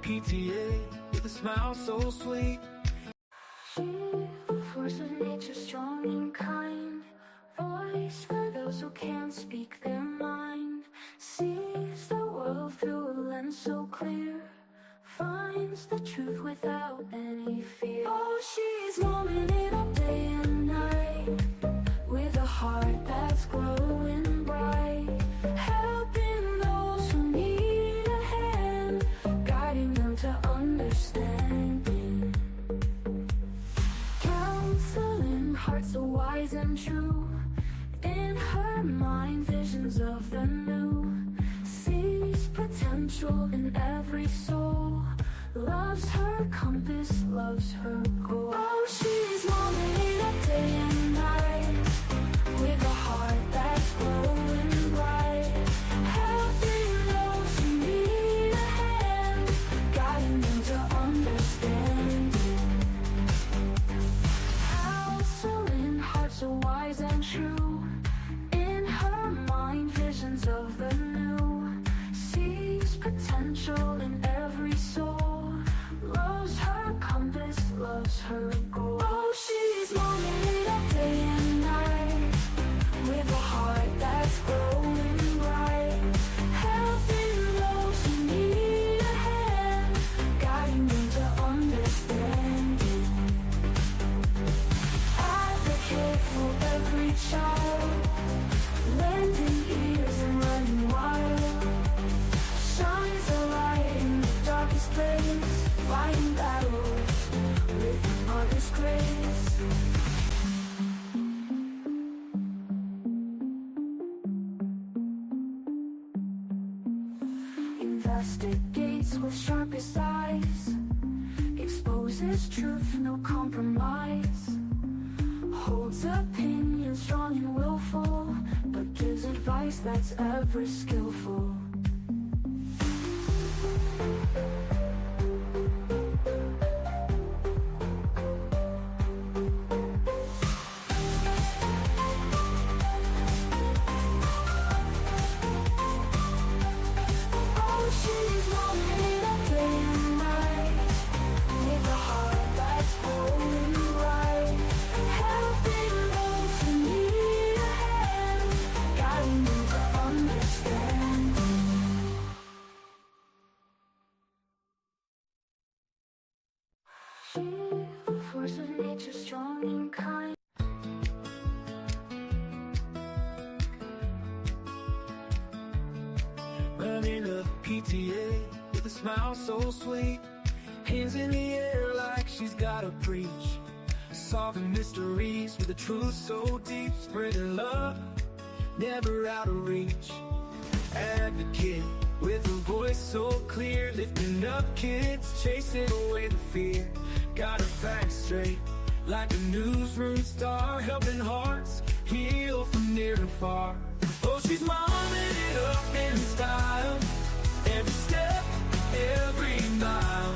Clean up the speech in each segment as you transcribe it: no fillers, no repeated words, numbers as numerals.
PTA with a smile so sweet. She, the force of nature, strong and kind, voice for those who can't speak their mind, sees the world through a lens so clear, finds the truth without any fear. Oh, she's Mommin It Up day and night, with a heart that's glowing bright, helping those who need a hand, guiding them to understanding, counseling hearts so wise and true. In her mind, visions of the new, sees potential in every soul, loves her compass, loves her goal. Oh, she's Mommin It Up day and night, with a heart that's glowing bright, helping those who need a hand, guiding them to understanding, counseling hearts so wise and true. In her mind, visions of the new, sees potential in every soul, loves her compass, loves her goal. Oh, she's Mommin It Up day and night, with a heart that's glowing bright, helping those who need a hand, guiding them to understanding, advocate for every child, lending ears and running wild, shines a light in the darkest place, fighting battles with a mother's grace. Investigates with sharpest eyes, exposes truth, no compromise, holds opinions strong and willful, but gives advice that's ever skillful. Oh, she's Mommin It Up day and night, with a heart that's glowing bright, helping those who need a hand, guiding them to understand. She, the force of nature, strong and kind. Running up PTA with a smile so sweet, hands in the air like she's gotta preach, solving mysteries with a truth so deep, spreading love, never out of reach. Advocate with a voice so clear, lifting up kids, chasing away the fear, got her facts straight like a newsroom star, helping hearts heal from near and far. Oh, she's Mommin It Up in style, every step, every mile,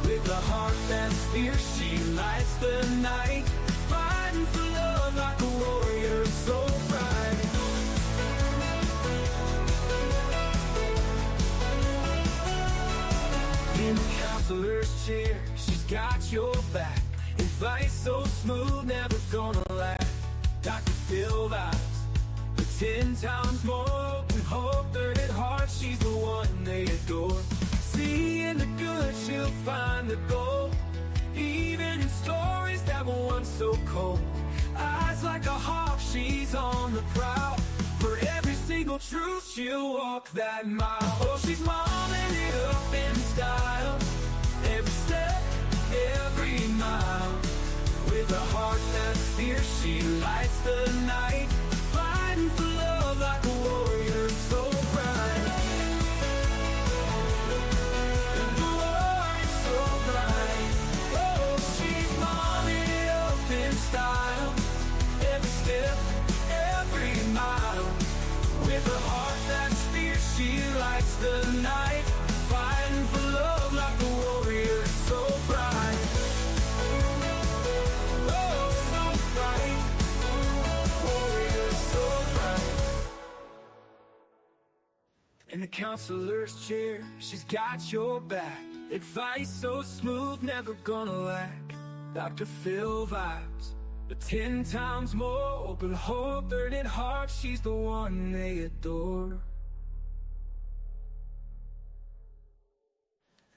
with a heart that's fierce, she lights the night, fighting for love like a warrior so bright. In the counselor's chair, she's got your back, advice so smooth, never gonna lack. Dr. Phil vibes, but 10 times more, with hope that at heart she's the one they adore. Seeing the good, she'll find the gold, even in stories that were once so cold. Eyes like a hawk, she's on the prowl, for every single truth she'll walk that mile. Oh, she's Mommin It Up in style, every step, every mile, with a heart that's fierce, she lights the night, fighting for love like a warrior so bright. And the warrior so bright. Oh, she's Mommin It Up in style, every step, every mile, with a heart that's fierce, she lights the night, fighting for love like a warrior so bright. Oh, so bright, warrior so bright. In the counselor's chair, she's got your back, Advice so smooth, never gonna lack. Dr. Phil vibes, but 10 times more. Open heart, burning heart, she's the one they adore.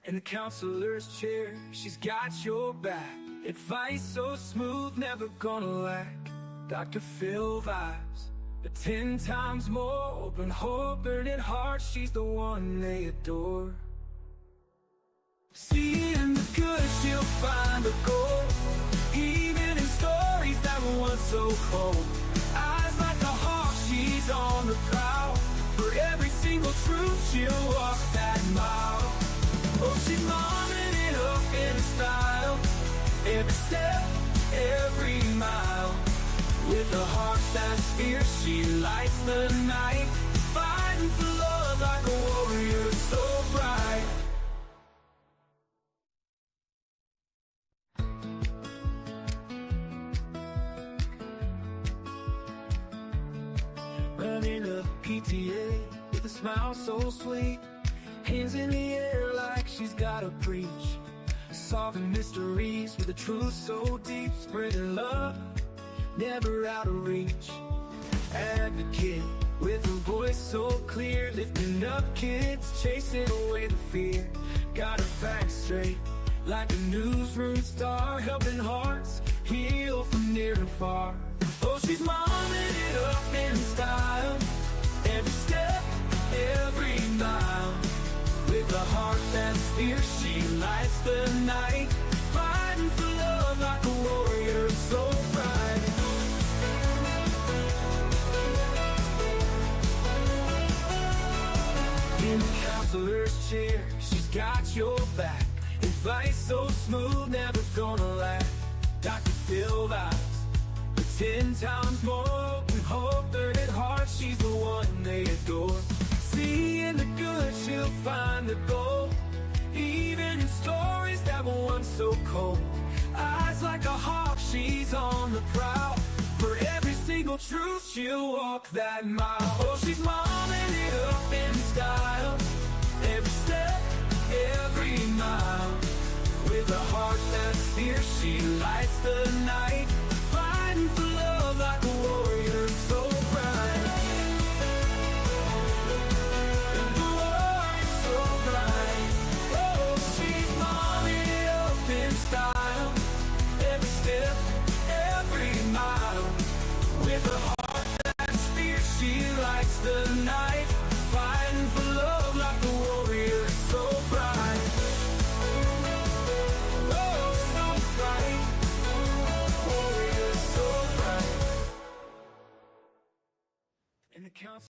In the counselor's chair, she's got your back. Advice so smooth, never gonna lack. Dr. Phil vibes, but 10 times more. Open heart, burning heart, she's the one they adore. Seeing the good, she'll find the gold, even in stories that were once so cold. Eyes like a hawk, she's on the prowl. For every single truth, she'll walk that mile. Oh, she's momming it up in style, every step, every mile. With a heart that's fierce, she lights the night, fighting for love like a warrior so bright. Running a PTA with a smile so sweet, hands in the air like she's gotta preach. Solving mysteries with a truth so deep, spreading love, never out of reach. Advocate with a voice so clear, lifting up kids, chasing away the fear. Got her facts straight like a newsroom star, helping hearts heal from near and far. Oh, she's momming it up in style, every step, every mile. With a heart that's fierce, she lights the night, fighting for love like a warrior so bright. In the counselor's chair, she's got your back. Advice so smooth, never gonna lack. Dr. Phil vibes, but 10 times more. With hope, burning heart, she's the one they adore. Seeing the good, she'll find the gold, even in stories that were once so cold. Eyes like a hawk, she's on the prowl. For every single truth, she'll walk that mile. Oh, she's momming it up in style, every step, every mile. With a heart that's fierce, she lights the night, fighting for love like a warrior so bright. And the warrior so bright. Oh, she's momming it up in style, every step, every mile. With a heart that's fierce, she lights the night, fighting for love like a warrior so bright. Oh, so bright, warrior so bright. And the council.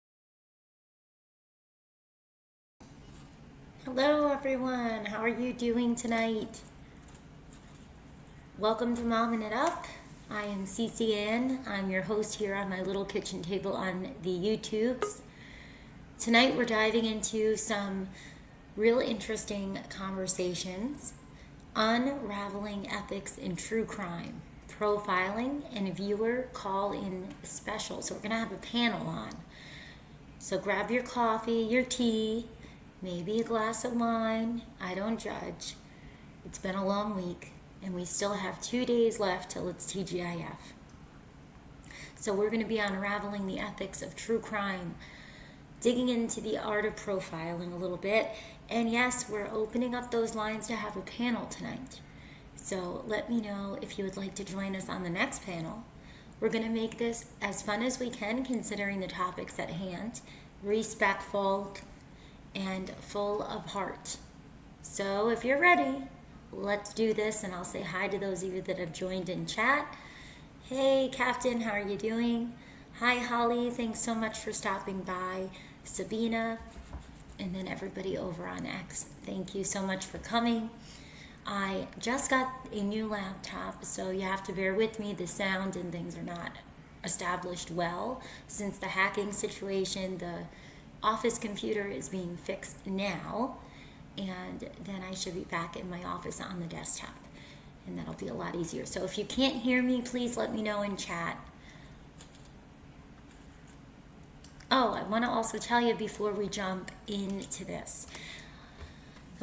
Hello everyone, how are you doing tonight? Welcome to Mommin It Up. I am CCN. I'm your host here on my little kitchen table on the YouTubes. Tonight we're diving into some real interesting conversations, unraveling ethics in true crime, profiling, and a viewer call-in special. So we're going to have a panel on. So grab your coffee, your tea, maybe a glass of wine. I don't judge. It's been a long week, and we still have 2 days left till it's TGIF. So we're going to be unraveling the ethics of true crime, digging into the art of profiling a little bit. And yes, we're opening up those lines to have a panel tonight. So let me know if you would like to join us on the next panel. We're going to make this as fun as we can considering the topics at hand, respectful and full of heart. So if you're ready, let's do this, and I'll say hi to those of you that have joined in chat. Hey, Captain, how are you doing? Hi, Holly, thanks so much for stopping by. Sabina, and then everybody over on X, thank you so much for coming. I just got a new laptop, so you have to bear with me. The sound and things are not established well since the hacking situation. The office computer is being fixed now, and then I should be back in my office on the desktop, and that'll be a lot easier. So if you can't hear me, please let me know in chat. Oh, I want to also tell you before we jump into this.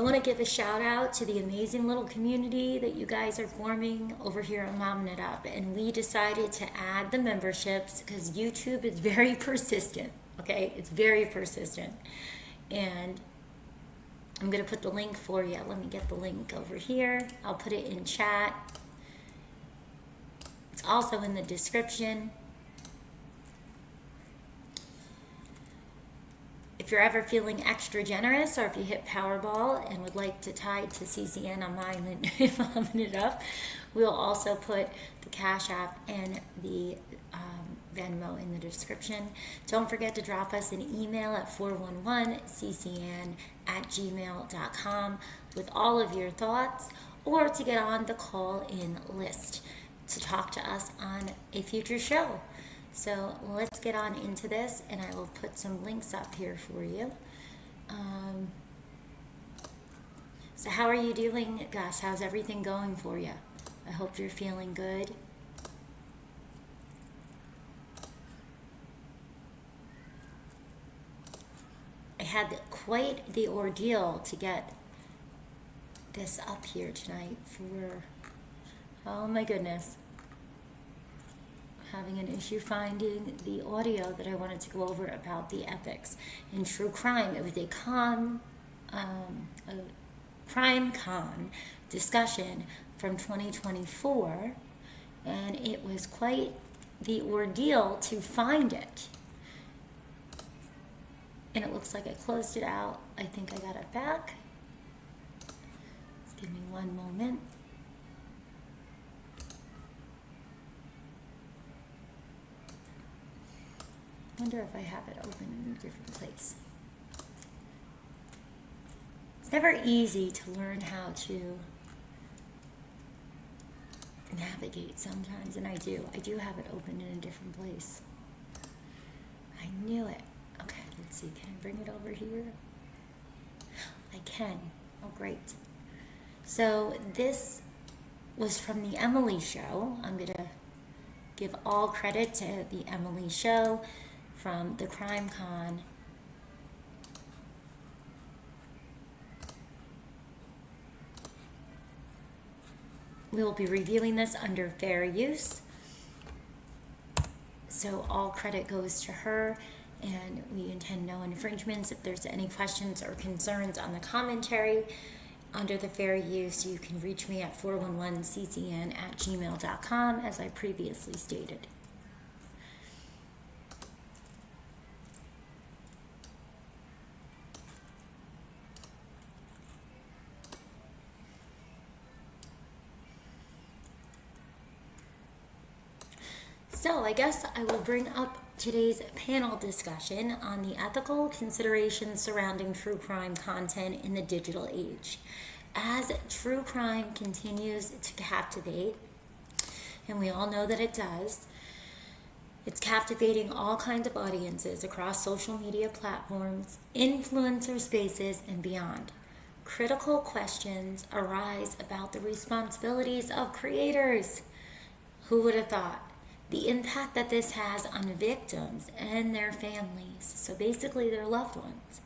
I want to give a shout out to the amazing little community that you guys are forming over here on Mommin It Up. And we decided to add the memberships because YouTube is very persistent, okay? It's very persistent. And I'm going to put the link for you. Let me get the link over here. I'll put it in chat. It's also in the description. If you're ever feeling extra generous, or if you hit Powerball and would like to tie to CCN on Mommin It Up, we'll also put the Cash App and the Venmo in the description. Don't forget to drop us an email at 411ccn@gmail.com with all of your thoughts, or to get on the call-in list to talk to us on a future show. So let's get on into this, and I will put some links up here for you. So how are you doing, Gus? How's everything going for you? I hope you're feeling good. I had quite the ordeal to get this up here tonight for, oh my goodness, having an issue finding the audio that I wanted to go over about the ethics in true crime. It was a crime con discussion from 2024, and it was quite the ordeal to find it. And it looks like I closed it out. I think I got it back. Just give me one moment. I wonder if I have it open in a different place. It's never easy to learn how to navigate sometimes, and I do have it open in a different place. I knew it. Okay, let's see, can I bring it over here? I can. Oh, great. So this was from the Emily Show. I'm going to give all credit to the Emily Show from the Crime Con. We will be reviewing this under fair use. So all credit goes to her, and we intend no infringements. If there's any questions or concerns on the commentary under the fair use, you can reach me at 411ccn@gmail.com, as I previously stated. So I guess I will bring up today's panel discussion on the ethical considerations surrounding true crime content in the digital age. As true crime continues to captivate, and we all know that it does, it's captivating all kinds of audiences across social media platforms, influencer spaces, and beyond. Critical questions arise about the responsibilities of creators. Who would have thought? The impact that this has on victims and their families, so basically their loved ones,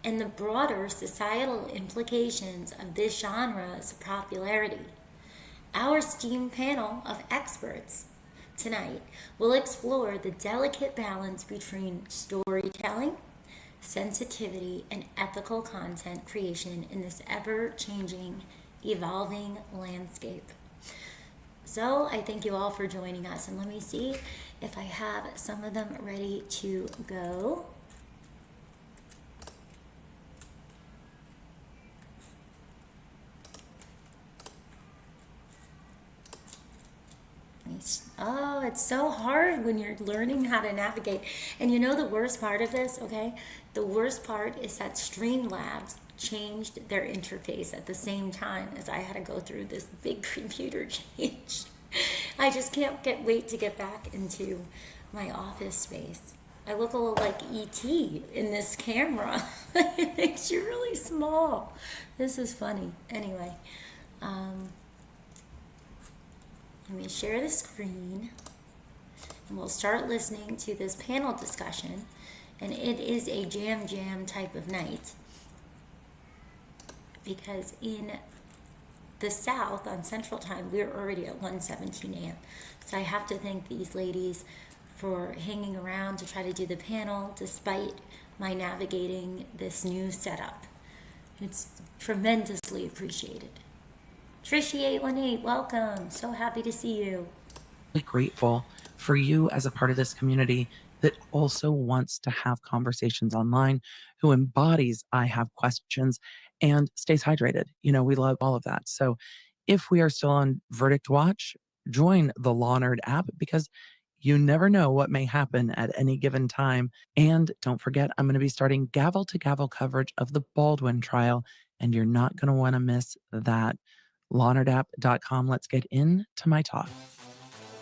and the broader societal implications of this genre's popularity. Our esteemed panel of experts tonight will explore the delicate balance between storytelling, sensitivity, and ethical content creation in this ever-changing, evolving landscape. So I thank you all for joining us, and let me see if I have some of them ready to go. Oh, it's so hard when you're learning how to navigate. And you know the worst part of this, okay? The worst part is that Streamlabs changed their interface at the same time as I had to go through this big computer change. I just can't wait to get back into my office space. I look a little like E.T. in this camera. It makes you really small. This is funny. Anyway, let me share the screen, and we'll start listening to this panel discussion. And it is a jam type of night. because in the South on Central Time, we're already at 1:17 a.m. So I have to thank these ladies for hanging around to try to do the panel despite my navigating this new setup. It's tremendously appreciated. Trishy818, welcome. So happy to see you. Grateful for you as a part of this community that also wants to have conversations online, who embodies I have questions and stays hydrated. We love all of that. So if we are still on verdict watch, join the Law Nerd app, because you never know what may happen at any given time. And don't forget, I'm going to be starting gavel to gavel coverage of the Baldwin trial, and you're not going to want to miss that. LawNerdApp.com. Let's get into my talk.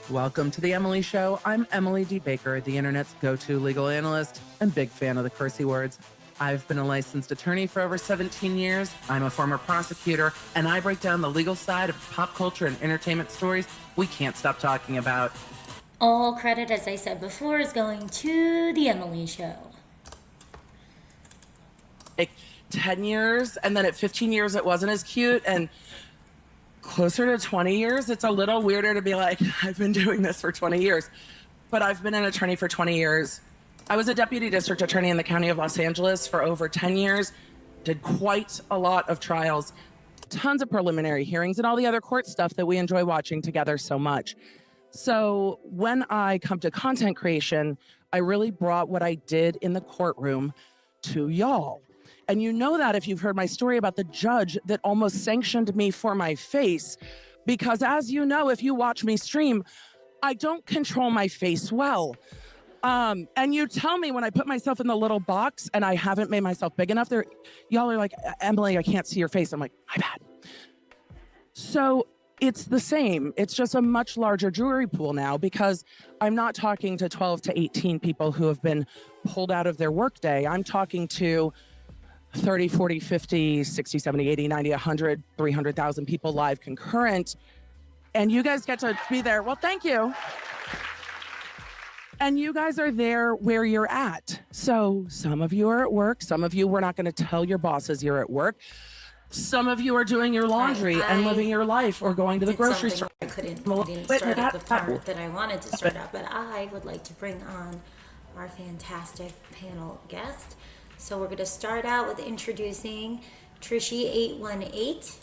Welcome to The Emily Show. I'm Emily D. Baker, the internet's go-to legal analyst and big fan of the cursey words. I've been a licensed attorney for over 17 years. I'm a former prosecutor, and I break down the legal side of pop culture and entertainment stories we can't stop talking about. All credit, as I said before, is going to The Emily Show. 10 years, and then at 15 years, it wasn't as cute, and closer to 20 years, it's a little weirder to be like, I've been doing this for 20 years. But I've been an attorney for 20 years. I was a deputy district attorney in the county of Los Angeles for over 10 years, did quite a lot of trials, tons of preliminary hearings, and all the other court stuff that we enjoy watching together so much. So when I come to content creation, I really brought what I did in the courtroom to y'all. And you know that if you've heard my story about the judge that almost sanctioned me for my face, because as you know, if you watch me stream, I don't control my face well. And you tell me when I put myself in the little box and I haven't made myself big enough, y'all are like, Emily, I can't see your face. I'm like, my bad. So it's the same. It's just a much larger jury pool now, because I'm not talking to 12 to 18 people who have been pulled out of their workday. I'm talking to 30, 40, 50, 60, 70, 80, 90, 100, 300,000 people live concurrent. And you guys get to be there. Well, thank you. And you guys are there where you're at. So some of you are at work. Some of you, we're not going to tell your bosses you're at work. Some of you are doing your laundry and living your life, or going to the grocery store. I didn't start at the part that I wanted to start at, but I would like to bring on our fantastic panel guest. So we're going to start out with introducing Trishy818.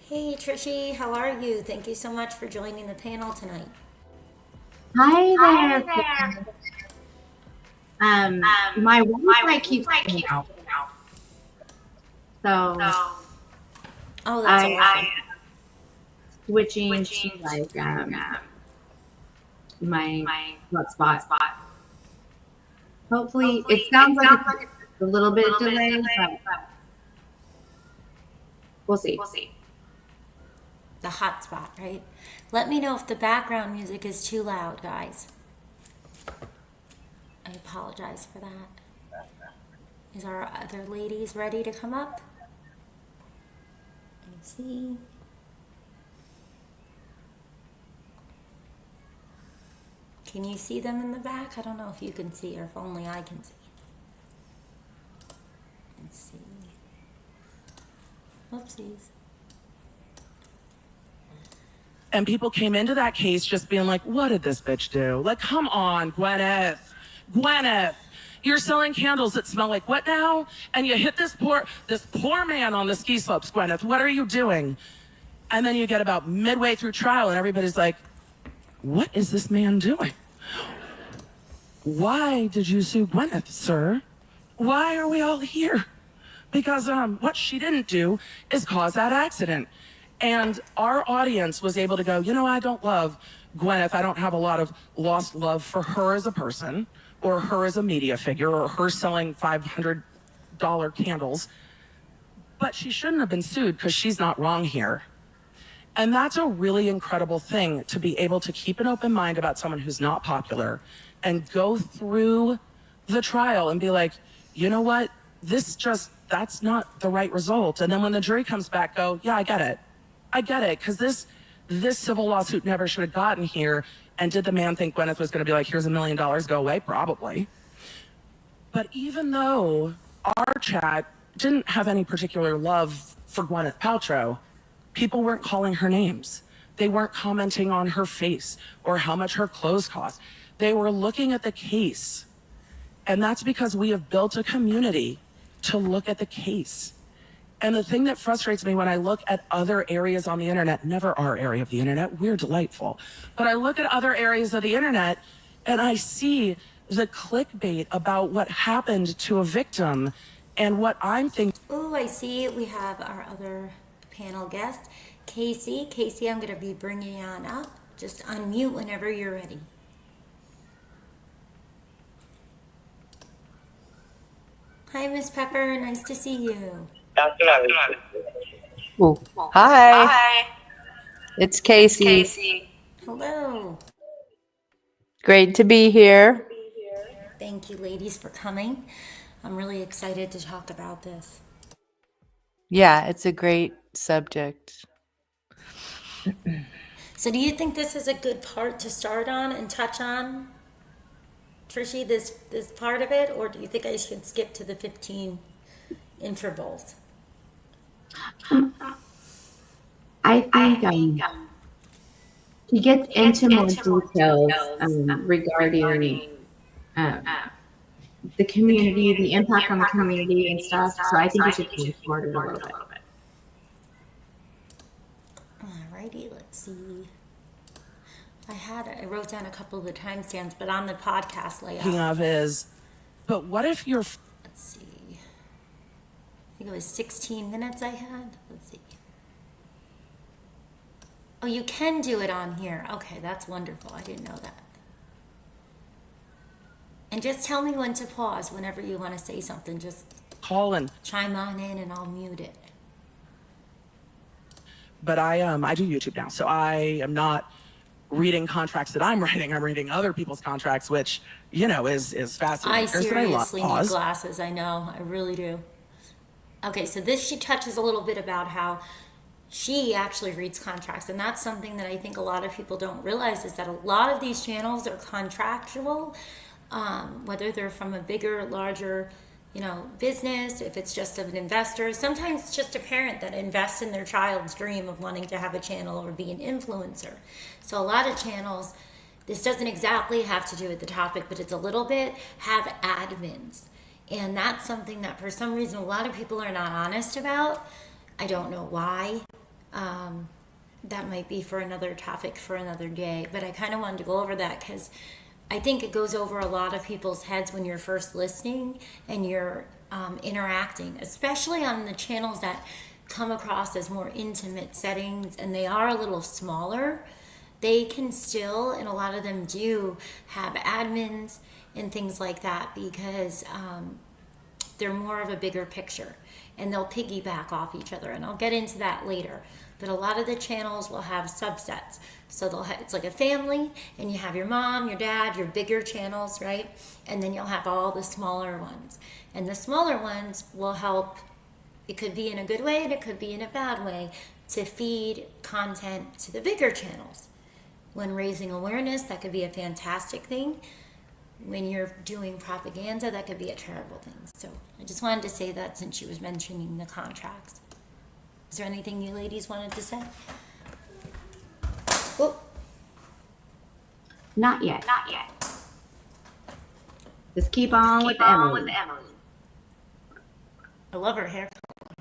Hey Trishy, how are you? Thank you so much for joining the panel tonight. Hi there. My Wi-Fi keeps cutting out. So Oh, that's awesome. switching to like my hotspot. Hopefully, it sounds like it's a little bit delayed, but we'll see. The hotspot, right? Let me know if the background music is too loud, guys. I apologize for that. Is our other ladies ready to come up? Let's see. Can you see them in the back? I don't know if you can see, or if only I can see. Let's see. Whoopsies. And people came into that case just being like, what did this bitch do? Like, come on, Gwyneth, you're selling candles that smell like what now? And you hit this poor man on the ski slopes, Gwyneth. What are you doing? And then you get about midway through trial and everybody's like, what is this man doing? Why did you sue Gwyneth, sir? Why are we all here? Because what she didn't do is cause that accident. And our audience was able to go, I don't love Gwyneth. I don't have a lot of lost love for her as a person, or her as a media figure, or her selling $500 candles. But she shouldn't have been sued because she's not wrong here. And that's a really incredible thing, to be able to keep an open mind about someone who's not popular and go through the trial and be like, you know what? That's not the right result. And then when the jury comes back, go, yeah, I get it, because this civil lawsuit never should have gotten here. And did the man think Gwyneth was going to be like, here's $1 million, go away? Probably. But even though our chat didn't have any particular love for Gwyneth Paltrow, people weren't calling her names. They weren't commenting on her face or how much her clothes cost. They were looking at the case. And that's because we have built a community to look at the case. And the thing that frustrates me when I look at other areas on the internet, never our area of the internet, we're delightful, but I look at other areas of the internet and I see the clickbait about what happened to a victim and what I'm thinking. Oh, I see we have our other panel guest, Casey. Casey, I'm going to be bringing you on up. Just unmute whenever you're ready. Hi, Miss Pepper. Nice to see you. Oh, hi. It's Casey. Hello. Great to be here. Thank you, ladies, for coming. I'm really excited to talk about this. Yeah, it's a great subject. So do you think this is a good part to start on and touch on, Trishy, this part of it, or do you think I should skip to the 15 intervals? I think to get into more details regarding the community, the impact on the community and stuff. So I think you should fast forward it a little bit. Alrighty, let's see. I wrote down a couple of the timestamps, but on the podcast layout. But what if you're... Let's see. I think it was 16 minutes I had. Let's see. Oh, you can do it on here. Okay, that's wonderful. I didn't know that. And just tell me when to pause whenever you want to say something. Just call and chime on in and I'll mute it. But I do YouTube now, so I am not reading contracts that I'm writing. I'm reading other people's contracts, which, is fascinating. I seriously need glasses. I know. I really do. Okay, so she touches a little bit about how she actually reads contracts, and that's something that I think a lot of people don't realize, is that a lot of these channels are contractual, whether they're from a bigger, larger, business, if it's just of an investor. Sometimes it's just a parent that invests in their child's dream of wanting to have a channel or be an influencer. So a lot of channels, this doesn't exactly have to do with the topic, but it's a little bit, have admins. And that's something that for some reason a lot of people are not honest about. I don't know why. That might be for another topic for another day, but I kind of wanted to go over that because I think it goes over a lot of people's heads when you're first listening and you're interacting, especially on the channels that come across as more intimate settings and they are a little smaller. They can still, and a lot of them do, have admins and things like that because they're more of a bigger picture and they'll piggyback off each other, and I'll get into that later. But a lot of the channels will have subsets. So it's like a family, and you have your mom, your dad, your bigger channels, right? And then you'll have all the smaller ones. And the smaller ones will help, it could be in a good way and it could be in a bad way, to feed content to the bigger channels. When raising awareness, that could be a fantastic thing. When you're doing propaganda, that could be a terrible thing. So I just wanted to say that since she was mentioning the contracts. Is there anything you ladies wanted to say? Oh. Not yet. Just keep on with Emily. I love her hair color.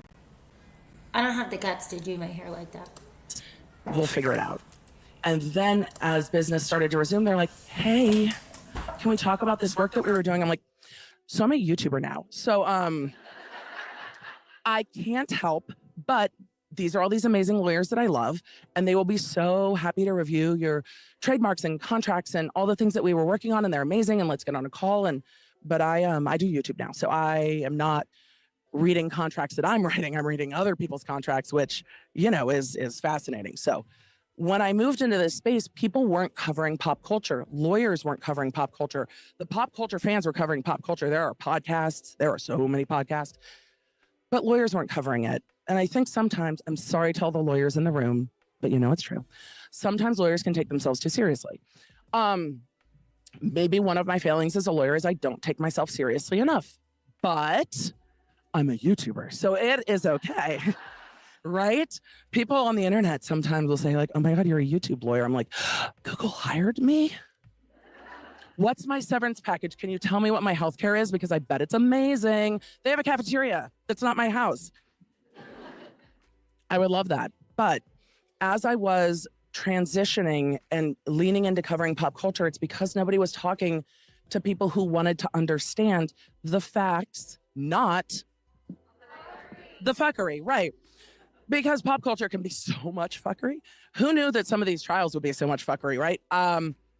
I don't have the guts to do my hair like that. We'll figure it out. And then as business started to resume, they're like, hey, can we talk about this work that we were doing? I'm like, so I'm a YouTuber now. So I can't help but these are all these amazing lawyers that I love, and they will be so happy to review your trademarks and contracts and all the things that we were working on, and they're amazing, and let's get on a call. But I do YouTube now, so I am not reading contracts that I'm writing. I'm reading other people's contracts, which, is fascinating. So when I moved into this space, people weren't covering pop culture. Lawyers weren't covering pop culture. The pop culture fans were covering pop culture. There are podcasts. There are so many podcasts, but lawyers weren't covering it. And I think sometimes, I'm sorry to all the lawyers in the room, but it's true. Sometimes lawyers can take themselves too seriously. Maybe one of my failings as a lawyer is I don't take myself seriously enough, but I'm a YouTuber, so it is okay. right? People on the internet sometimes will say like, oh my God, you're a YouTube lawyer. I'm like, Google hired me? What's my severance package? Can you tell me what my healthcare is? Because I bet it's amazing. They have a cafeteria. That's not my house. I would love that. But as I was transitioning and leaning into covering pop culture, it's because nobody was talking to people who wanted to understand the facts, not the fuckery, right? Because pop culture can be so much fuckery. Who knew that some of these trials would be so much fuckery, right?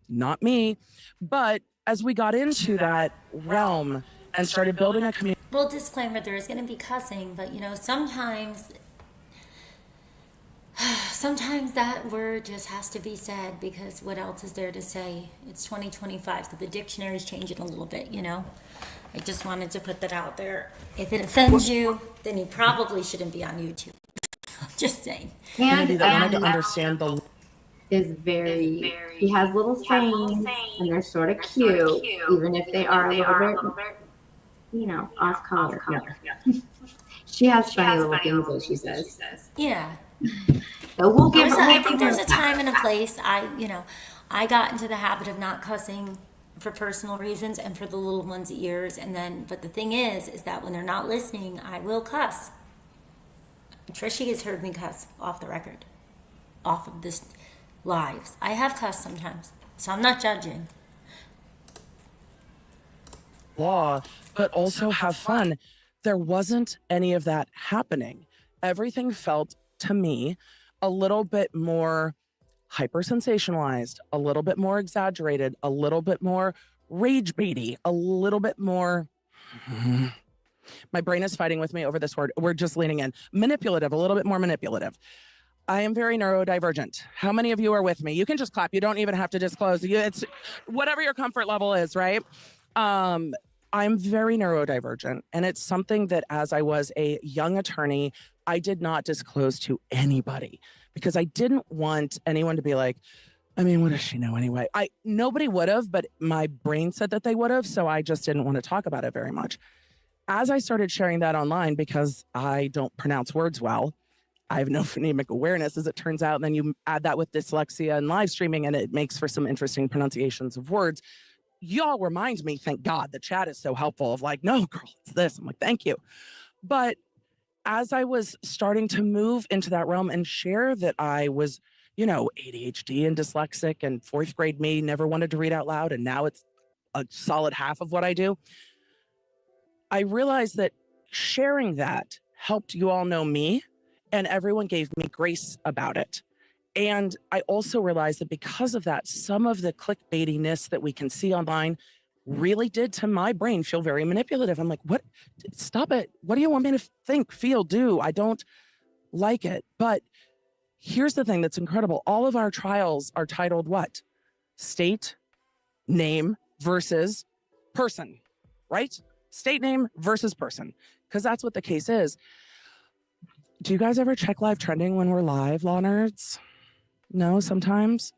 Not me. But as we got into that realm and started building a community. Well, disclaimer, there is going to be cussing, but sometimes that word just has to be said, because what else is there to say? It's 2025, so the dictionary's changing a little bit, I just wanted to put that out there. If it offends you, then you probably shouldn't be on YouTube. Just saying. Community that wanted to understand the is very, he has little sayings and they're sort of cute, even if they are a little bit, off color. Yeah. She has funny little things that she says. Yeah. So we'll give I think there's a time and a place. I got into the habit of not cussing for personal reasons and for the little one's ears. But the thing is that when they're not listening, I will cuss. Trishy has heard me cuss off the record, off of this lives. I have cussed sometimes, so I'm not judging. Law, but also have fun. There wasn't any of that happening. Everything felt, to me, a little bit more hyper sensationalized, a little bit more exaggerated, a little bit more rage baity, a little bit more. My brain is fighting with me over this word. We're just leaning in. Manipulative, a little bit more manipulative. I am very neurodivergent. How many of you are with me? You can just clap. You don't even have to disclose. It's whatever your comfort level is, right? I'm very neurodivergent. And it's something that as I was a young attorney, I did not disclose to anybody because I didn't want anyone to be like, I mean, what does she know anyway? Nobody would have, but my brain said that they would have. So I just didn't want to talk about it very much. As I started sharing that online, because I don't pronounce words well, I have no phonemic awareness, as it turns out. And then you add that with dyslexia and live streaming, and it makes for some interesting pronunciations of words. Y'all remind me, thank God, the chat is so helpful of like, no, girl, it's this. I'm like, thank you. But as I was starting to move into that realm and share that I was, ADHD and dyslexic, and fourth grade me never wanted to read out loud, and now it's a solid half of what I do, I realized that sharing that helped you all know me, and everyone gave me grace about it. And I also realized that because of that, some of the clickbaitiness that we can see online really did to my brain feel very manipulative. I'm like, what? Stop it. What do you want me to think, feel, do? I don't like it. But here's the thing that's incredible. All of our trials are titled what? State name versus person, right? State name versus person, because that's what the case is. Do you guys ever check live trending when we're live, law nerds? No, sometimes.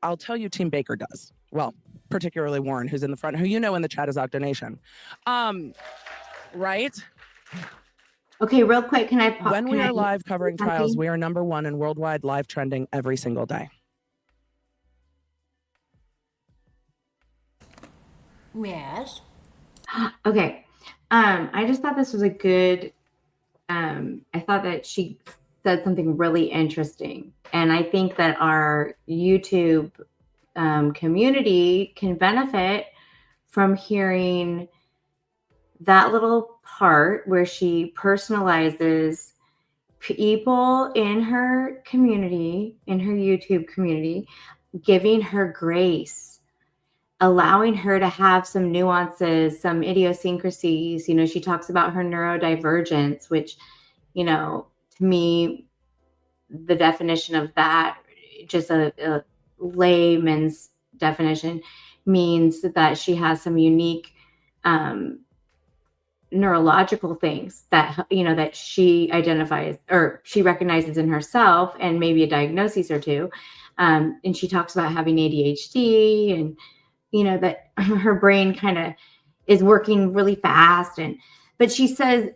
I'll tell you, Team Baker does. Well, particularly Warren, who's in the front, who in the chat is Octonation. Right? Okay, real quick, can I pop? When we are live covering trials, we are #1 in worldwide live trending every single day. Yes. Okay. I just thought this was a good, I thought that she said something really interesting. And I think that our YouTube community can benefit from hearing that little part where she personalizes people in her community, in her YouTube community, giving her grace, allowing her to have some nuances, some idiosyncrasies. She talks about her neurodivergence, which, to me, the definition of that, just a layman's definition, means that she has some unique neurological things that, that she identifies or she recognizes in herself, and maybe a diagnosis or two. And she talks about having ADHD, and that her brain kind of is working really fast. But she says,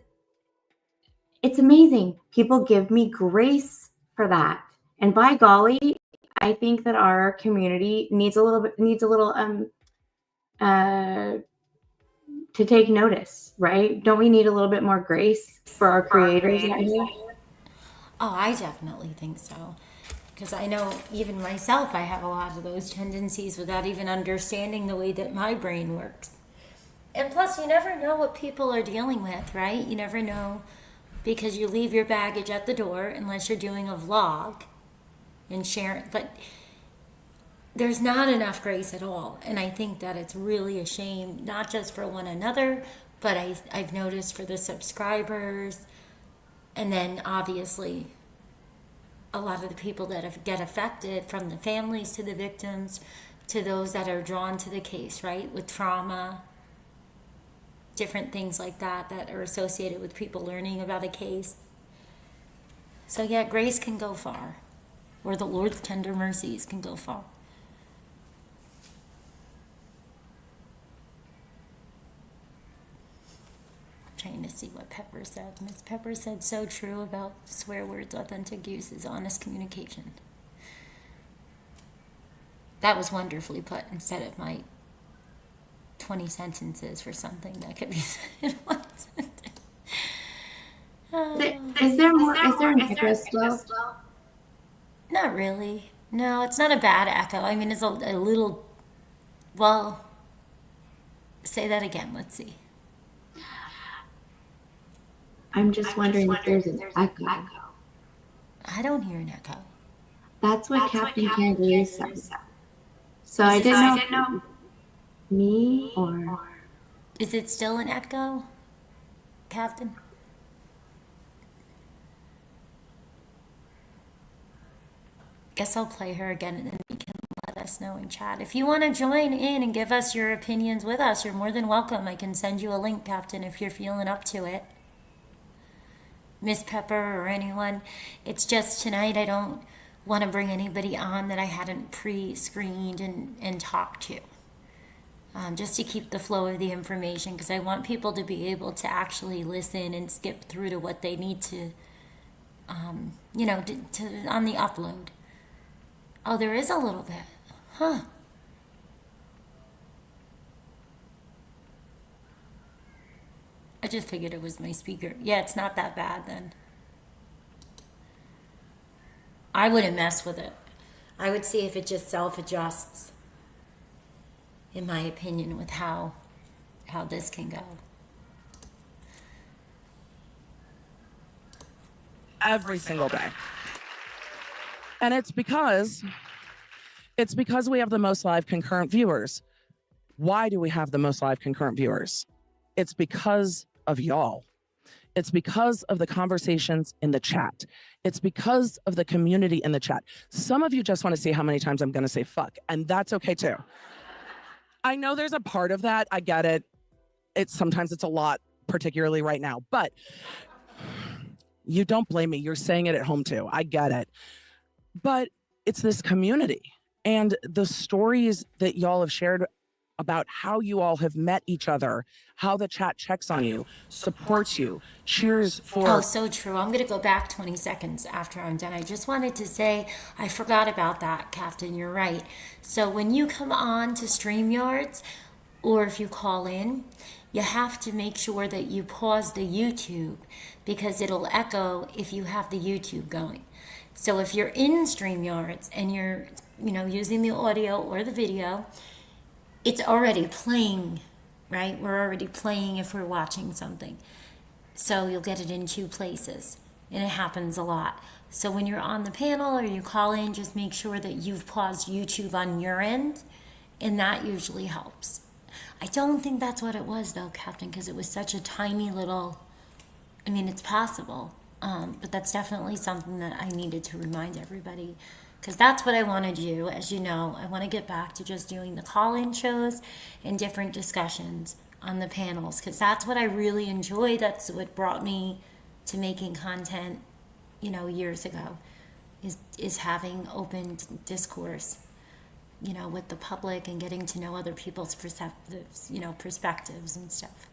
It's amazing. People give me grace for that. And by golly, I think that our community needs a little to take notice, right? Don't we need a little bit more grace for our creators out here? Oh, I definitely think so. Because I know even myself, I have a lot of those tendencies without even understanding the way that my brain works. And plus, you never know what people are dealing with, right? You never know, because you leave your baggage at the door unless you're doing a vlog and sharing. But there's not enough grace at all. And I think that it's really a shame, not just for one another, but I've noticed for the subscribers, and then obviously a lot of the people that get affected, from the families to the victims to those that are drawn to the case, right? With trauma, different things like that that are associated with people learning about a case. So yeah, grace can go far, or the Lord's tender mercies can go far. Trying to see what Pepper said. Miss Pepper said, so true about swear words. Authentic use is honest communication. That was wonderfully put, instead of my 20 sentences for something that could be said in one sentence. Is there an echo still? Not really. No, it's not a bad echo. I mean, it's a little, well, say that again. Let's see. I'm just wondering if there's an echo. I don't hear an echo. That's what Captain Kangaroo said. So I didn't know me or... Is it still an echo, Captain? Guess I'll play her again, and then you can let us know in chat. If you want to join in and give us your opinions with us, you're more than welcome. I can send you a link, Captain, if you're feeling up to it. Miss Pepper or anyone. It's just tonight I don't want to bring anybody on that I hadn't pre-screened and talked to. Just to keep the flow of the information, because I want people to be able to actually listen and skip through to what they need to, on the upload. Oh, there is a little bit. Huh. I just figured it was my speaker. Yeah, it's not that bad then. I wouldn't mess with it. I would see if it just self-adjusts, in my opinion, with how this can go. Every single day. And it's because we have the most live concurrent viewers. Why do we have the most live concurrent viewers? It's because of y'all. It's because of the conversations in the chat. It's because of the community in the chat. Some of you just want to see how many times I'm going to say fuck, and that's okay too. I know there's a part of that. I get it. Sometimes it's a lot, particularly right now, but you don't blame me. You're saying it at home too. I get it. But it's this community and the stories that y'all have shared about how you all have met each other, how the chat checks on you, supports you, cheers for... Oh, so true. I'm going to go back 20 seconds after I'm done. I just wanted to say, I forgot about that, Captain. You're right. So when you come on to StreamYards, or if you call in, you have to make sure that you pause the YouTube, because it'll echo if you have the YouTube going. So if you're in StreamYards and you're, using the audio or the video, it's already playing, right? We're already playing if we're watching something. So you'll get it in two places, and it happens a lot. So when you're on the panel or you call in, just make sure that you've paused YouTube on your end, and that usually helps. I don't think that's what it was though, Captain, because it was such a tiny little, it's possible, but that's definitely something that I needed to remind everybody, because that's what I want to do. As you know, I want to get back to just doing the call-in shows and different discussions on the panels, because that's what I really enjoy. That's what brought me to making content, years ago, is having open discourse, with the public and getting to know other people's perspectives and stuff.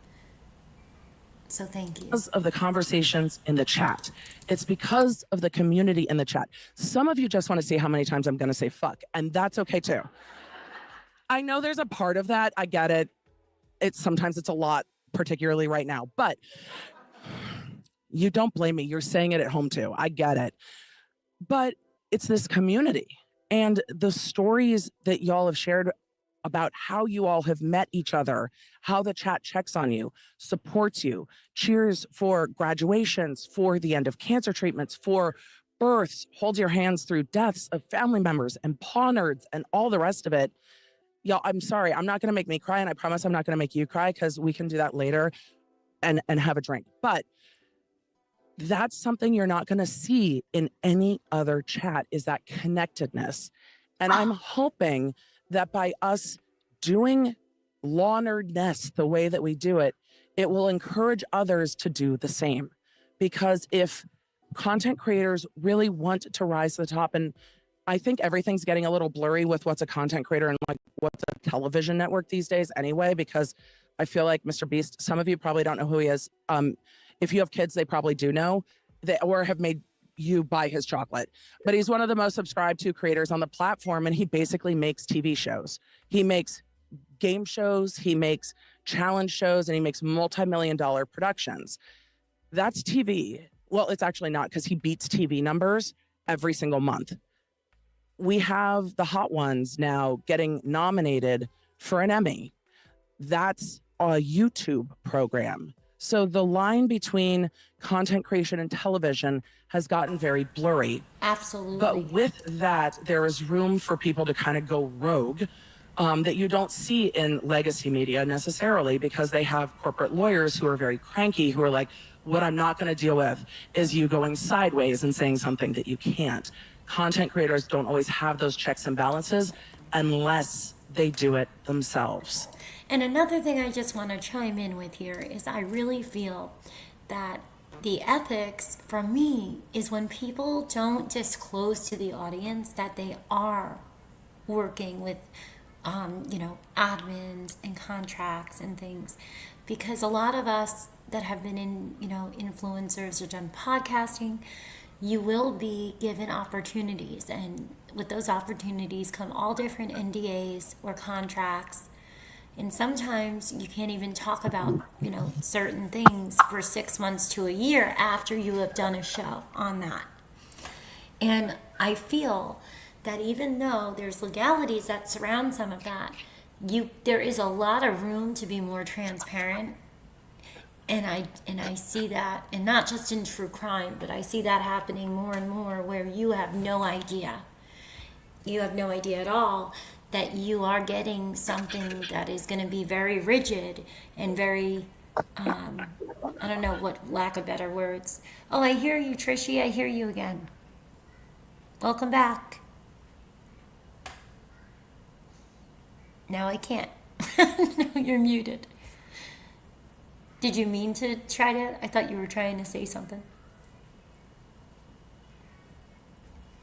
So thank you. Because of the conversations in the chat. It's because of the community in the chat. Some of you just want to see how many times I'm going to say fuck, and that's okay too. I know there's a part of that. I get it. Sometimes it's a lot, particularly right now, but you don't blame me. You're saying it at home too. I get it. But it's this community and the stories that y'all have shared about how you all have met each other, how the chat checks on you, supports you, cheers for graduations, for the end of cancer treatments, for births, holds your hands through deaths of family members and paw nerds and all the rest of it. Y'all, I'm sorry, I'm not gonna make me cry, and I promise I'm not gonna make you cry, because we can do that later and have a drink. But that's something you're not gonna see in any other chat, is that connectedness. And I'm hoping that by us doing law nerdness the way that we do it, it will encourage others to do the same. Because if content creators really want to rise to the top, and I think everything's getting a little blurry with what's a content creator and like what's a television network these days anyway, because I feel like Mr. Beast, some of you probably don't know who he is. If you have kids, they probably do know, or have made you buy his chocolate. But he's one of the most subscribed to creators on the platform, and he basically makes TV shows. He makes game shows, he makes challenge shows, and he makes multi-million-dollar productions. That's TV. Well, it's actually not, because he beats TV numbers every single month. We have the hot ones now getting nominated for an Emmy. That's a YouTube program. So the line between content creation and television has gotten very blurry. Absolutely. But with that, there is room for people to kind of go rogue that you don't see in legacy media necessarily, because they have corporate lawyers who are very cranky, who are like, what I'm not going to deal with is you going sideways and saying something that you can't. Content creators don't always have those checks and balances unless they do it themselves. And another thing I just want to chime in with here is I really feel that the ethics for me is when people don't disclose to the audience that they are working with, admins and contracts and things. Because a lot of us that have been in, influencers or done podcasting, you will be given opportunities, and with those opportunities come all different NDAs or contracts, and sometimes you can't even talk about certain things for 6 months to a year after you have done a show on that. And I feel that even though there's legalities that surround some of that, there is a lot of room to be more transparent. And I see that, and not just in true crime, but I see that happening more and more, where you have no idea. You have no idea at all that you are getting something that is going to be very rigid and very, I don't know what, lack of better words. Oh, I hear you, Trishy. I hear you again. Welcome back. Now I can't. No, you're muted. Did you mean to try to? I thought you were trying to say something.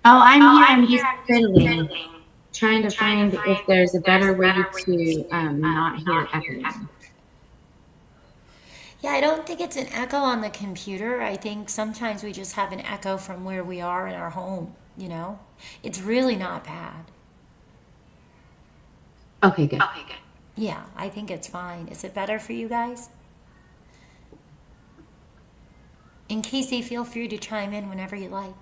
Oh, I'm here. I'm just fiddling, trying to find if there's a better way to not hear echoing. Yeah, I don't think it's an echo on the computer. I think sometimes we just have an echo from where we are in our home, It's really not bad. Okay, good. Yeah, I think it's fine. Is it better for you guys? And Casey, feel free to chime in whenever you like.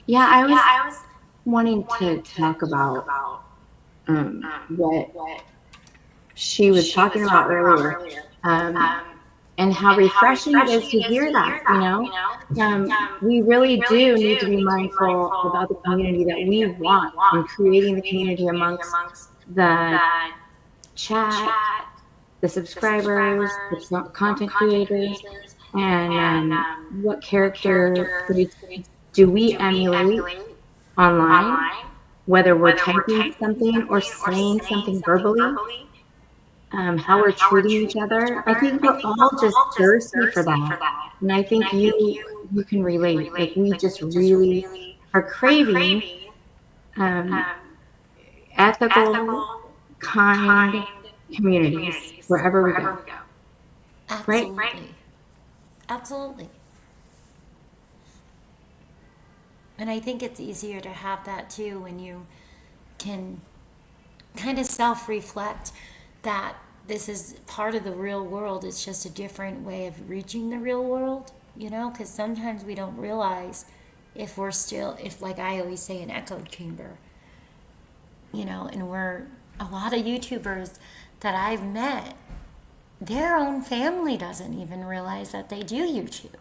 Yeah, I was wanting to talk about what she was talking about earlier, and how refreshing it is to hear that. We really do need to be mindful about the community that we want, and creating the community amongst the chat, the subscribers, the content creators, and what character do we emulate online, whether we're typing something or saying something verbally, how we're treating each other. I think we're all just thirsty for that. And I think you can relate. Like, we just really are craving ethical, kind communities wherever we go. Absolutely. Right. Absolutely. And I think it's easier to have that too when you can kind of self-reflect that this is part of the real world. It's just a different way of reaching the real world, because sometimes we don't realize if we're still, if like I always say, an echo chamber, and we're a lot of YouTubers that I've met, their own family doesn't even realize that they do YouTube.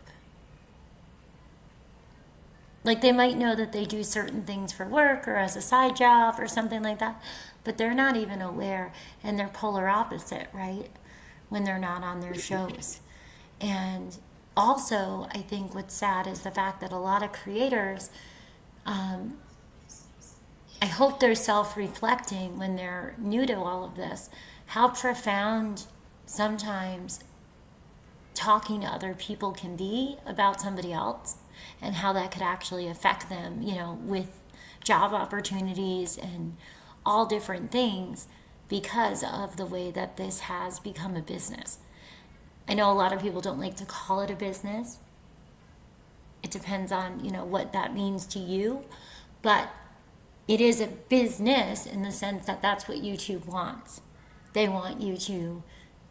Like they might know that they do certain things for work or as a side job or something like that, but they're not even aware, and they're polar opposite, right? When they're not on their shows. And also, I think what's sad is the fact that a lot of creators, I hope they're self-reflecting when they're new to all of this, how profound sometimes talking to other people can be about somebody else, and how that could actually affect them, with job opportunities and all different things because of the way that this has become a business. I know a lot of people don't like to call it a business. It depends on, what that means to you, but it is a business in the sense that that's what YouTube wants. They want you to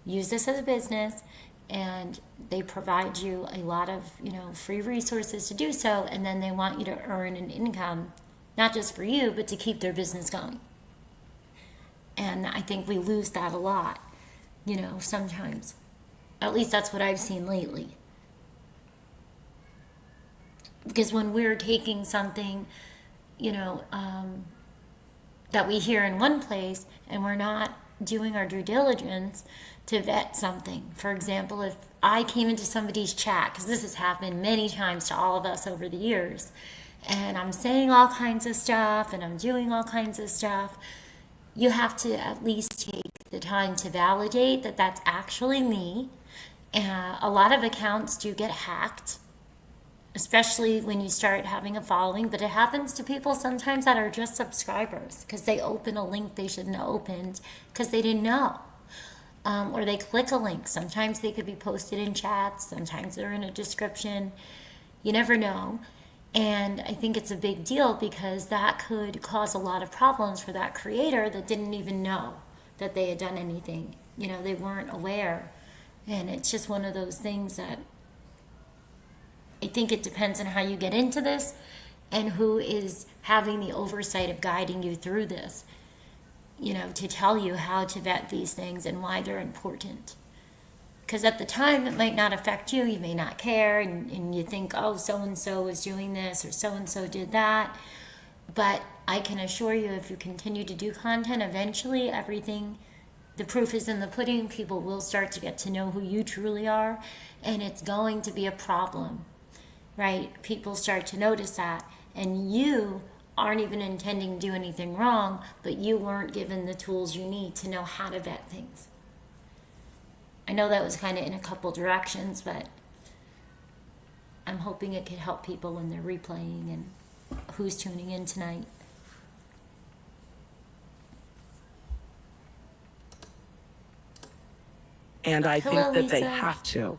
use this as a business, and they provide you a lot of, free resources to do so, and then they want you to earn an income, not just for you, but to keep their business going. And I think we lose that a lot, sometimes. At least that's what I've seen lately. Because when we're taking something, that we hear in one place, and we're not doing our due diligence to vet something. For example, if I came into somebody's chat, because this has happened many times to all of us over the years, and I'm saying all kinds of stuff and I'm doing all kinds of stuff, you have to at least take the time to validate that that's actually me. A lot of accounts do get hacked, especially when you start having a following, but it happens to people sometimes that are just subscribers because they open a link they shouldn't have opened because they didn't know. Or they click a link. Sometimes they could be posted in chats, sometimes they're in a description. You never know. And I think it's a big deal because that could cause a lot of problems for that creator that didn't even know that they had done anything. They weren't aware. And it's just one of those things that I think it depends on how you get into this and who is having the oversight of guiding you through this, to tell you how to vet these things and why they're important. Because at the time, it might not affect you. You may not care, and you think, oh, so-and-so is doing this or so-and-so did that. But I can assure you, if you continue to do content, eventually everything, the proof is in the pudding. People will start to get to know who you truly are, and it's going to be a problem, right? People start to notice that, and you aren't even intending to do anything wrong, but you weren't given the tools you need to know how to vet things. I know that was kind of in a couple directions, but I'm hoping it could help people when they're replaying and who's tuning in tonight. And I Hello, think that they Lisa. have to,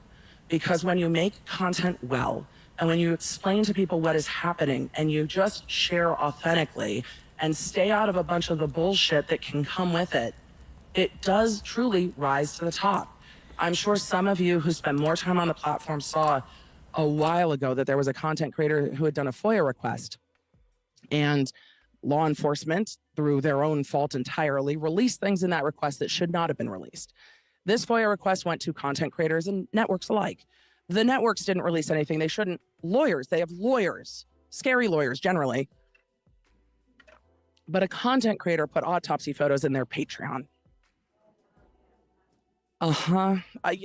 because when you make content well, and when you explain to people what is happening, and you just share authentically and stay out of a bunch of the bullshit that can come with it, it does truly rise to the top. I'm sure some of you who spend more time on the platform saw a while ago that there was a content creator who had done a FOIA request, and law enforcement, through their own fault entirely, released things in that request that should not have been released. This FOIA request went to content creators and networks alike. The networks didn't release anything. They shouldn't. Lawyers, they have lawyers, scary lawyers generally. But a content creator put autopsy photos in their Patreon.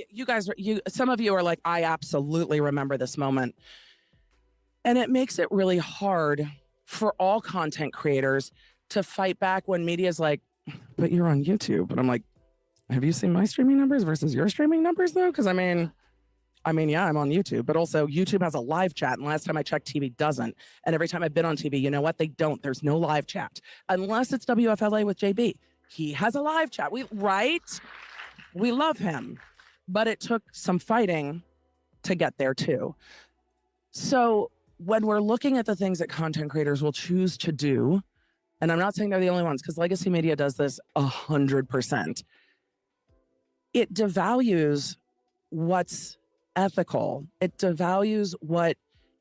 You guys, some of you are like, I absolutely remember this moment. And it makes it really hard for all content creators to fight back when media's like, but you're on YouTube. And I'm like, have you seen my streaming numbers versus your streaming numbers though? Because I mean, yeah, I'm on YouTube, but also YouTube has a live chat. And last time I checked, TV doesn't. And every time I've been on TV, you know what? They don't. There's no live chat unless it's WFLA with JB. He has a live chat. We love him. but it took some fighting to get there too. So when we're looking at the things that content creators will choose to do, and I'm not saying they're the only ones, because legacy media does this 100%. It devalues what's ethical. It devalues what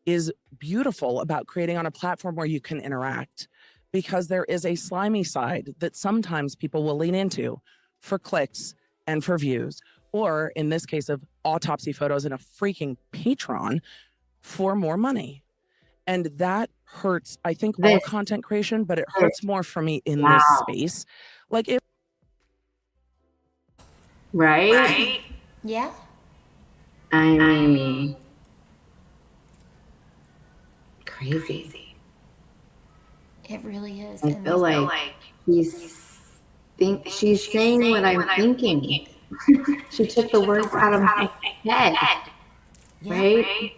is beautiful about creating on a platform where you can interact, because there is a slimy side that sometimes people will lean into for clicks and for views, or in this case of autopsy photos in a freaking Patreon for more money. And that hurts, I think, all content creation, but it hurts more for me in this space. Like it. Right? Yeah. I mean, crazy. It really is. I feel like she's saying what I'm thinking. She took the words out of my head. Yeah. Right?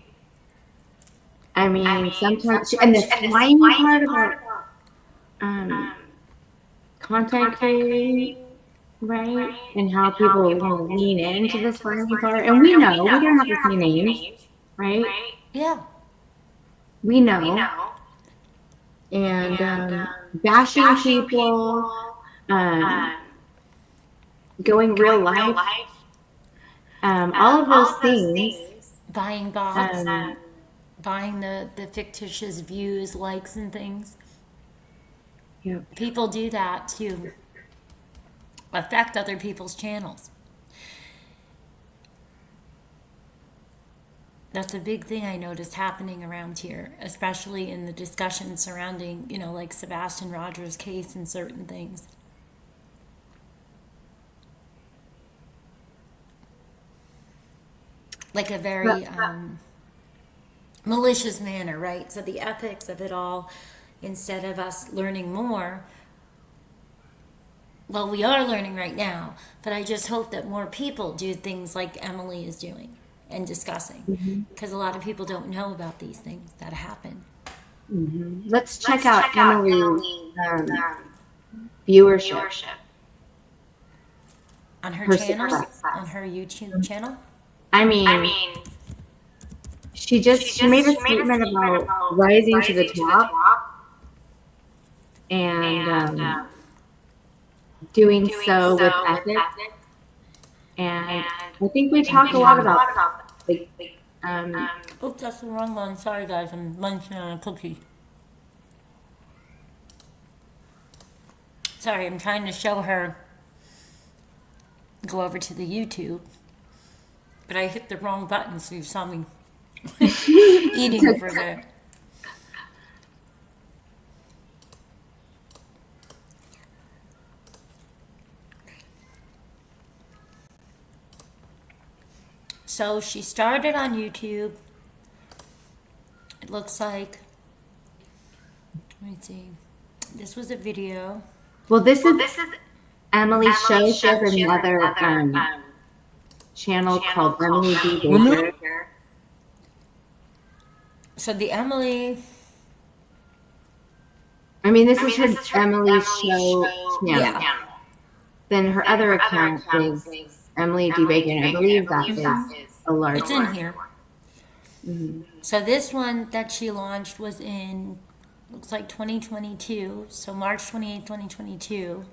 I mean, sometimes, and the slimy part about content creating, right? And how people lean into the slimy part. And we know, we don't have to say names, right? Yeah. We know. And bashing people, going real life, all of those things. Buying bots, buying the fictitious views, likes, and things. Yeah. People do that to affect other people's channels. That's a big thing I noticed happening around here, especially in the discussion surrounding, like Sebastian Rogers' case and certain things. Like a very malicious manner, right? So the ethics of it all, instead of us learning more, well, we are learning right now, but I just hope that more people do things like Emily is doing and discussing, because a lot of people don't know about these things that happen. Let's check out Emily's viewership on her channel, on her YouTube channel. I mean, she made a statement about rising to the top and doing so with ethics. And I think we talk a lot about Oops, that's the wrong one. Sorry, guys. I'm munching on a cookie. Sorry, I'm trying to show her. Go over to the YouTube. But I hit the wrong button, so you saw me eating over there. So she started on YouTube. It looks like, let me see. This was a video. Well, this is Emily's show. She has another channel called Emily D. Baker. So the Emily. I mean, this is her Emily's show channel. Yeah. Then her other account is Emily D. Baker, and I believe that is a large It's in here. So this one that she launched was in, looks like 2022. So March 28th, 2022.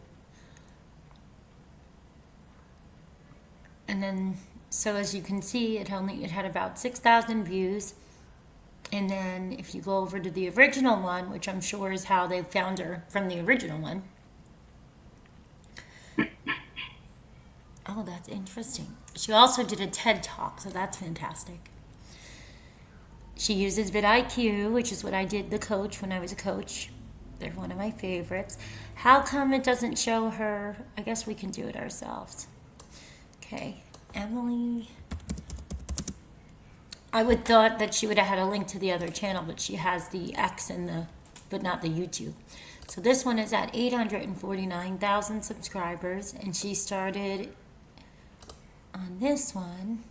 And then, so as you can see, it had about 6,000 views. And then if you go over to the original one, which I'm sure is how they found her from the original one. Oh, that's interesting. She also did a TED Talk, so that's fantastic. She uses vidIQ, which is what I did the coach when I was a coach. They're one of my favorites. How come it doesn't show her? I guess we can do it ourselves. Okay, Emily. I would thought that she would have had a link to the other channel, but she has the X and but not the YouTube. So this one is at 849,000 subscribers, and she started on this one.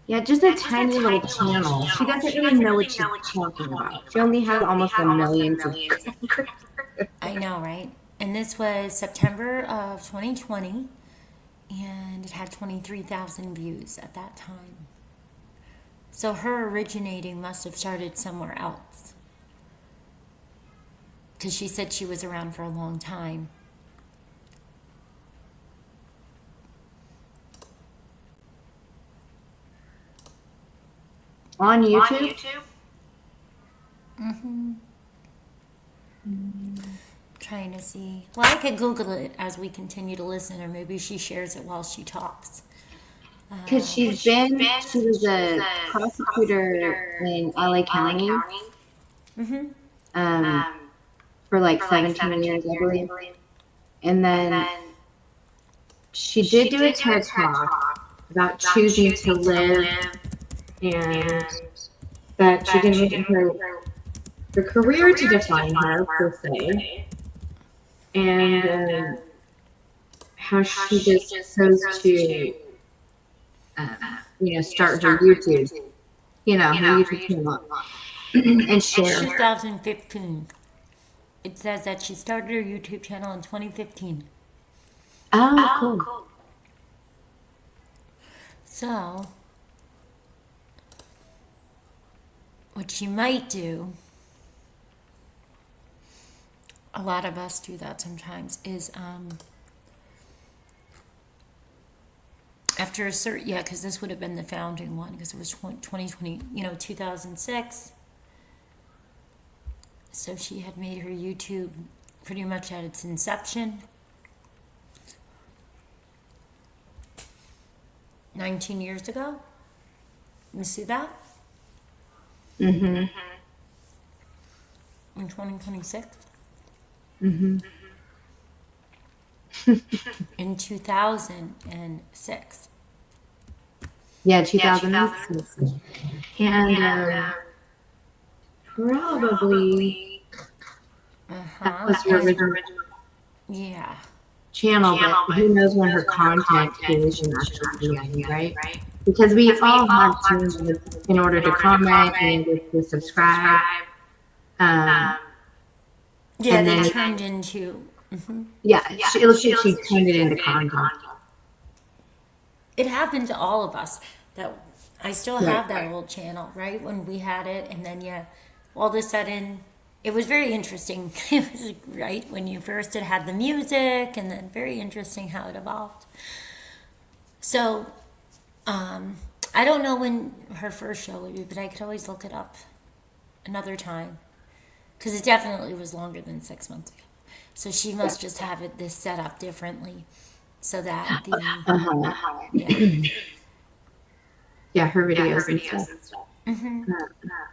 Yeah, just a tiny little channel. She doesn't really know what she's talking about. She only has almost 1 million subscribers. I know, right? And this was September of 2020. and it had 23,000 views at that time. So her originating must have started somewhere else, because she said she was around for a long time. On YouTube? Trying to see. Well, I could Google it as we continue to listen, or maybe she shares it while she talks. Because she was a prosecutor in LA County for like 17 years, I believe. And then she did do a TED Talk about choosing to live, and that she didn't want her career to define her, per se. And how she just chose to, start her YouTube, her YouTube channel and share. 2015. It says that she started her YouTube channel in 2015. Oh, cool. So, what she might do, a lot of us do that sometimes, is after a certain, because this would have been the founding one, because it was 2020, 2006. So she had made her YouTube pretty much at its inception. 19 years ago. You see that? Mm-hmm. In 2026. Mm-hmm. In 2006. Yeah, 2006. And probably that was her original channel, but who knows when her content creation actually began, right? Because we all have channels in order to comment, in order to subscribe. Yeah, and then turned into. It looks like she turned it into content. It happened to all of us. That I still have that old channel, right? When we had it, and then all of a sudden, it was very interesting. It was right when you first had the music, and then very interesting how it evolved. So, I don't know when her first show would be, but I could always look it up another time, because it definitely was longer than 6 months ago. So she must just have this set up differently, so that the her videos and stuff.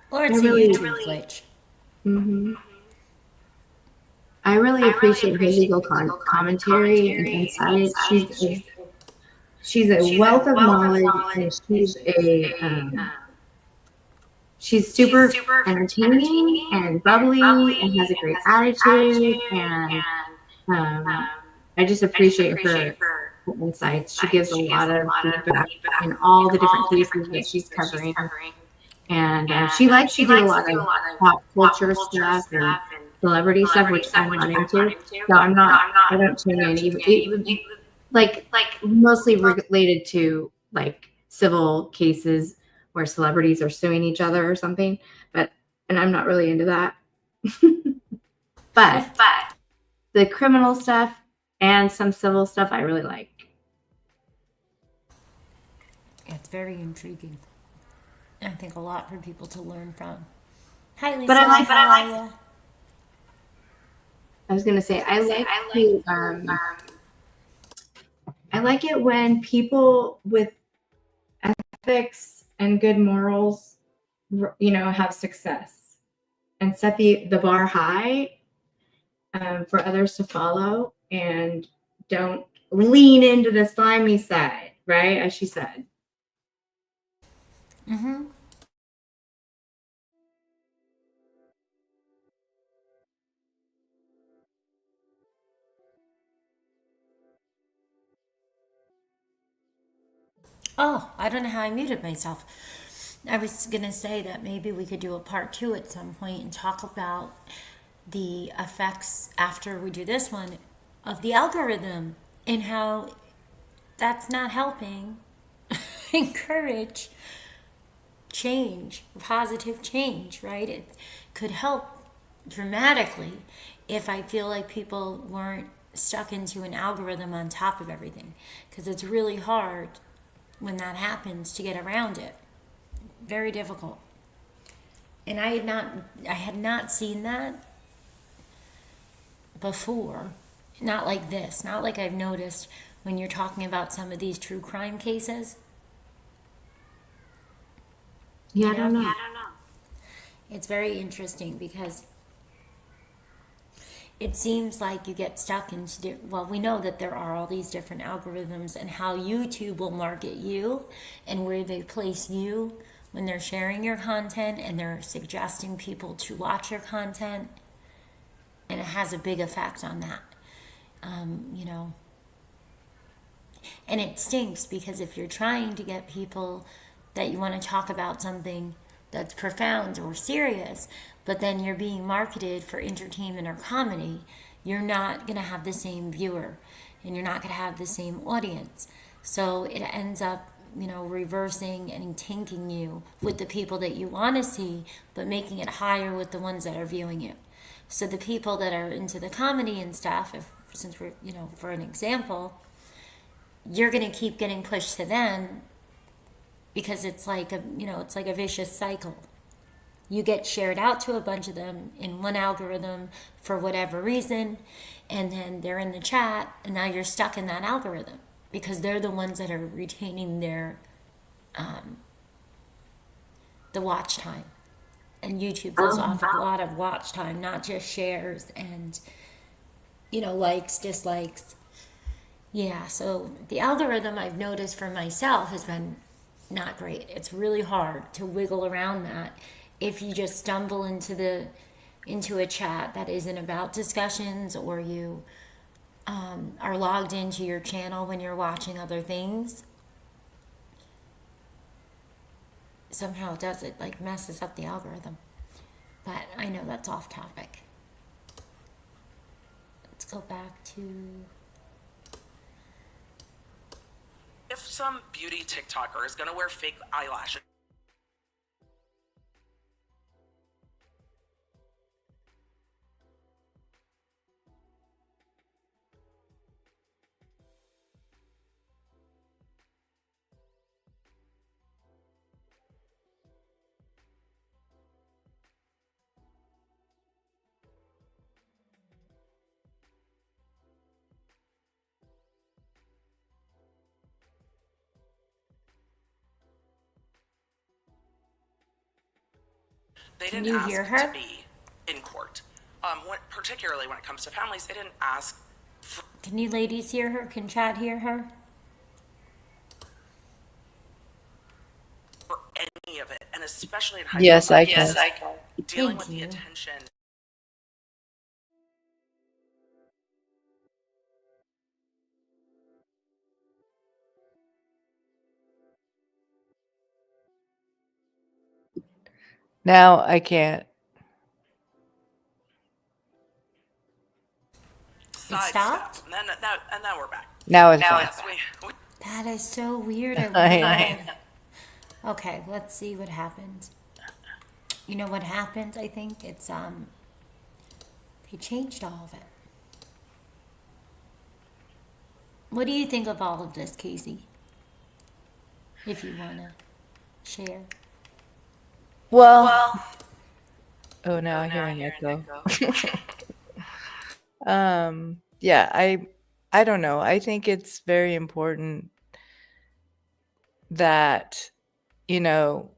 Or it's a YouTube glitch. I really appreciate her legal commentary and insight. She's a wealth of knowledge, and she's super entertaining and bubbly and has a great attitude, and I just appreciate her insights. She gives a lot of feedback in all the different cases that she's covering, and she likes to do a lot of pop culture stuff and celebrity stuff, which I'm not into. So I don't tune in, even like mostly related to like civil cases where celebrities are suing each other or something, and I'm not really into that. But the criminal stuff and some civil stuff I really like. It's very intriguing. I think a lot for people to learn from. Hi, Lisa. But I like. How I was gonna say I like it when people with ethics and good morals, have success and set the bar high for others to follow, and don't lean into the slimy side, right? As she said. Oh, I don't know how I muted myself. I was going to say that maybe we could do a part 2 at some point and talk about the effects after we do this one of the algorithm, and how that's not helping encourage change, positive change, right? It could help dramatically if I feel like people weren't stuck into an algorithm on top of everything, because it's really hard when that happens to get around it. Very difficult. And I had not seen that before. Not like this. Not like I've noticed when you're talking about some of these true crime cases. Yeah, I don't know. It's very interesting because it seems like you get stuck into, well, we know that there are all these different algorithms and how YouTube will market you and where they place you when they're sharing your content and they're suggesting people to watch your content. And it has a big effect on that, you know. And it stinks because if you're trying to get people that you want to talk about something that's profound or serious, but then you're being marketed for entertainment or comedy, you're not going to have the same viewer and you're not going to have the same audience. So it ends up, you know, reversing and tanking you with the people that you want to see, but making it higher with the ones that are viewing you. So the people that are into the comedy and stuff, since we're, you know, for an example, you're going to keep getting pushed to them because it's like a, you know, it's like a vicious cycle. You get shared out to a bunch of them in one algorithm for whatever reason, and then they're in the chat, and now you're stuck in that algorithm because they're the ones that are retaining their the watch time. And YouTube goes off a lot of watch time, not just shares and, you know, likes, dislikes. Yeah, so the algorithm I've noticed for myself has been not great. It's really hard to wiggle around that if you just stumble into a chat that isn't about discussions, or you are logged into your channel when you're watching other things. Somehow it does, it like messes up the algorithm. But I know that's off topic. Let's go back to, If some beauty TikToker is gonna wear fake eyelashes, they can didn't you ask hear to her? be in court. Particularly when it comes to families, they didn't ask Can you ladies hear her? Can chat hear her? for any of it, and especially in high Yes, school. I can. Dealing Thank with the you. attention. Now I can't. stopped? And then we're back. Now it's on. Yes, we That is so weird. I I love it. Okay, let's see what happens. You know what happened? I think it's they changed all of it. What do you think of all of this, Casey? If you wanna share. Well, oh, now I hear an echo. Yeah, I don't know. I think it's very important that, you know,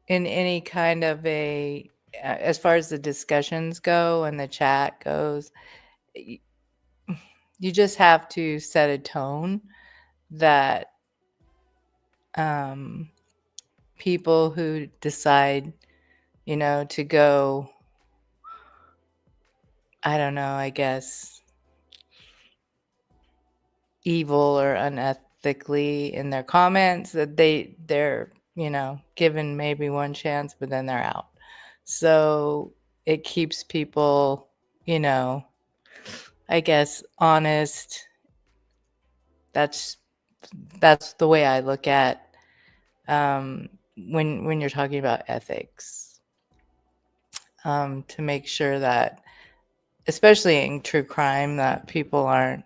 in any kind of as far as the discussions go and the chat goes, you just have to set a tone that people who decide, you know, to go, I don't know, I guess, evil or unethically in their comments, that they're, you know, given maybe one chance, but then they're out. So it keeps people, you know, I guess, honest that's the way I look at when you're talking about ethics, to make sure that, especially in true crime, that people aren't,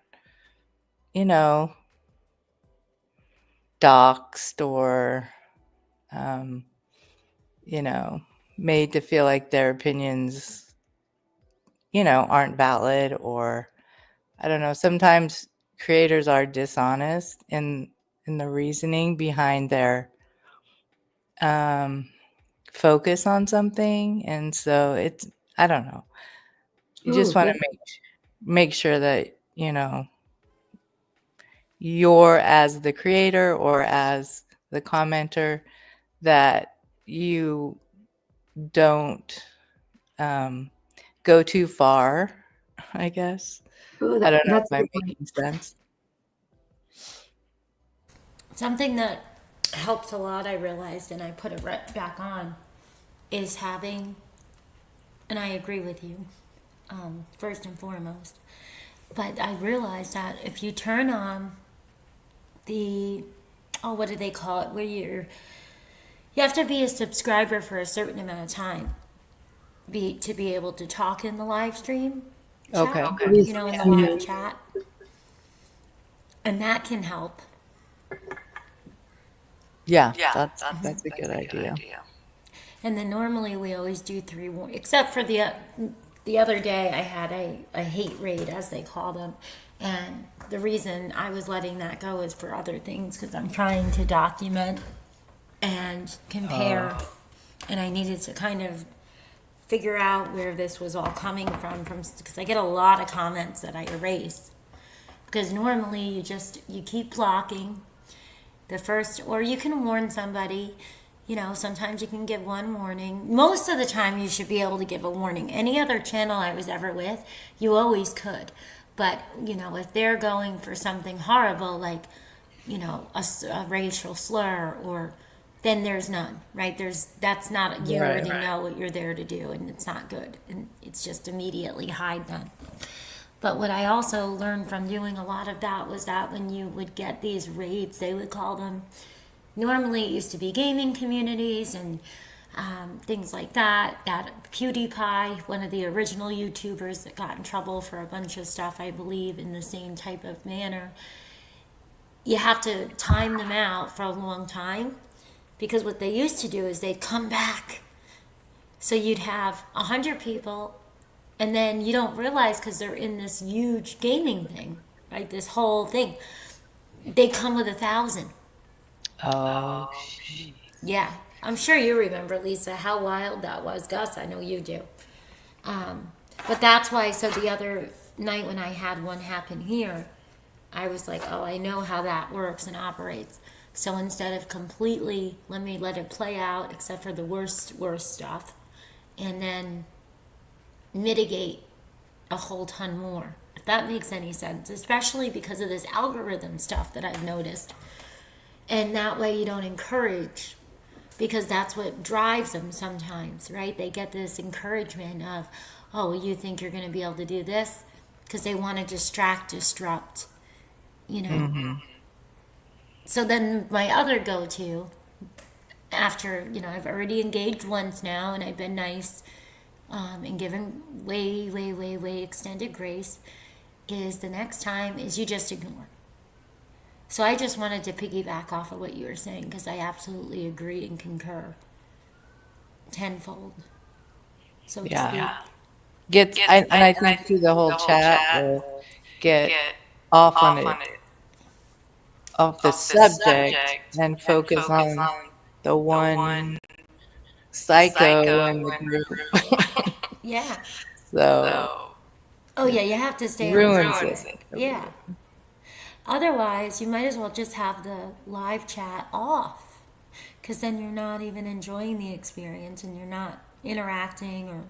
doxxed or made to feel like their opinions aren't valid, or I don't know, sometimes creators are dishonest in the reasoning behind their focus on something, and so it's, I don't know, you just want to make sure that you're, as the creator or as the commenter, that you don't go too far, I guess. I don't know if I'm making sense. Something that helps a lot, I realized, and I put it right back on, is having, and I agree with you, first and foremost, but I realized that if you turn on what do they call it, where you have to be a subscriber for a certain amount of time to be able to talk in the live stream chat, Okay. in the live chat, and that can help. Yeah, that's a good idea. And then normally we always do 3 more, except for the other day I had a hate raid, as they call them, and the reason I was letting that go is for other things, because I'm trying to document and compare, and I needed to kind of figure out where this was all coming from because I get a lot of comments that I erase, because normally you keep blocking the first, or you can warn somebody. Sometimes you can give one warning. Most of the time you should be able to give a warning. Any other channel I was ever with, you always could. But, if they're going for something horrible, like, a racial slur, or then there's none, right? That's not, you already know what you're there to do, and it's not good. And it's just immediately hide them. But what I also learned from doing a lot of that was that when you would get these raids, they would call them, normally it used to be gaming communities and things like that. That PewDiePie, one of the original YouTubers that got in trouble for a bunch of stuff, I believe, in the same type of manner. You have to time them out for a long time, because what they used to do is they'd come back. So you'd have 100 people, and then you don't realize, because they're in this huge gaming thing, right? This whole thing. They come with 1,000. Oh, yeah. I'm sure you remember, Lisa, how wild that was. Gus, I know you do. But that's why, so the other night when I had one happen here, I was like, oh, I know how that works and operates. So instead of completely, let it play out, except for the worst stuff, and then mitigate a whole ton more, if that makes any sense, especially because of this algorithm stuff that I've noticed. And that way you don't encourage, because that's what drives them sometimes, right? They get this encouragement of, oh, well, you think you're going to be able to do this? Because they want to disrupt, So then my other go-to, after, I've already engaged once now, and I've been nice and given way extended grace, is the next time is you just ignore. So I just wanted to piggyback off of what you were saying, because I absolutely agree and concur tenfold. So to speak. I think through the whole chat will get off on it, off the subject, and focus on the one psycho in the group. Yeah. So. Oh yeah, you have to stay ruins on it. Yeah. Otherwise, you might as well just have the live chat off, because then you're not even enjoying the experience, and you're not interacting or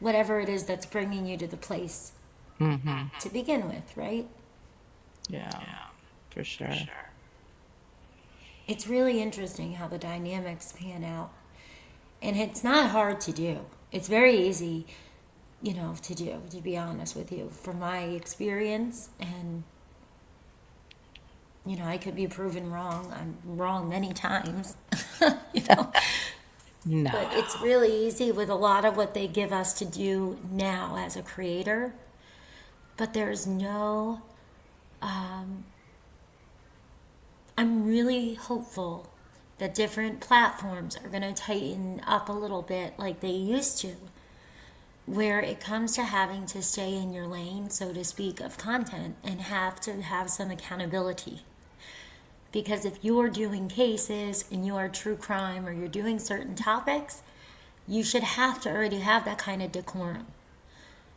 whatever it is that's bringing you to the place to begin with, right? Yeah, for sure. It's really interesting how the dynamics pan out. And it's not hard to do. It's very easy, to do, to be honest with you, from my experience. And you know, I could be proven wrong. I'm wrong many times, you know. No. But it's really easy with a lot of what they give us to do now as a creator. But there's no, I'm really hopeful that different platforms are going to tighten up a little bit like they used to, where it comes to having to stay in your lane, so to speak, of content and have to have some accountability. Because if you're doing cases and you're true crime or you're doing certain topics, you should have to already have that kind of decorum.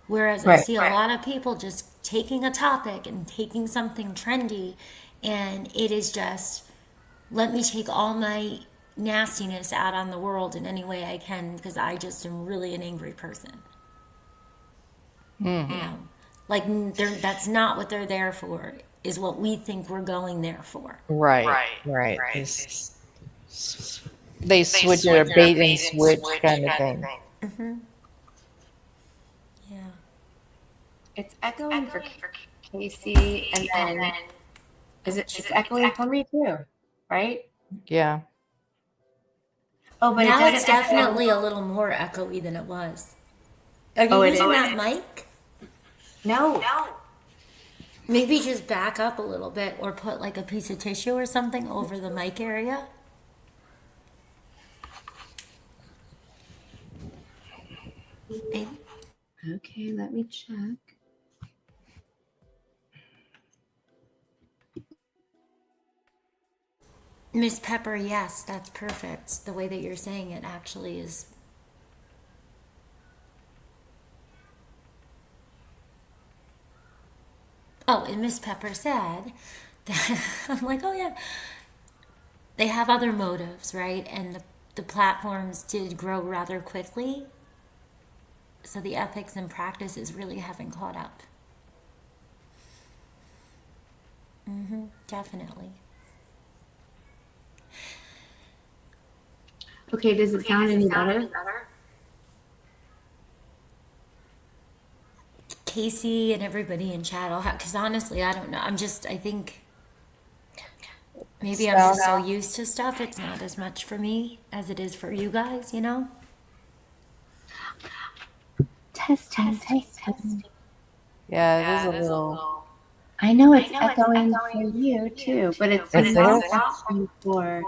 Whereas I see a lot of people just taking a topic and taking something trendy, and it is just, let me take all my nastiness out on the world in any way I can because I just am really an angry person. You know, like that's not what they're there for, is what we think we're going there for. Right. They switch it, a bait and switch kind of thing. Yeah. It's echoing for Casey, and then it's echoing for me too, right? Yeah. Oh, but Now it it's doesn't echo. definitely a little more echoey than it was. Are you Oh, it using is? that mic? No. Maybe just back up a little bit or put like a piece of tissue or something over the mic area. Maybe. Okay, let me check. Miss Pepper, yes, that's perfect. The way that you're saying it actually is. Oh, and Miss Pepper said that, I'm like, oh yeah, they have other motives, right? And the platforms did grow rather quickly. So the ethics and practices really haven't caught up. Definitely. Okay, does it sound any better? Casey and everybody in chat, because honestly, I don't know. I think maybe I'm just so used to stuff. It's not as much for me as it is for you guys, you know? Test. Yeah, it is a little. I know it's echoing for you too, but it's not echoing for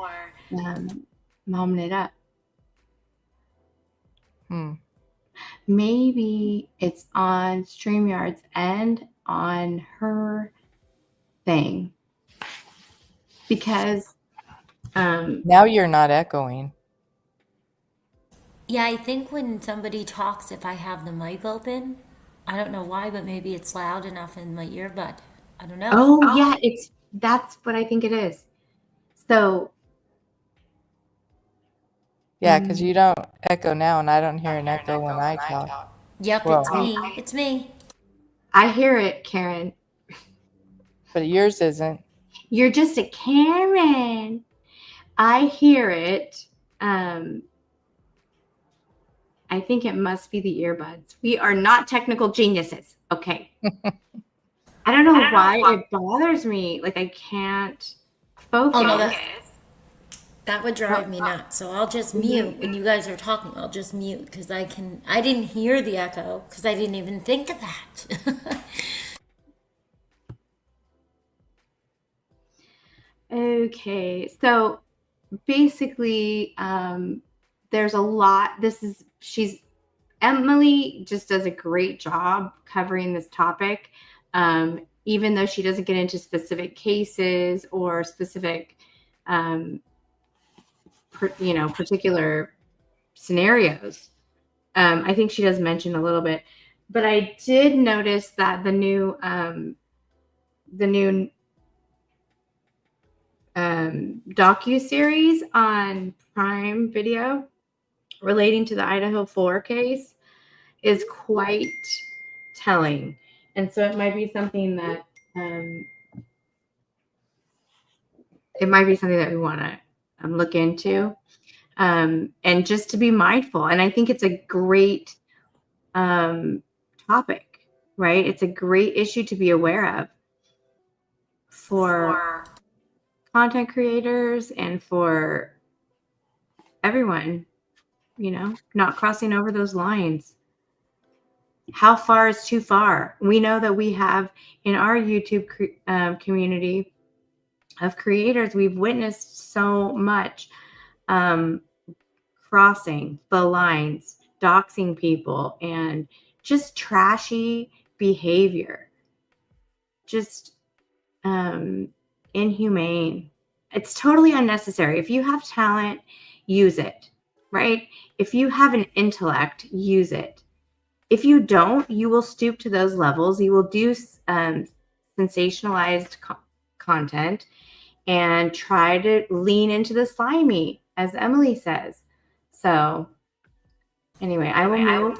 Mommin It Up. Maybe it's on StreamYard's end on her thing. Because Now you're not echoing. Yeah, I think when somebody talks, if I have the mic open, I don't know why, but maybe it's loud enough in my earbud. I don't know. oh yeah, that's what I think it is. So Yeah, because you don't echo now, and I don't hear an echo when I talk. Yep, Well, it's me. It's me. I hear it, Karen. but yours isn't. You're just a Karen. I hear it. I think it must be the earbuds. We are not technical geniuses. Okay. I don't know why it bothers me. Like I can't focus. Oh, no, that would drive me nuts. So I'll just mute when you guys are talking. I'll just mute because I didn't hear the echo because I didn't even think of that. Okay. So basically, there's a lot. Emily just does a great job covering this topic. Even though she doesn't get into specific cases or specific, particular scenarios. I think she does mention a little bit, but I did notice that the new docu-series on Prime Video relating to the Idaho 4 case is quite telling. And so it might be something that we want to look into, and just to be mindful. And I think it's a great topic, right? It's a great issue to be aware of for content creators and for everyone, you know, not crossing over those lines. How far is too far? We know that we have in our YouTube community of creators, we've witnessed so much crossing the lines, doxing people, and just trashy behavior. Just inhumane. It's totally unnecessary. If you have talent, use it, right? If you have an intellect, use it. If you don't, you will stoop to those levels. You will do sensationalized content and try to lean into the slimy, as Emily says. So anyway, I will move.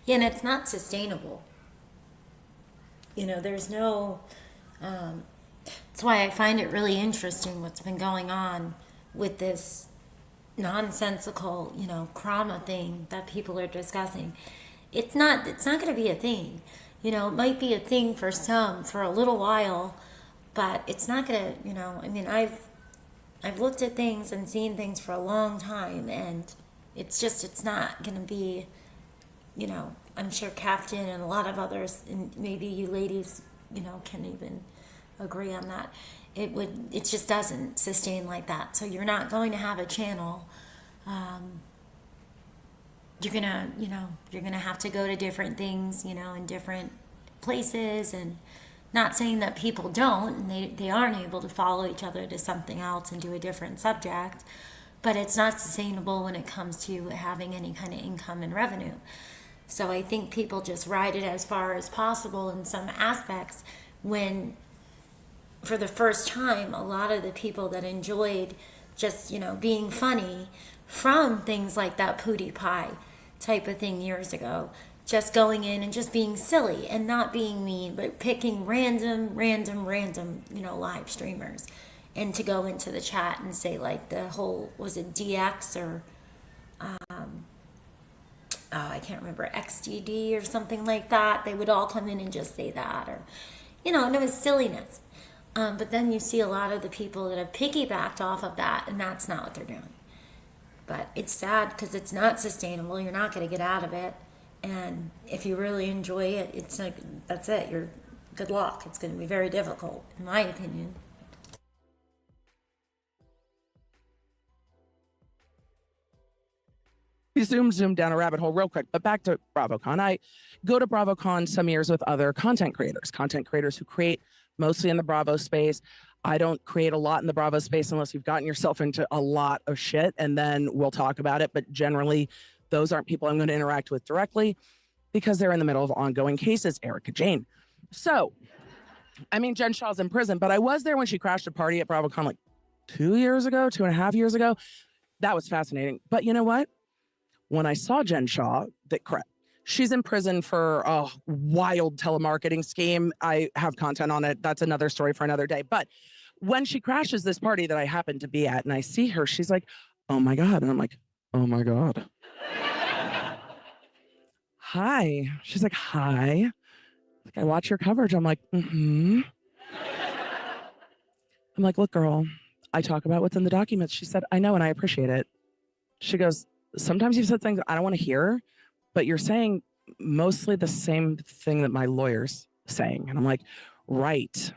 Yeah, and it's not sustainable. You know, there's no, that's why I find it really interesting what's been going on with this nonsensical, you know, trauma thing that people are discussing. It's not going to be a thing. You know, it might be a thing for some for a little while, but it's not going to, you know, I mean, I've looked at things and seen things for a long time, and it's not going to be, you know, I'm sure Captain and a lot of others, and maybe you ladies, you know, can even agree on that. It just doesn't sustain like that. So you're not going to have a channel. You're gonna have to go to different things, you know, in different places, and not saying that people don't, and they aren't able to follow each other to something else and do a different subject, but it's not sustainable when it comes to having any kind of income and revenue. So I think people just ride it as far as possible in some aspects when, for the first time, a lot of the people that enjoyed just, you know, being funny from things like that Pootie Pie type of thing years ago, just going in and just being silly and not being mean, but picking random, you know, live streamers, and to go into the chat and say like the whole, was it DX or I can't remember, XGD or something like that. They would all come in and just say that, or, you know, and it was silliness. But then you see a lot of the people that have piggybacked off of that, and that's not what they're doing. But it's sad because it's not sustainable. You're not going to get out of it. And if you really enjoy it, it's like, that's it. You're good luck. It's going to be very difficult, in my opinion. We zoom down a rabbit hole real quick, but back to BravoCon. I go to BravoCon some years with other content creators who create mostly in the Bravo space. I don't create a lot in the Bravo space unless you've gotten yourself into a lot of shit, and then we'll talk about it. But generally, those aren't people I'm going to interact with directly because they're in the middle of ongoing cases. Erica Jane. So, I mean, Jen Shah's in prison, but I was there when she crashed a party at BravoCon like 2.5 years ago. That was fascinating. But you know what? When I saw Jen Shah, she's in prison for a wild telemarketing scheme. I have content on it. That's another story for another day. But when she crashes this party that I happen to be at and I see her, she's like, oh my God. And I'm like, oh my God. Hi. She's like, hi. Like, I watch your coverage. I'm like, mm-hmm. I'm like, look, girl, I talk about what's in the documents. She said, I know, and I appreciate it. She goes, sometimes you've said things I don't want to hear, but you're saying mostly the same thing that my lawyer's saying. And I'm like, right.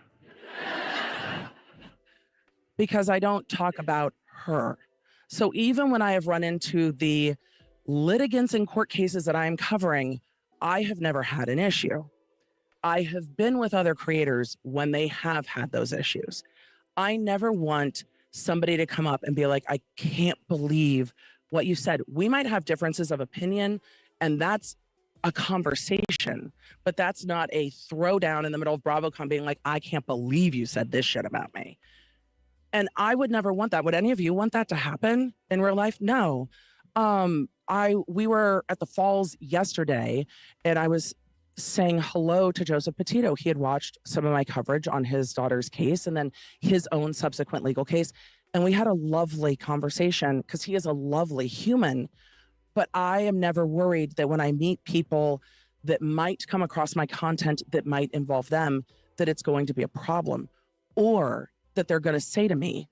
Because I don't talk about her. So even when I have run into the litigants in court cases that I'm covering, I have never had an issue. I have been with other creators when they have had those issues. I never want somebody to come up and be like, I can't believe what you said. We might have differences of opinion, and that's a conversation, but that's not a throwdown in the middle of BravoCon being like, I can't believe you said this shit about me. And I would never want that. Would any of you want that to happen in real life? No. We were at the Falls yesterday, and I was saying hello to Joseph Petito. He had watched some of my coverage on his daughter's case and then his own subsequent legal case. And we had a lovely conversation because he is a lovely human. But I am never worried that when I meet people that might come across my content that might involve them, that it's going to be a problem. or that they're going to say to me,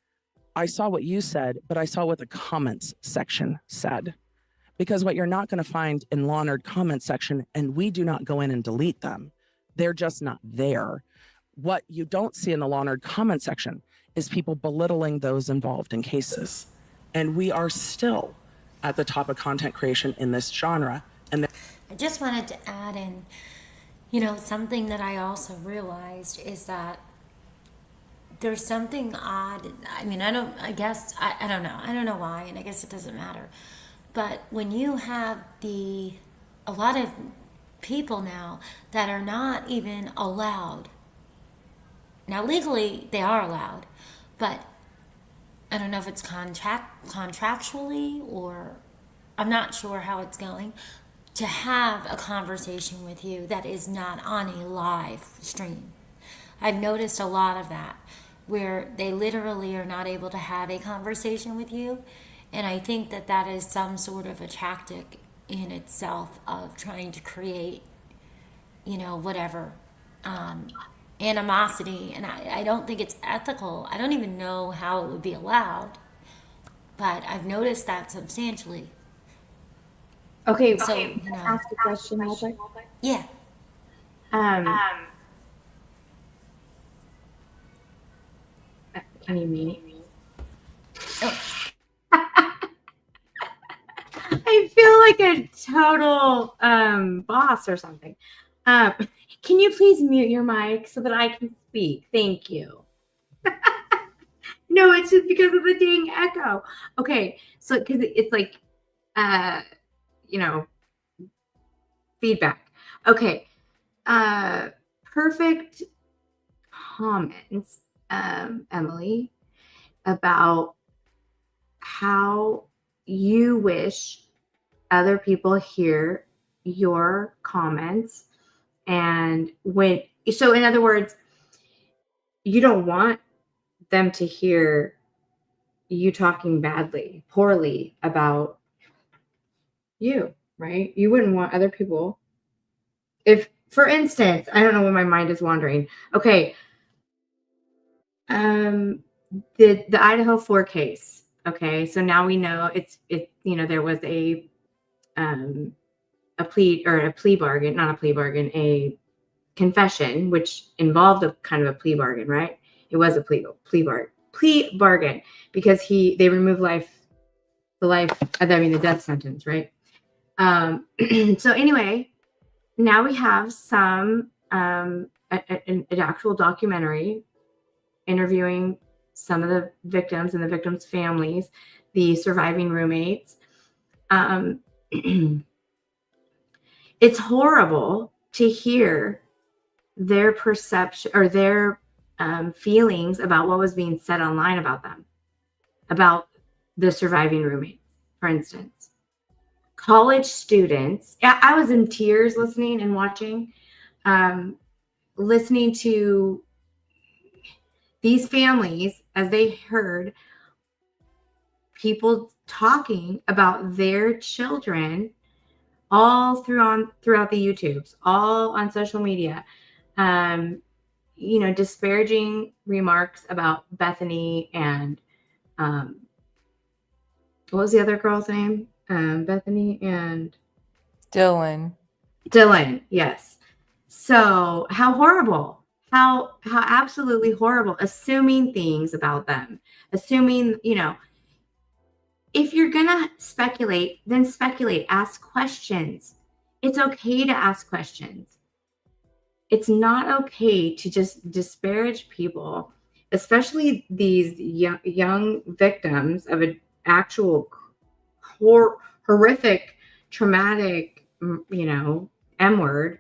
I saw what you said, but I saw what the comments section said. Because what you're not going to find in Law Nerd comment section, and we do not go in and delete them, they're just not there. What you don't see in the Law Nerd comment section is people belittling those involved in cases. And we are still at the top of content creation in this genre. And I just wanted to add in, something that I also realized is that there's something odd. I mean, I don't know. I don't know why, and I guess it doesn't matter. But when you have a lot of people now that are not even allowed. Now, legally, they are allowed, but I don't know if it's contractually, or I'm not sure how it's going, to have a conversation with you that is not on a live stream. I've noticed a lot of that, where they literally are not able to have a conversation with you. And I think that is some sort of a tactic in itself of trying to create, whatever, animosity. And I don't think it's ethical. I don't even know how it would be allowed, but I've noticed that substantially. Okay, So, can I ask a question real quick? Yeah. Can you mute? Oh. I feel like a total boss or something. Can you please mute your mic so that I can speak? Thank you. No, it's just because of the dang echo. Okay, so because it's like, feedback. Okay, perfect comments, Emily, about how you wish other people hear your comments. And so in other words, you don't want them to hear you talking poorly about you, right? You wouldn't want other people, if, for instance, I don't know when my mind is wandering. Okay. The Idaho 4 case. Okay. So now we know there was a confession, which involved a kind of a plea bargain, right? It was a plea bargain because they removed the death sentence, right? So anyway, now we have some an actual documentary interviewing some of the victims and the victims' families, the surviving roommates. It's horrible to hear their perception or their feelings about what was being said online about them, about the surviving roommates, for instance. College students, I was in tears listening and watching, listening to these families as they heard people talking about their children all throughout the YouTubes, all on social media, disparaging remarks about Bethany and what was the other girl's name? Bethany and Dylan. Yes. So how horrible, how absolutely horrible, assuming things about them, assuming, if you're going to speculate, then speculate, ask questions. It's okay to ask questions. It's not okay to just disparage people, especially these young victims of an actual horrific, traumatic, M word.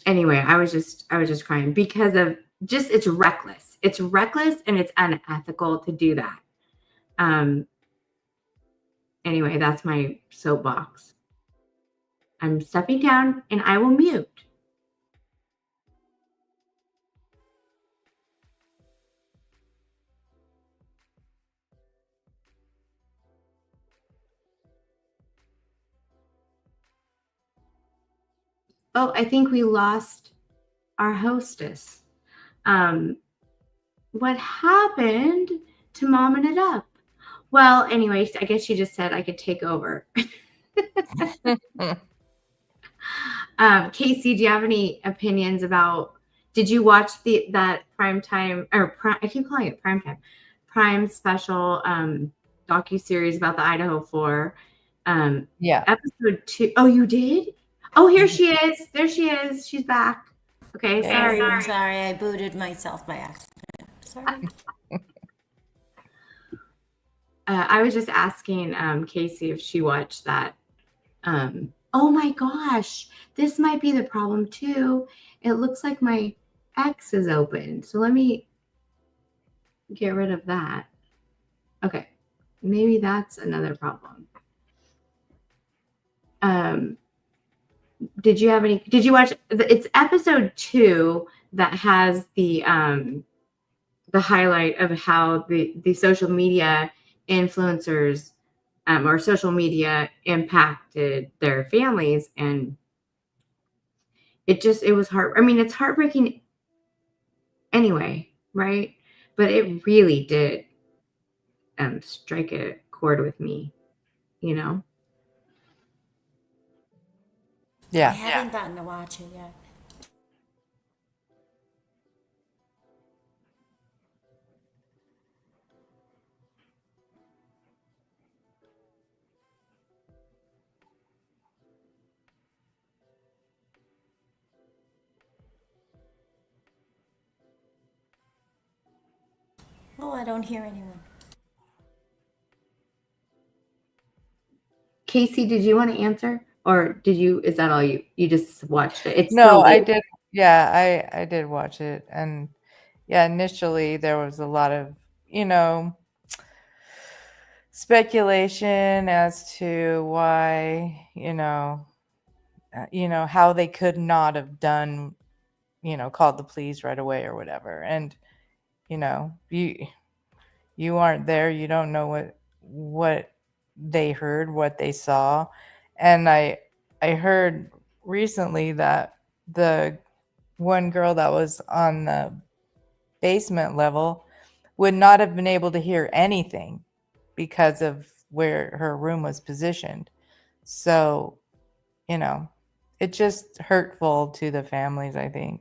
Anyway, I was just crying because of it's reckless. It's reckless and it's unethical to do that. Anyway, that's my soapbox. I'm stepping down and I will mute. Oh, I think we lost our hostess. What happened to Mommin It Up? Well, anyways, I guess she just said I could take over. Casey, do you have any opinions about? Did you watch that primetime I keep calling it primetime, prime special docuseries about the Idaho 4? Yeah. Episode 2. Oh, you did? Oh, here she is. There she is. She's back. Okay, sorry. Sorry, I booted myself by accident. Sorry. I was just asking Casey if she watched that. Oh my gosh, this might be the problem too. It looks like my X is open. So let me get rid of that. Okay, maybe that's another problem. Did you watch? It's episode 2 that has the highlight of how the social media influencers or social media impacted their families, and it was it's heartbreaking anyway, right? But it really did strike a chord with me, you know? Yeah. I haven't gotten to watch it yet. Oh, I don't hear anyone. Casey, did you want to answer? Or is that all you just watched it? It's No, still I late. did. Yeah, I did watch it. And yeah, initially there was a lot of, speculation as to why, how they could not have done, called the police right away or whatever. And, you aren't there. You don't know what they heard, what they saw. And I heard recently that the one girl that was on the basement level would not have been able to hear anything because of where her room was positioned. So, it's just hurtful to the families, I think.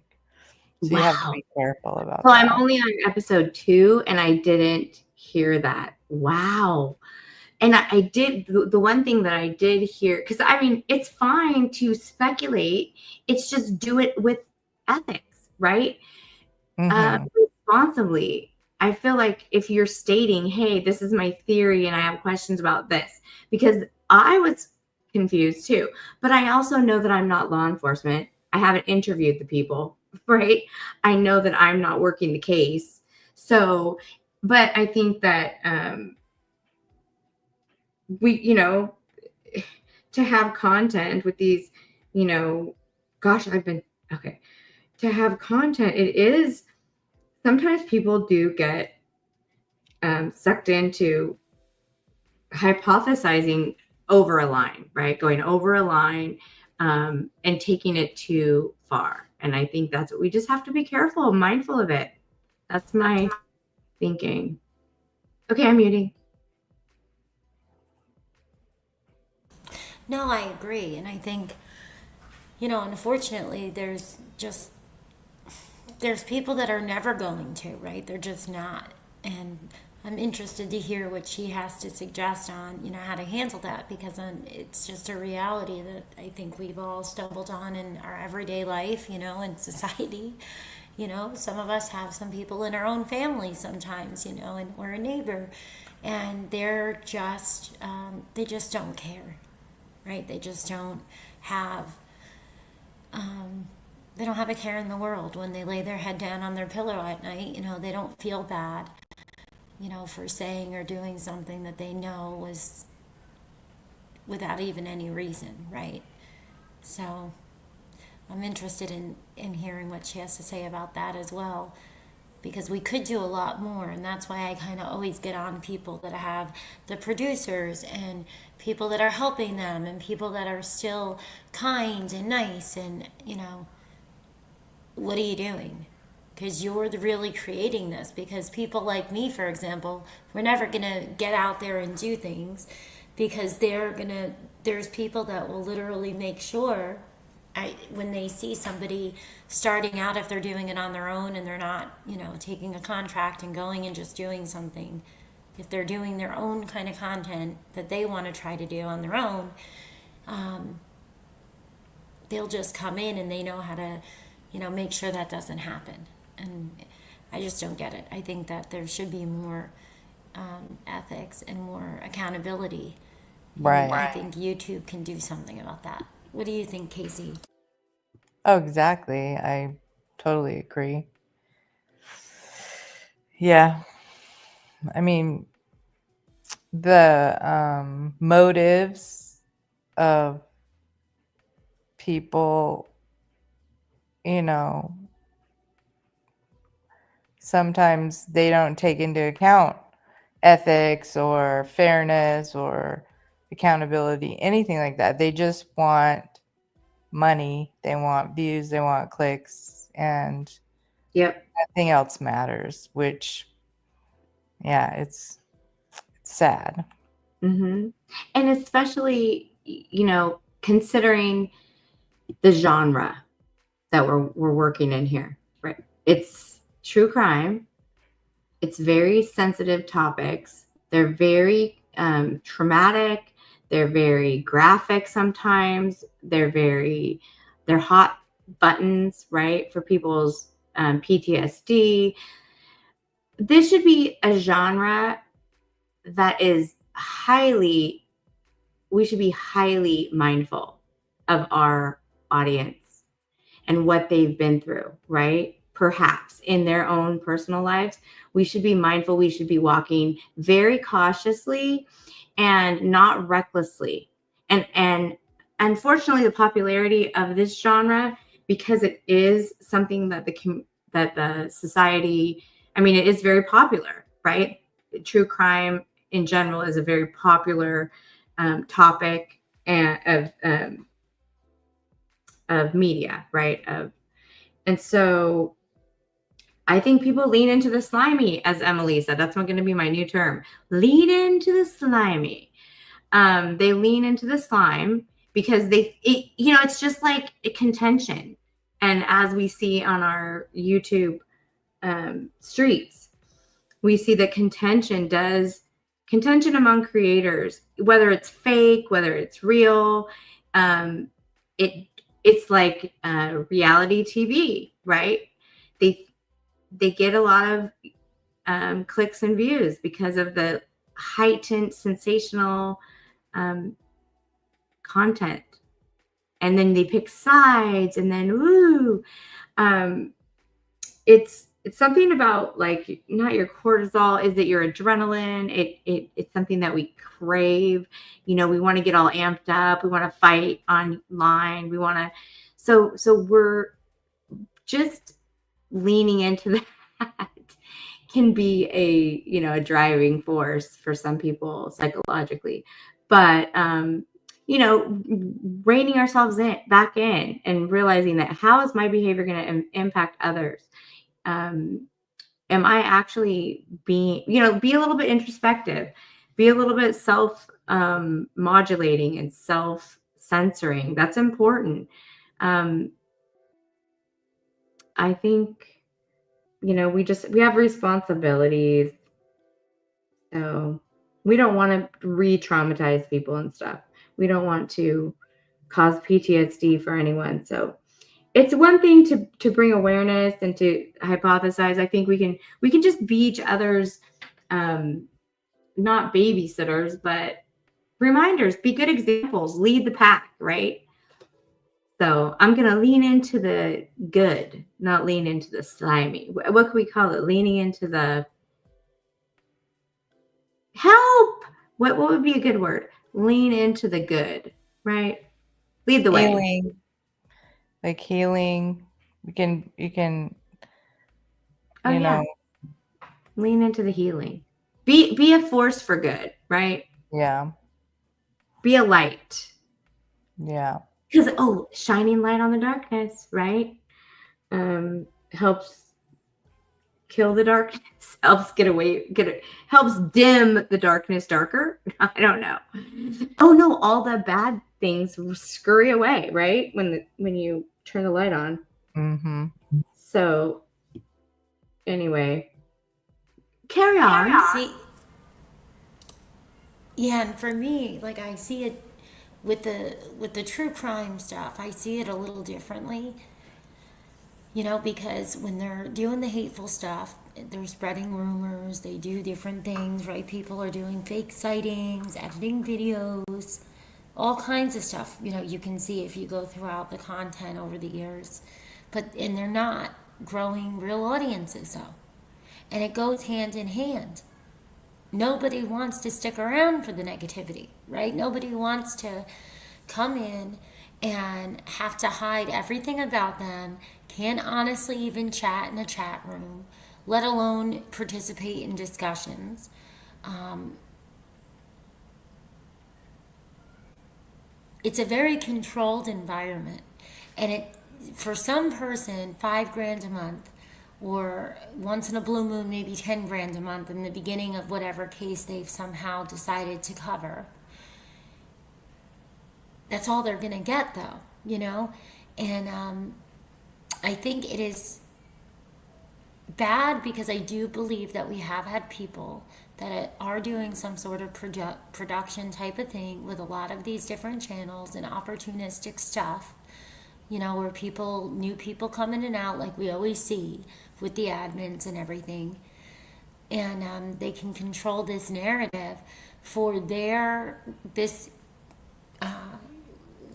So you have to be careful about So that. I'm only on episode 2 and I didn't hear that. Wow. And I did the one thing that I did hear, because it's fine to speculate. It's just do it with ethics, right? Responsibly. I feel like if you're stating, hey, this is my theory and I have questions about this, because I was confused too. But I also know that I'm not law enforcement. I haven't interviewed the people, right? I know that I'm not working the case. So, but I think that we, to have content with these, gosh, to have content, it is, sometimes people do get sucked into hypothesizing over a line, right? Going over a line and taking it too far. And I think that's what we just have to be careful, mindful of it. That's my thinking. Okay, I'm muting. No, I agree. And I think, unfortunately, there's people that are never going to, right? They're just not. And I'm interested to hear what she has to suggest on, how to handle that, because it's just a reality that I think we've all stumbled on in our everyday life, in society. Some of us have some people in our own family sometimes, and we're a neighbor, and they're just, they just don't care, right? They just don't have, they don't have a care in the world when they lay their head down on their pillow at night. They don't feel bad, for saying or doing something that they know was without even any reason, right? So I'm interested in hearing what she has to say about that as well, because we could do a lot more. And that's why I kind of always get on people that have the producers and people that are helping them and people that are still kind and nice and, what are you doing? because you're really creating this. Because people like me, for example, we're never gonna get out there and do things, because there's people that will literally make sure, when they see somebody starting out, if they're doing it on their own and they're not, taking a contract and going and just doing something, if they're doing their own kind of content that they want to try to do on their own, they'll just come in and they know how to, make sure that doesn't happen. And I just don't get it. I think that there should be more ethics and more accountability. Right. And I think YouTube can do something about that. What do you think, Casey? Oh, exactly. I totally agree. Yeah. I mean, the motives of people, sometimes they don't take into account ethics or fairness or accountability, anything like that. They just want money, they want views, they want clicks, and nothing else matters, which, yeah, it's sad. And especially, considering the genre that we're working in here, right? It's true crime. It's very sensitive topics. They're very traumatic. They're very graphic sometimes. They're hot buttons, right, for people's PTSD. This should be a genre that is we should be highly mindful of our audience and what they've been through, right? Perhaps in their own personal lives. We should be mindful. We should be walking very cautiously and not recklessly. And unfortunately, the popularity of this genre, because it is something that the society, it is very popular, right? True crime in general is a very popular topic of media, right? And so I think people lean into the slimy, as Emily said. That's not going to be my new term. Lean into the slimy. They lean into the slime because it's just like a contention. And as we see on our YouTube streets, we see that contention among creators, whether it's fake, whether it's real, it's like reality TV, right? They get a lot of clicks and views because of the heightened sensational content, and then they pick sides, and then it's something about, like, not your cortisol, is it your adrenaline? It's something that we crave. We want to get all amped up. We want to fight online. We want to, so we're just leaning into that can be a driving force for some people psychologically, but reining ourselves back in and realizing that, how is my behavior going to impact others? Am I actually be a little bit introspective, be a little bit self modulating and self censoring? That's important. I think, we have responsibilities. So we don't want to re-traumatize people and stuff. We don't want to cause PTSD for anyone. So it's one thing to bring awareness and to hypothesize. I think we can just be each other's, not babysitters, but reminders, be good examples, lead the pack, right? So I'm going to lean into the good, not lean into the slimy. What can we call it? Leaning into the help. What would be a good word? Lean into the good, right? Lead the way. Healing. Like healing. You can, lean into the healing. Be a force for good, right? Yeah. Be a light. Yeah. Because shining light on the darkness, right? Helps kill the darkness, helps helps dim the darkness darker. I don't know. Oh no, all the bad things scurry away, right? When you turn the light on. Mm-hmm. So anyway, carry on. See, yeah, and for me, like I see it with the true crime stuff, I see it a little differently. You know, because when they're doing the hateful stuff, they're spreading rumors, they do different things, right? People are doing fake sightings, editing videos, all kinds of stuff, you know, you can see if you go throughout the content over the years. And they're not growing real audiences, though. And it goes hand in hand. Nobody wants to stick around for the negativity, right? Nobody wants to come in and have to hide everything about them, can't honestly even chat in a chat room, let alone participate in discussions. It's a very controlled environment. And for some person, $5,000 a month, or once in a blue moon, maybe $10,000 a month in the beginning of whatever case they've somehow decided to cover. That's all they're going to get, though, you know? And I think it is bad because I do believe that we have had people that are doing some sort of production type of thing with a lot of these different channels and opportunistic stuff, you know, where new people come in and out like we always see with the admins and everything. And they can control this narrative for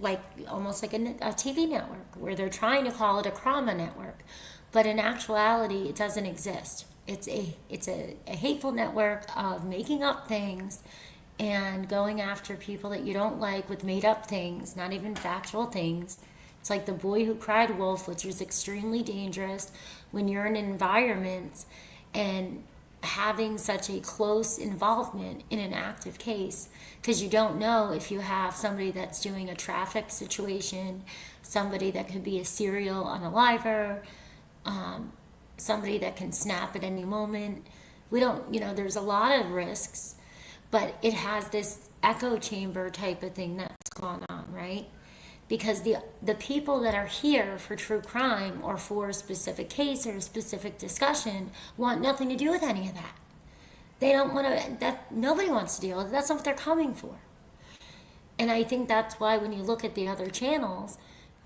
like almost like a TV network where they're trying to call it a trauma network, but in actuality it doesn't exist. It's a hateful network of making up things and going after people that you don't like with made up things, not even factual things. It's like the boy who cried wolf, which is extremely dangerous when you're in environments and having such a close involvement in an active case, because you don't know if you have somebody that's doing a traffic situation, somebody that could be a serial unaliver, somebody that can snap at any moment. We don't, you know, there's a lot of risks, but it has this echo chamber type of thing that's gone on, right? Because the people that are here for true crime or for a specific case or a specific discussion want nothing to do with any of that. They don't want to, nobody wants to deal with it. That's not what they're coming for. And I think that's why when you look at the other channels,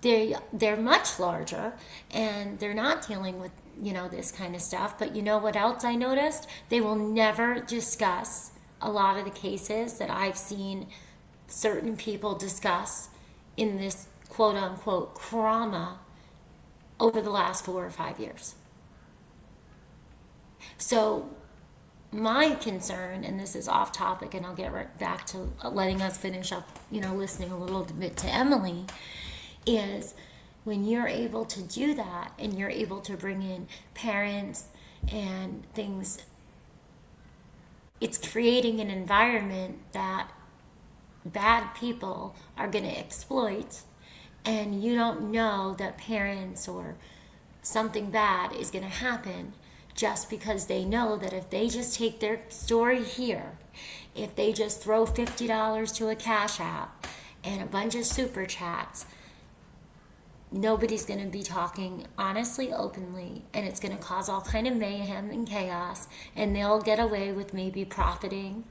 they're much larger and they're not dealing with, you know, this kind of stuff. But you know what else I noticed? They will never discuss a lot of the cases that I've seen certain people discuss in this quote-unquote trauma over the last 4 or 5 years. So my concern, and this is off topic and I'll get right back to letting us finish up, you know, listening a little bit to Emily, is when you're able to do that and you're able to bring in parents and things, it's creating an environment that bad people are going to exploit, and you don't know that parents or something bad is going to happen just because they know that if they just take their story here, if they just throw $50 to a Cash App and a bunch of super chats, nobody's going to be talking honestly, openly, and it's going to cause all kind of mayhem and chaos, and they'll get away with maybe profiting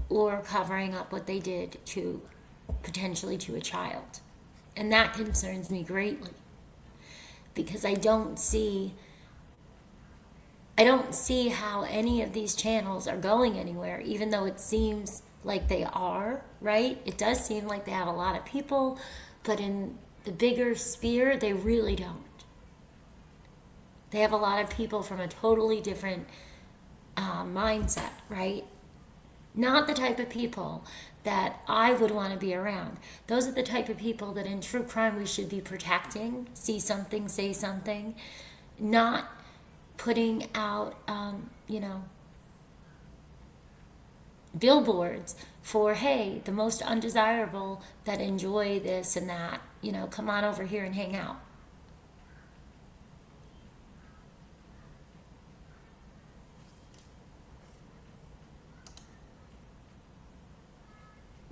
or covering up what they did to potentially to a child. And that concerns me greatly because I don't see how any of these channels are going anywhere, even though it seems like they are, right? It does seem like they have a lot of people, but in the bigger sphere, they really don't. They have a lot of people from a totally different mindset, right? Not the type of people that I would want to be around. Those are the type of people that in true crime we should be protecting. See something, say something. Not putting out, billboards for, hey, the most undesirable that enjoy this and that, come on over here and hang out.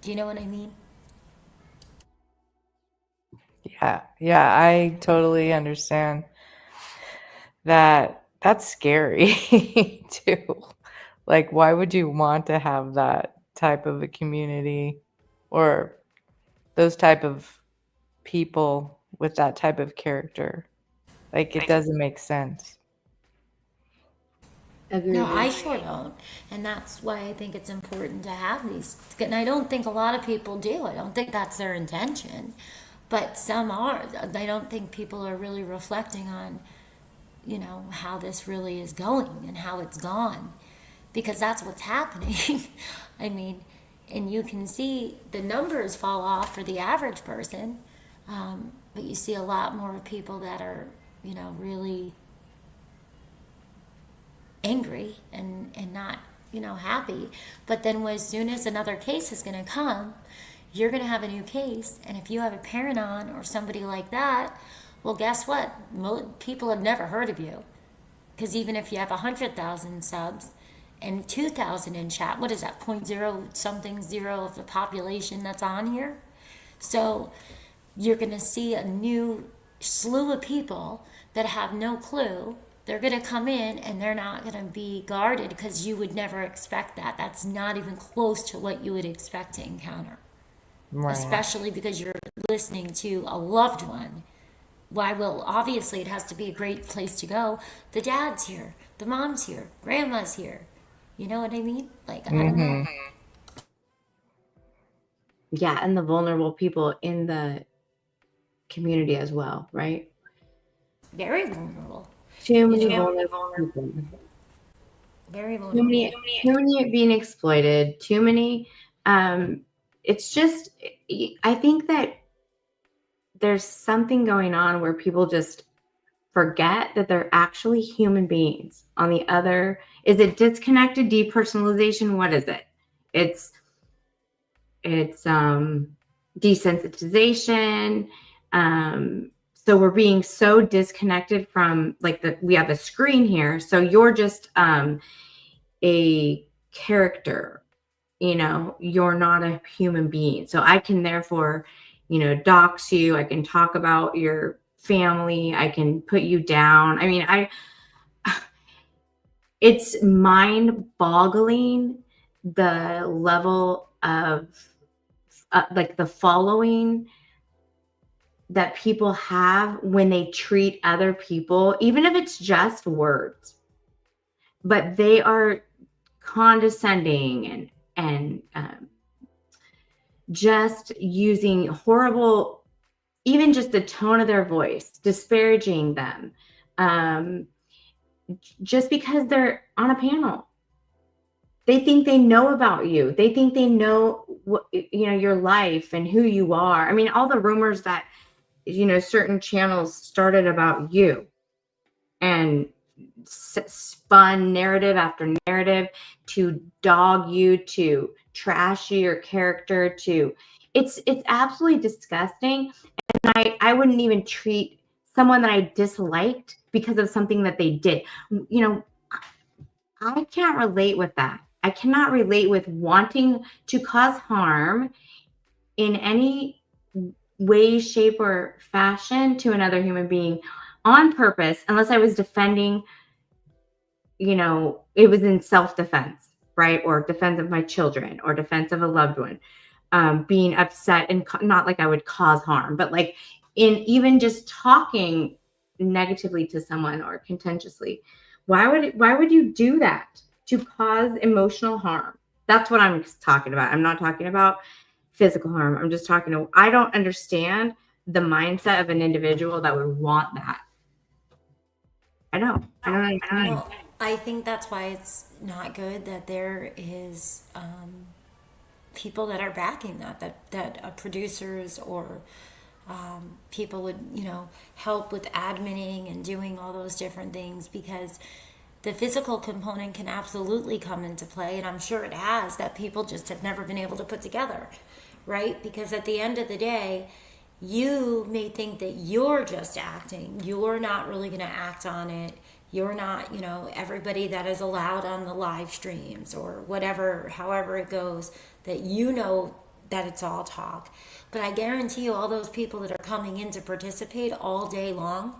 Do you know what I mean? Yeah, I totally understand that. That's scary too. Like, why would you want to have that type of a community or those type of people with that type of character? Like, it doesn't make sense. No, I Agreed. sure don't. And that's why I think it's important to have these. And I don't think a lot of people do. I don't think that's their intention. But some are. I don't think people are really reflecting on, how this really is going and how it's gone. Because that's what's happening. I mean, and you can see the numbers fall off for the average person. But you see a lot more people that are, really angry and not happy. But then as soon as another case is going to come, you're going to have a new case, and if you have a parent on or somebody like that, well, guess what, people have never heard of you, because even if you have 100,000 subs and 2,000 in chat, what is that, point zero something zero of the population that's on here? So you're going to see a new slew of people that have no clue. They're going to come in and they're not going to be guarded, because you would never expect that. That's not even close to what you would expect to encounter, Right. especially because you're listening to a loved one. Why? Well, obviously it has to be a great place to go. The dad's here, the mom's here, grandma's here. You know what I mean? Like, I don't know. Yeah, and the vulnerable people in the community as well, right? Very vulnerable. Too many vulnerable people. Very Too vulnerable. many being exploited. Too many. It's just, I think that there's something going on where people just forget that they're actually human beings. On the other, is it disconnected depersonalization? What is it? It's desensitization. So we're being so disconnected from, like, we have a screen here. So you're just a character, you're not a human being. So I can therefore, dox you. I can talk about your family. I can put you down. I mean, it's mind-boggling the level of like the following that people have when they treat other people, even if it's just words, but they are condescending and just using horrible, even just the tone of their voice, disparaging them, just because they're on a panel. They think they know about you. They think they know what, your life and who you are. I mean, all the rumors that, certain channels started about you and spun narrative after narrative to dog you, to trash your character, it's absolutely disgusting. And I wouldn't even treat someone that I disliked because of something that they did. I can't relate with that. I cannot relate with wanting to cause harm in any way, shape, or fashion to another human being on purpose, unless I was defending, it was in self-defense, right? Or defense of my children or defense of a loved one, being upset, and not like I would cause harm, but like in even just talking negatively to someone or contentiously. Why would you do that to cause emotional harm? That's what I'm talking about. I'm not talking about physical harm. I'm just I don't understand the mindset of an individual that would want that. I don't understand. Well, I think that's why it's not good that there is people that are backing that producers or people would, help with adminning and doing all those different things, because the physical component can absolutely come into play, and I'm sure it has, that people just have never been able to put together, right? Because at the end of the day, you may think that you're just acting. You're not really going to act on it. You're not, everybody that is allowed on the live streams or whatever, however it goes, that that it's all talk. But I guarantee you, all those people that are coming in to participate all day long,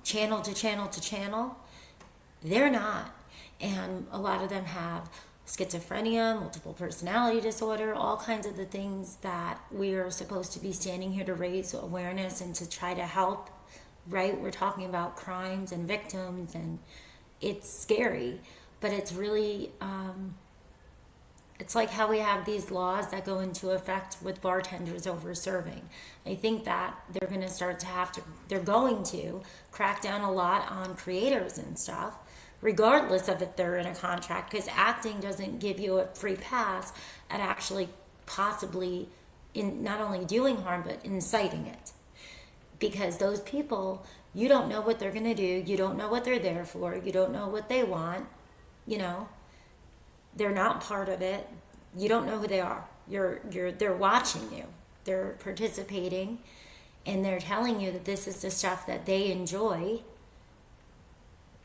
channel to channel to channel, they're not. And a lot of them have schizophrenia, multiple personality disorder, all kinds of the things that we are supposed to be standing here to raise awareness and to try to help, right? We're talking about crimes and victims, and it's scary, but it's really, it's like how we have these laws that go into effect with bartenders over serving. I think that they're going to they're going to crack down a lot on creators and stuff, regardless of if they're in a contract, because acting doesn't give you a free pass at actually possibly in not only doing harm, but inciting it. Because those people, you don't know what they're going to do. You don't know what they're there for. You don't know what they want. You know, they're not part of it. You don't know who they are. They're watching you. They're participating, and they're telling you that this is the stuff that they enjoy.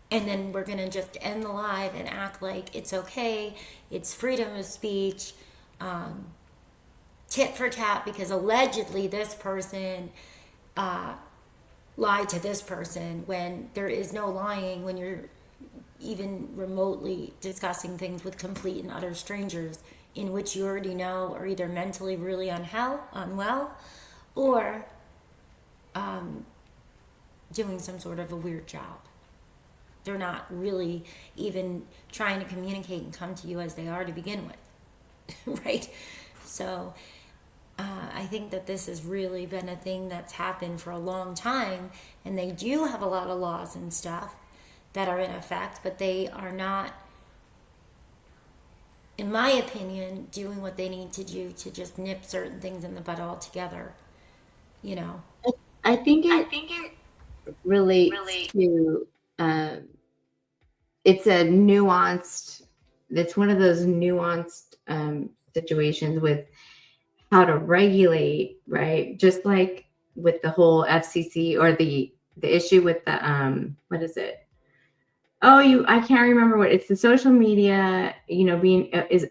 And then we're going to just end the live and act like it's okay. It's freedom of speech, tit for tat, because allegedly this person lied to this person, when there is no lying when you're even remotely discussing things with complete and utter strangers in which you already know are either mentally really unwell, or doing some sort of a weird job. They're not really even trying to communicate and come to you as they are to begin with, right? So I think that this has really been a thing that's happened for a long time, and they do have a lot of laws and stuff that are in effect, but they are not, in my opinion, doing what they need to do to just nip certain things in the bud altogether, you know? I think it relates to, it's one of those nuanced situations with how to regulate, right? Just like with the whole FCC, or the issue with the, what is it? I can't remember what it's, the social media, you know,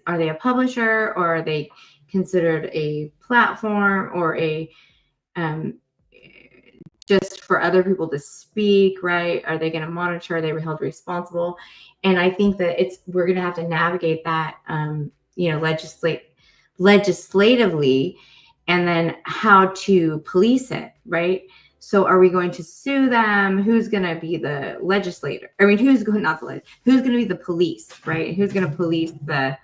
are they a publisher, or are they considered a platform, or just for other people to speak, right? Are they going to monitor? Are they held responsible? And I think that we're going to have to navigate that, you know, legislatively, and then how to police it, right? So are we going to sue them? Who's going to be the legislator? I mean, who's going to be the police, right? Who's going to police the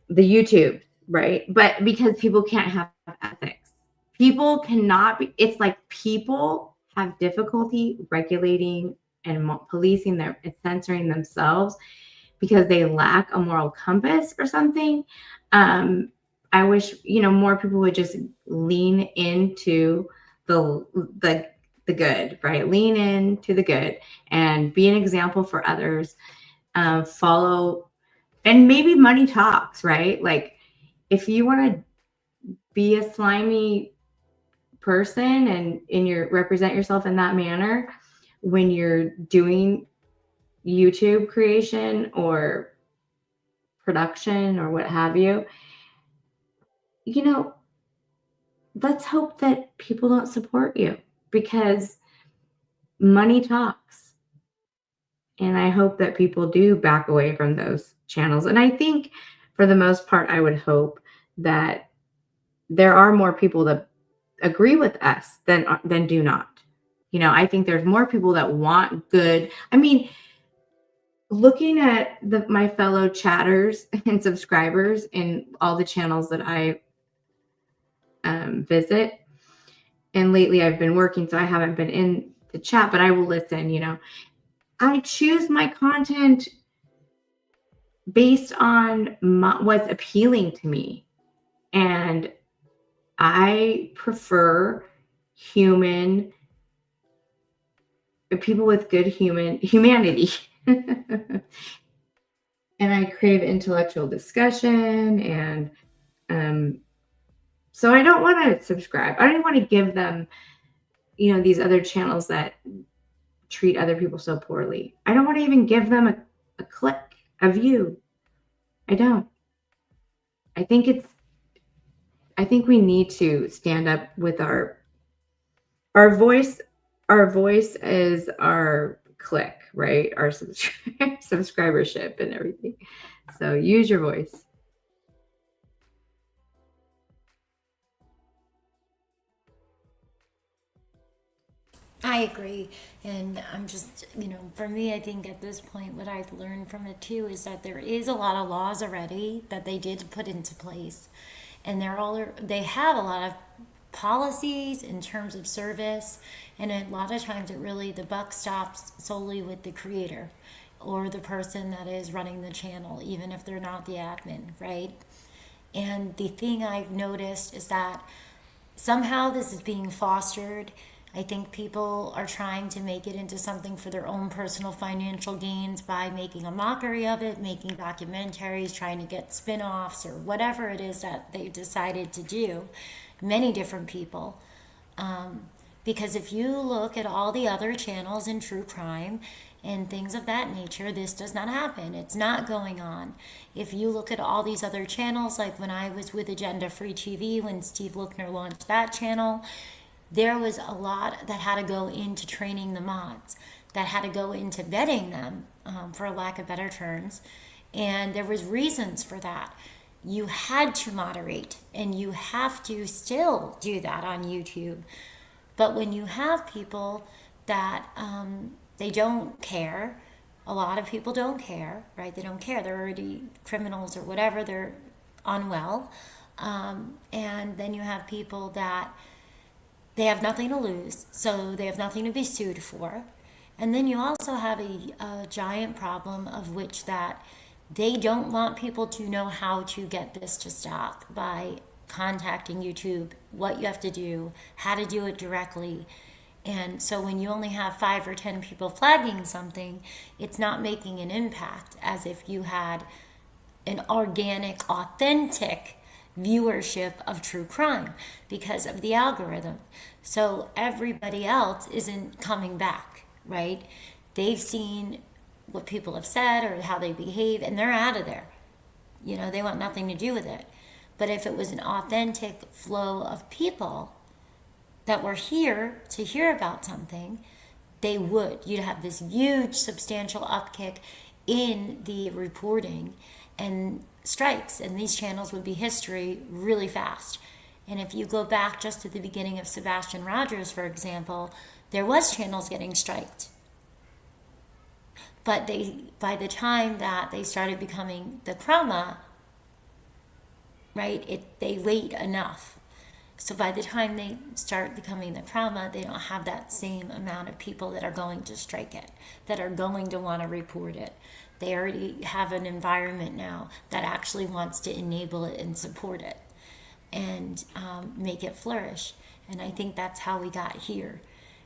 YouTube, right? But because people can't have ethics, people cannot be, it's like people have difficulty regulating and policing and censoring themselves because they lack a moral compass or something. I wish, you know, more people would just lean into the good, right? Lean into the good and be an example for others. Follow, and maybe money talks, right? Like, if you want to be a slimy person and represent yourself in that manner when you're doing YouTube creation or production or what have you, you know, let's hope that people don't support you, because money talks. And I hope that people do back away from those channels. And I think for the most part, I would hope that there are more people that agree with us than do not. You know, I think there's more people that want good. I mean, looking at my fellow chatters and subscribers in all the channels that I visit, and lately I've been working, so I haven't been in the chat, but I will listen. You know, I choose my content based on what's appealing to me, and I prefer people with good humanity. And I crave intellectual discussion, and so I don't want to subscribe. I don't want to give them, you know, these other channels that treat other people so poorly. I don't want to even give them a click, a view. I don't. I think we need to stand up with our voice. Our voice is our click, right? Our subscribership and everything. So use your voice. I agree. And I'm just, for me, I think at this point, what I've learned from it too is that there is a lot of laws already that they did put into place. And they have a lot of policies in terms of service. And a lot of times the buck stops solely with the creator or the person that is running the channel, even if they're not the admin, right? And the thing I've noticed is that somehow this is being fostered. I think people are trying to make it into something for their own personal financial gains by making a mockery of it, making documentaries, trying to get spin-offs or whatever it is that they decided to do. Many different people. Because if you look at all the other channels in true crime and things of that nature, this does not happen. It's not going on. If you look at all these other channels, like when I was with Agenda Free TV, when Steve Lookner launched that channel, there was a lot that had to go into training the mods, that had to go into vetting them, for a lack of better terms. And there was reasons for that. You had to moderate, and you have to still do that on YouTube. But when you have people that they don't care, a lot of people don't care, right? They don't care. They're already criminals or whatever. They're unwell. And then you have people that they have nothing to lose, so they have nothing to be sued for. And then you also have a giant problem of which that they don't want people to know how to get this to stop by contacting YouTube, what you have to do, how to do it directly. And so when you only have 5 or 10 people flagging something, it's not making an impact as if you had an organic, authentic viewership of true crime because of the algorithm. So everybody else isn't coming back, right? They've seen what people have said or how they behave, and they're out of there. They want nothing to do with it. But if it was an authentic flow of people that were here to hear about something, you'd have this huge substantial upkick in the reporting and strikes, and these channels would be history really fast. And if you go back just to the beginning of Sebastian Rogers, for example, there was channels getting striked. But by the time that they started becoming the Krama, right, they wait enough. So by the time they start becoming the Krama, they don't have that same amount of people that are going to strike it, that are going to want to report it. They already have an environment now that actually wants to enable it and support it and make it flourish. And I think that's how we got here,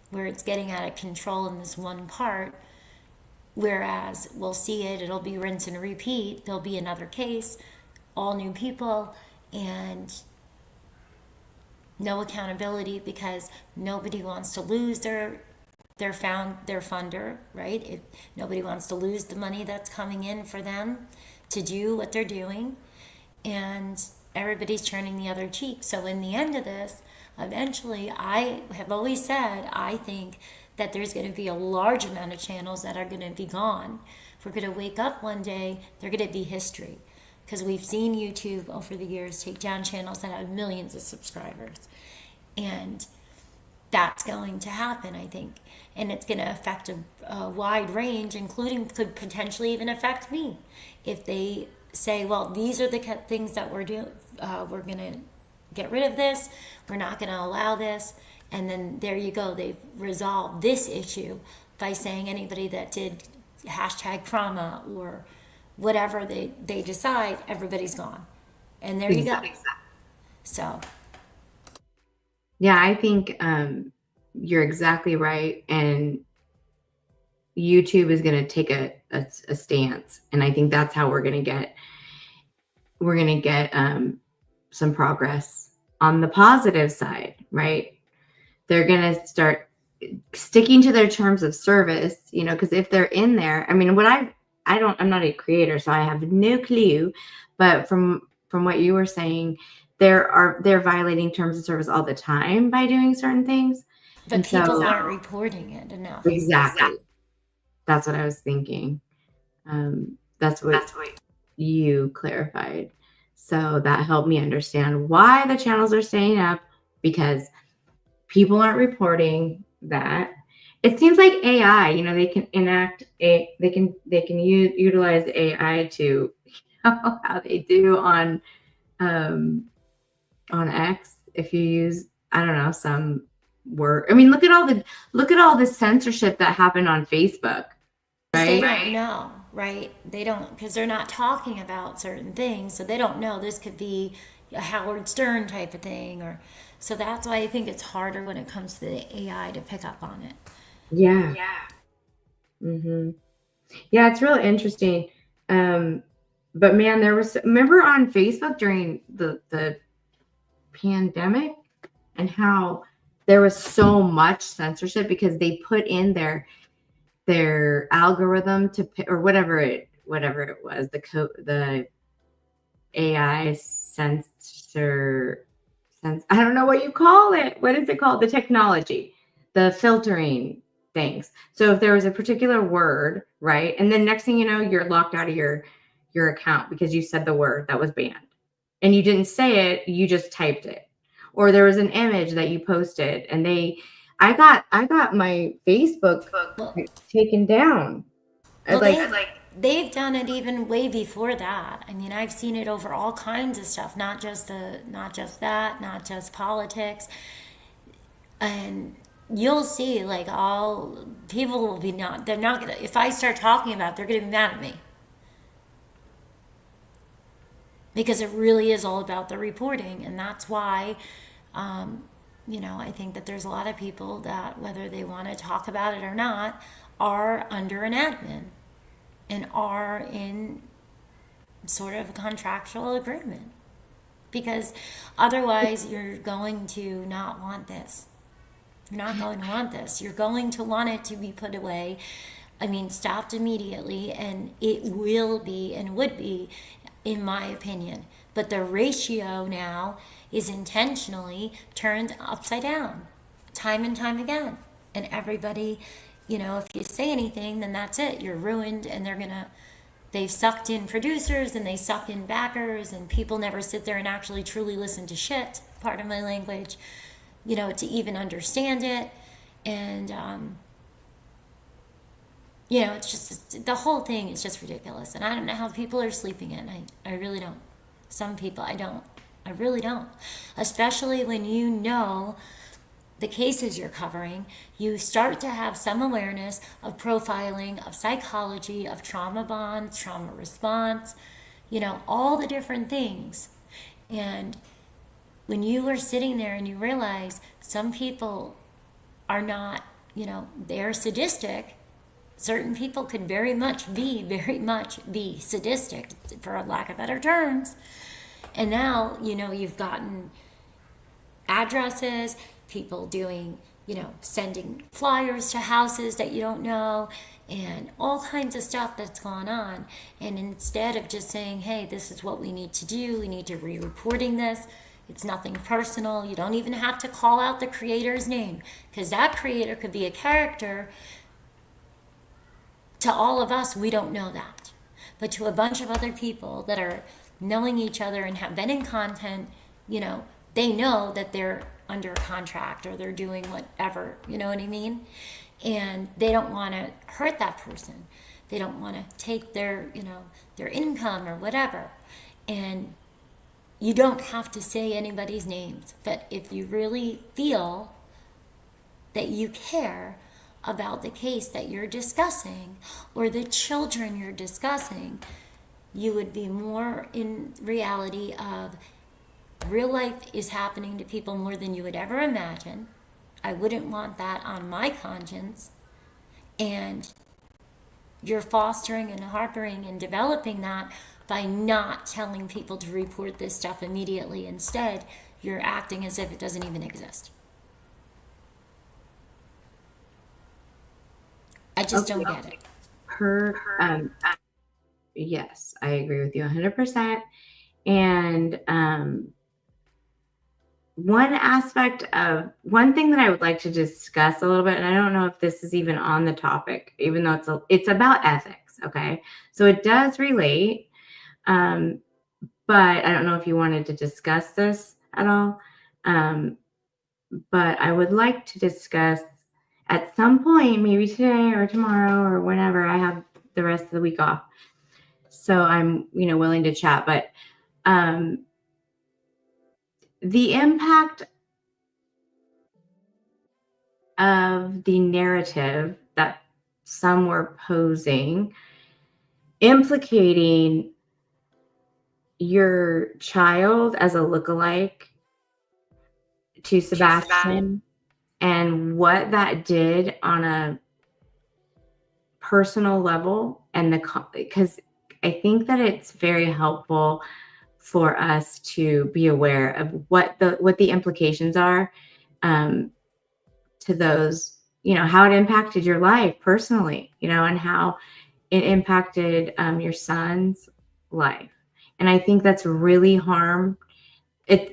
where it's getting out of control in this one part, whereas we'll see it'll be rinse and repeat. There'll be another case, all new people, and no accountability because nobody wants to lose their funder, right? Nobody wants to lose the money that's coming in for them to do what they're doing, and everybody's turning the other cheek. So in the end of this, eventually, I have always said, I think that there's going to be a large amount of channels that are going to be gone. If we're going to wake up one day, they're going to be history. Because we've seen YouTube over the years take down channels that have millions of subscribers. And that's going to happen, I think. And it's going to affect a wide range, including could potentially even affect me. If they say, well, these are the things that we're doing, we're going to get rid of this, we're not going to allow this. And then there you go, they've resolved this issue by saying anybody that did #Krama or whatever they decide, everybody's gone. And there you go. So. Yeah, I think you're exactly right. And YouTube is going to take a stance. And I think that's how we're going to get some progress on the positive side, right? They're going to start sticking to their terms of service, because if they're in there, I mean, I'm not a creator, so I have no clue, but from from what you were saying, they're violating terms of service all the time by doing certain things. But And people so, aren't reporting it enough. exactly. That's what I was thinking. That's what you clarified. So that helped me understand why the channels are staying up, because people aren't reporting that. It seems like AI, they can utilize AI to how they do on X. If you use, I don't know, some word. I mean, look at all the censorship that happened on Facebook. They Right? don't know, right? They don't, because they're not talking about certain things, so they don't know this could be a Howard Stern type of thing, or so that's why I think it's harder when it comes to the AI to pick up on it. Yeah. Mm-hmm. Yeah, it's really interesting. But man, remember on Facebook during the pandemic, and how there was so much censorship because they put in their algorithm to or whatever it was, the AI I don't know what you call it. What is it called? The technology, the filtering things. So if there was a particular word, right, and then next thing you know, you're locked out of your account because you said the word that was banned, and you didn't say it, you just typed it, or there was an image that you posted, and I got my Facebook taken down. They've done it even way before that. I mean, I've seen it over all kinds of stuff, not just politics. And you'll see, like, all people will be they're not gonna, if I start talking about it, they're gonna be mad at me. Because it really is all about the reporting, and that's why I think that there's a lot of people that, whether they want to talk about it or not, are under an admin and are in sort of a contractual agreement, because otherwise you're going to not want this. You're not going to want this. You're going to want it to be put away. I mean, stopped immediately, and it will be and would be, in my opinion. But the ratio now is intentionally turned upside down, time and time again. And everybody, if you say anything, then that's it. You're ruined, and they've sucked in producers and they suck in backers, and people never sit there and actually truly listen to shit, pardon my language, to even understand it. And, it's just, the whole thing is just ridiculous. And I don't know how people are sleeping at night. I really don't. Some people, I don't. I really don't. Especially when the cases you're covering, you start to have some awareness of profiling, of psychology, of trauma bonds, trauma response, all the different things. And when you are sitting there and you realize some people are not, they're sadistic, certain people could very much be sadistic, for lack of better terms. And now, you've gotten addresses, people doing, sending flyers to houses that you don't know, and all kinds of stuff that's gone on. And instead of just saying, hey, this is what we need to do, we need to be reporting this, it's nothing personal. You don't even have to call out the creator's name, because that creator could be a character. To all of us, we don't know that. But to a bunch of other people that are knowing each other and have been in content, they know that they're under a contract or they're doing whatever, you know what I mean? And they don't want to hurt that person. They don't want to take their income or whatever. And you don't have to say anybody's names. But if you really feel that you care about the case that you're discussing or the children you're discussing, you would be more in reality of real life is happening to people more than you would ever imagine. I wouldn't want that on my conscience. And you're fostering and harboring and developing that by not telling people to report this stuff immediately. Instead, you're acting as if it doesn't even exist. I just don't get it. Yes, I agree with you 100%. And one thing that I would like to discuss a little bit, and I don't know if this is even on the topic, even though it's about ethics. Okay. So it does relate. But I don't know if you wanted to discuss this at all. But I would like to discuss at some point, maybe today or tomorrow or whenever I have the rest of the week off. So I'm, willing to chat, but the impact of the narrative that some were posing, implicating your child as a lookalike to Sebastian, and what that did on a personal level, and because I think that it's very helpful for us to be aware of what the implications are to those, how it impacted your life personally, and how it impacted your son's life. And I think that's really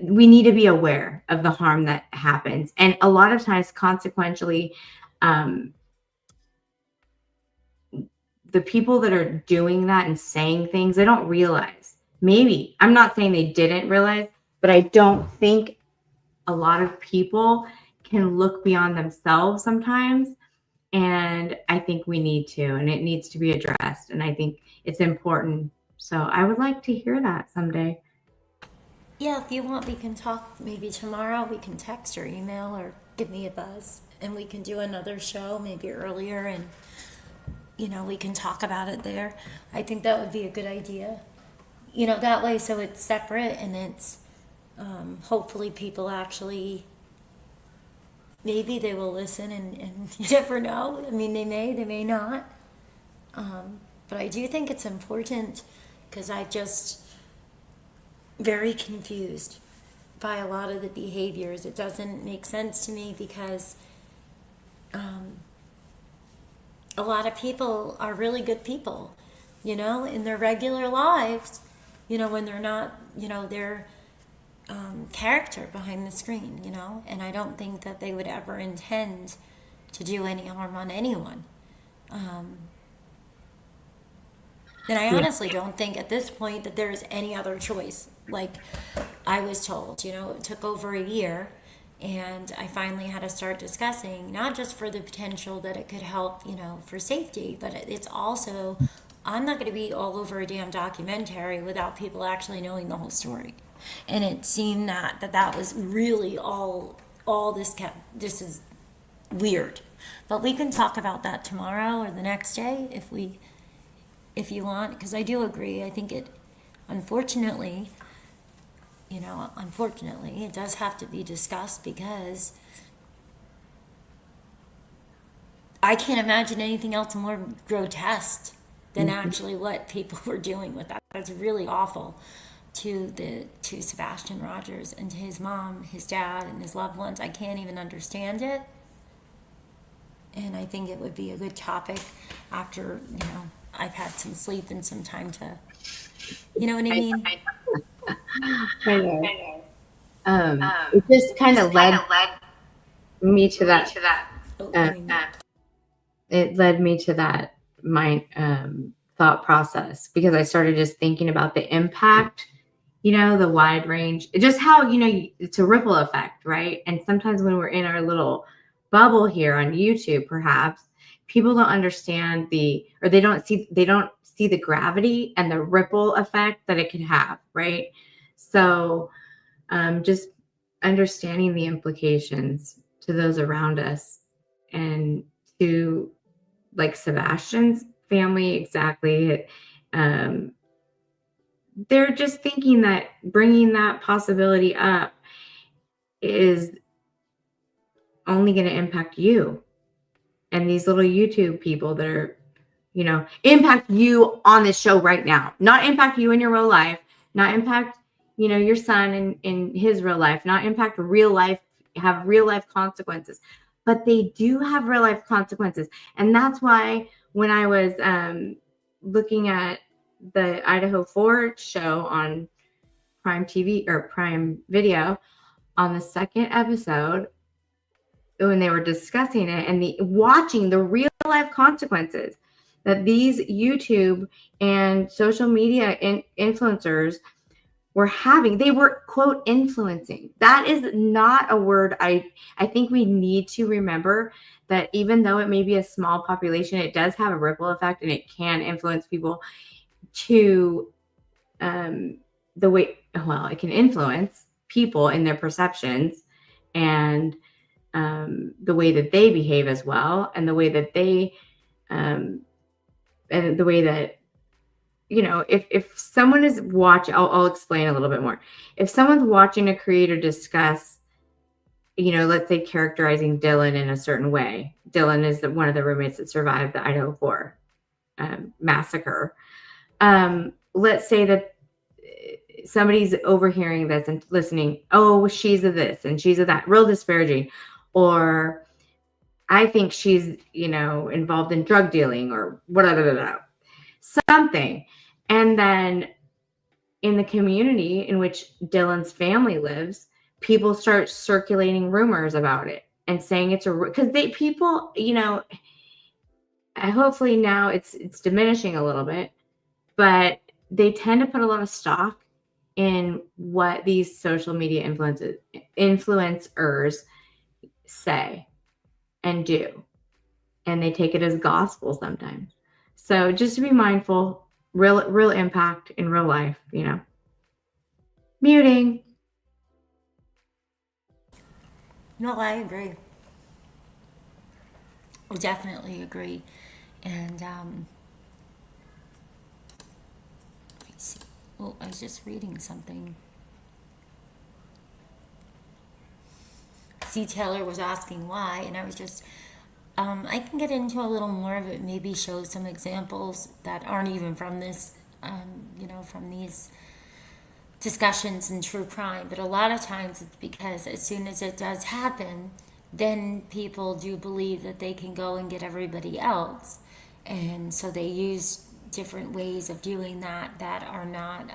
we need to be aware of the harm that happens. And a lot of times, consequentially, the people that are doing that and saying things, they don't realize. Maybe, I'm not saying they didn't realize, but I don't think a lot of people can look beyond themselves sometimes. And I think we need to, and it needs to be addressed. And I think it's important. So I would like to hear that someday. Yeah, if you want, we can talk maybe tomorrow. We can text or email or give me a buzz, and we can do another show maybe earlier, and we can talk about it there. I think that would be a good idea. That way, so it's separate, and it's hopefully people actually, maybe they will listen, and you never know. I mean, they may not. But I do think it's important, because I'm just very confused by a lot of the behaviors. It doesn't make sense to me, because a lot of people are really good people, in their regular lives, when they're not, their character behind the screen, and I don't think that they would ever intend to do any harm on anyone. And I honestly don't think at this point that there's any other choice. Like I was told, it took over a year, and I finally had to start discussing, not just for the potential that it could help, for safety, but it's also, I'm not going to be all over a damn documentary without people actually knowing the whole story. And it seemed that was really all this is weird. But we can talk about that tomorrow or the next day if you want, because I do agree. I think unfortunately, it does have to be discussed, because I can't imagine anything else more grotesque than actually what people were doing with that. That's really awful to Sebastian Rogers and to his mom, his dad, and his loved ones. I can't even understand it. And I think it would be a good topic after, I've had some sleep and some time to, you know what I mean? I know. It just kind of led me to that. It led me to that thought process, because I started just thinking about the impact, the wide range, just how, it's a ripple effect, right? And sometimes when we're in our little bubble here on YouTube, perhaps people don't understand they don't see the gravity and the ripple effect that it could have, right? So just understanding the implications to those around us, and to like Sebastian's family, exactly. They're just thinking that bringing that possibility up is only going to impact you and these little YouTube people that are, impact you on this show right now, not impact you in your real life, not impact, your son in his real life, not impact real life, have real life consequences, but they do have real life consequences. And that's why when I was looking at the Idaho 4 show on Prime TV or Prime Video on the second episode when they were discussing it and watching the real life consequences that these YouTube and social media influencers were having. They were, quote, influencing. That is not a word I think we need to remember, that even though it may be a small population, it does have a ripple effect and it can influence people to the way, well, it can influence people in their perceptions and the way that they behave as well, and the way that they and the way that, you know, if someone is watching, I'll explain a little bit more. If someone's watching a creator discuss, you know, let's say characterizing Dylan in a certain way. Dylan is one of the roommates that survived the Idaho 4 massacre. Let's say that somebody's overhearing this and listening, oh, she's a this and she's a that, real disparaging. Or I think she's, you know, involved in drug dealing or whatever, something. And then in the community in which Dylan's family lives, people start circulating rumors about it and saying it's because people, you know, hopefully now it's diminishing a little bit, but they tend to put a lot of stock in what these social media influencers say and do, and they take it as gospel sometimes. So just to be mindful, real impact in real life, you know. Muting. No, I agree. I definitely agree. And let me see. Oh, I was just reading something. C. Taylor was asking why, and I was just, I can get into a little more of it, maybe show some examples that aren't even from this, you know, from these discussions in true crime. But a lot of times it's because as soon as it does happen, then people do believe that they can go and get everybody else. And so they use different ways of doing that are not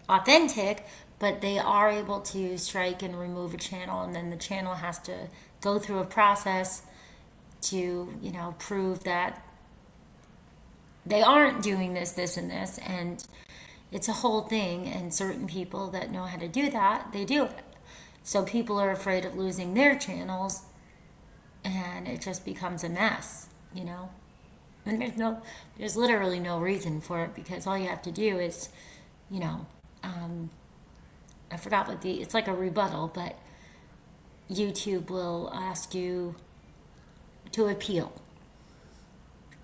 authentic, but they are able to strike and remove a channel, and then the channel has to go through a process to, you know, prove that they aren't doing this, and this, and it's a whole thing. And certain people that know how to do that, they do it. So people are afraid of losing their channels, and it just becomes a mess, you know. And there's literally no reason for it, because all you have to do is, you know, I forgot what it's like a rebuttal, but YouTube will ask you to appeal,